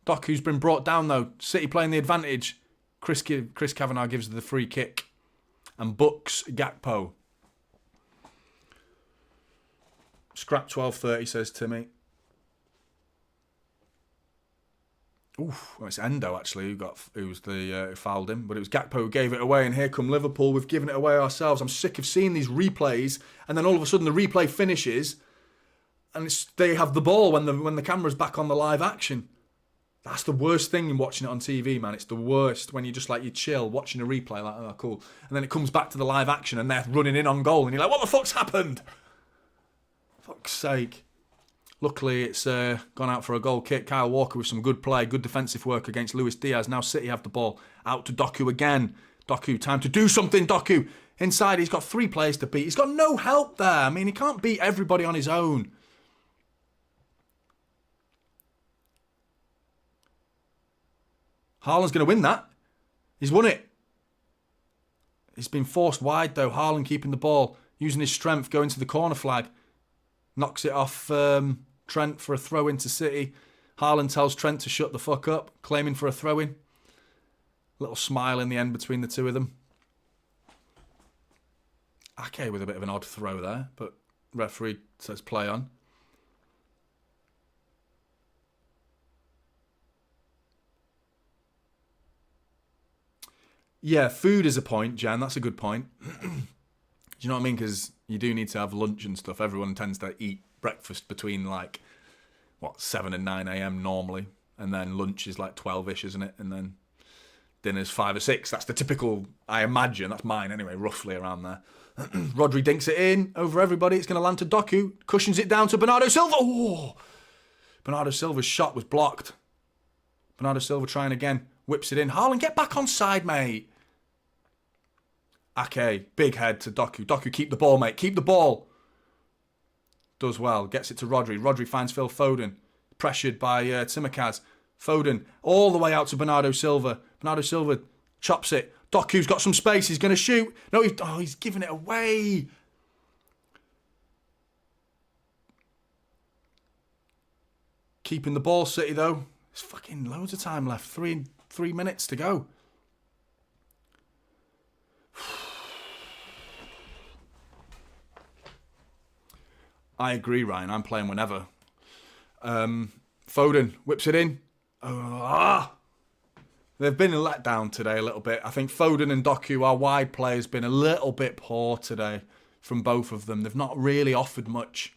Doku's been brought down though. City playing the advantage. Chris Kavanagh gives the free kick and books Gakpo. Scrap 12:30, says Timmy. Oof, well, it's Endo actually who fouled him, but it was Gakpo who gave it away. And here come Liverpool. We've given it away ourselves. I'm sick of seeing these replays, and then all of a sudden the replay finishes, and they have the ball when the camera's back on the live action. That's the worst thing in watching it on TV, man. It's the worst when you chill watching a replay like, oh, cool, and then it comes back to the live action and they're running in on goal, and you're like, what the fuck's happened? Fuck's sake. Luckily, it's gone out for a goal kick. Kyle Walker with some good play, good defensive work against Luis Diaz. Now City have the ball. Out to Doku again. Doku, time to do something, Doku. Inside, he's got 3 players to beat. He's got no help there. I mean, he can't beat everybody on his own. Haaland's going to win that. He's won it. He's been forced wide, though. Haaland keeping the ball, using his strength, going to the corner flag. Knocks it off Trent for a throw into City. Haaland tells Trent to shut the fuck up, claiming for a throw-in. Little smile in the end between the two of them. Ake with a bit of an odd throw there, but referee says play on. Yeah, food is a point, Jan. That's a good point. Do you know what I mean? Because you do need to have lunch and stuff. Everyone tends to eat breakfast between 7 and 9 a.m. normally. And then lunch is 12-ish, isn't it? And then dinner's 5 or 6. That's the typical, I imagine. That's mine anyway, roughly around there. Rodri dinks it in over everybody. It's going to land to Doku. Cushions it down to Bernardo Silva. Oh! Bernardo Silva's shot was blocked. Bernardo Silva trying again. Whips it in. Haaland, get back on side, mate. Ake, big head to Doku. Doku, keep the ball, mate. Keep the ball. Does well. Gets it to Rodri. Rodri finds Phil Foden. Pressured by Tsimikas. Foden all the way out to Bernardo Silva. Bernardo Silva chops it. Doku's got some space. He's going to shoot. No, he's giving it away. Keeping the ball, City, though. There's fucking loads of time left. Three minutes to go. I agree, Ryan. I'm playing whenever. Foden whips it in. They've been let down today a little bit. I think Foden and Doku, our wide players, been a little bit poor today from both of them. They've not really offered much.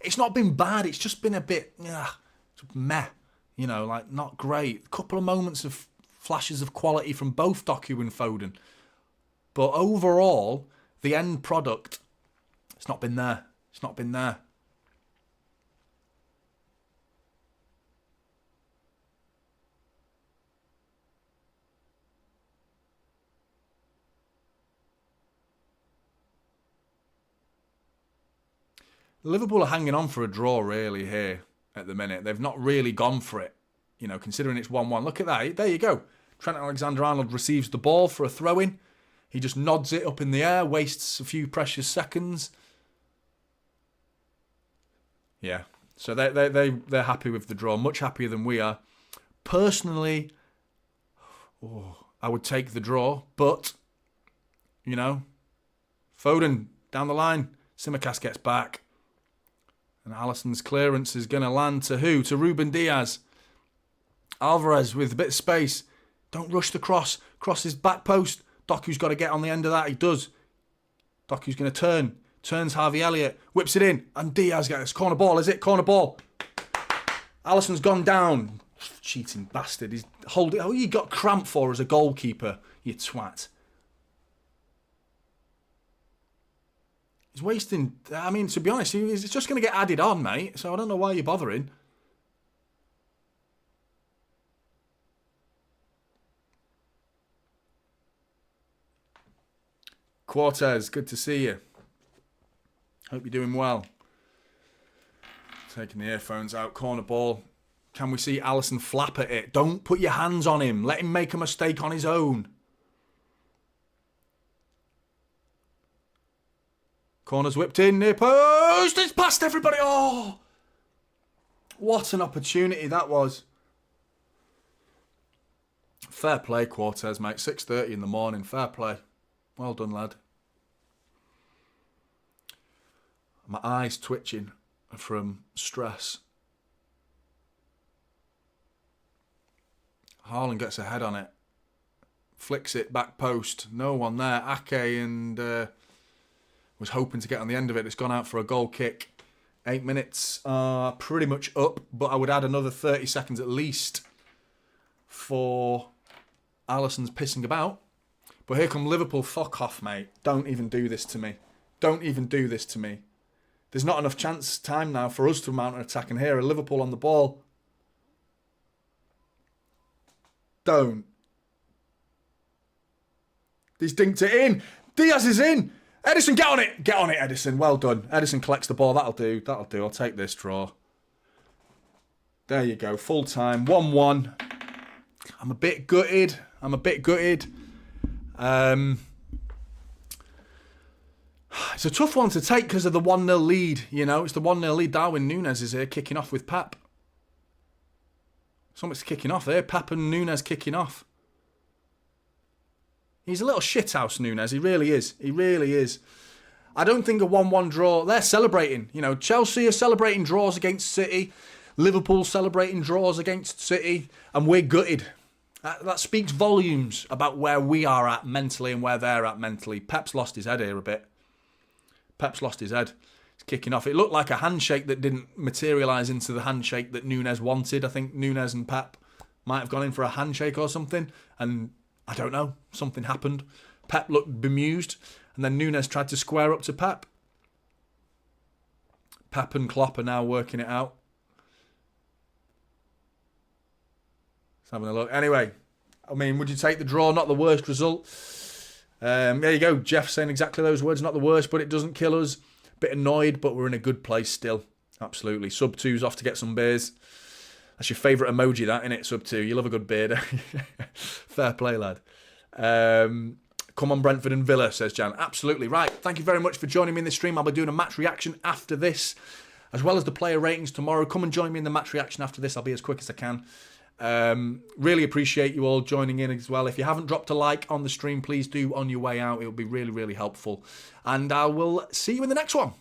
It's not been bad. It's just been a bit meh. Not great. A couple of moments of flashes of quality from both Doku and Foden. But overall, the end product, it's not been there. It's not been there. Liverpool are hanging on for a draw, really, here at the minute. They've not really gone for it, considering it's 1-1. Look at that. There you go. Trent Alexander-Arnold receives the ball for a throw-in. He just nods it up in the air, wastes a few precious seconds. Yeah. So they're happy with the draw, much happier than we are. Personally, I would take the draw, but, Foden down the line. Tsimikas gets back. And Alisson's clearance is going to land to who? To Ruben Diaz. Alvarez with a bit of space. Don't rush the cross. Cross his back post. Doku's got to get on the end of that. He does. Doku's going to turn. Turns Harvey Elliott. Whips it in. And Diaz gets corner ball, is it? Corner ball. Alisson's gone down. Cheating bastard. He's holding. Oh, you got cramp for as a goalkeeper, you twat. He's wasting... to be honest, he's just going to get added on, mate. So I don't know why you're bothering. Cortez, good to see you. Hope you're doing well. Taking the earphones out. Corner ball. Can we see Alisson flap at it? Don't put your hands on him. Let him make a mistake on his own. Corner's whipped in, near post. It's past everybody. Oh, what an opportunity that was. Fair play, Cortez, mate. 6:30 in the morning. Fair play. Well done, lad. My eyes twitching from stress. Haaland gets a head on it. Flicks it back post. No one there. Ake and... was hoping to get on the end of it. It's gone out for a goal kick. 8 minutes are pretty much up, but I would add another 30 seconds at least for Alisson's pissing about. But here come Liverpool. Fuck off, mate. Don't even do this to me. Don't even do this to me. There's not enough time now for us to mount an attack, and here are Liverpool on the ball. Don't. He's dinked it in. Diaz is in. Ederson, get on it. Get on it, Ederson. Well done. Ederson collects the ball. That'll do. That'll do. I'll take this draw. There you go. Full time. 1-1. I'm a bit gutted. It's a tough one to take because of the 1-0 lead. It's the 1-0 lead. Darwin Núñez is here kicking off with Pep. Something's kicking off here. Pep and Núñez kicking off. He's a little shithouse, Núñez. He really is. He really is. I don't think a 1-1 draw... They're celebrating. Chelsea are celebrating draws against City. Liverpool celebrating draws against City. And we're gutted. That speaks volumes about where we are at mentally and where they're at mentally. Pep's lost his head here a bit. Pep's lost his head. He's kicking off. It looked like a handshake that didn't materialise into the handshake that Nunes wanted. I think Nunes and Pep might have gone in for a handshake or something. And I don't know. Something happened. Pep looked bemused. And then Nunes tried to square up to Pep. Pep and Klopp are now working it out. Let's have a look. Anyway, I mean, would you take the draw? Not the worst result. There you go. Jeff saying exactly those words. Not the worst, but it doesn't kill us. Bit annoyed, but we're in a good place still. Absolutely. Sub 2's off to get some beers. That's your favourite emoji, that, innit? Sub 2. You love a good beer, don't you? Fair play, lad. Come on, Brentford and Villa, says Jan. Absolutely. Right. Thank you very much for joining me in this stream. I'll be doing a match reaction after this, as well as the player ratings tomorrow. Come and join me in the match reaction after this. I'll be as quick as I can. Really appreciate you all joining in as well. If you haven't dropped a like on the stream, please do on your way out. It will be really, really helpful. And I will see you in the next one.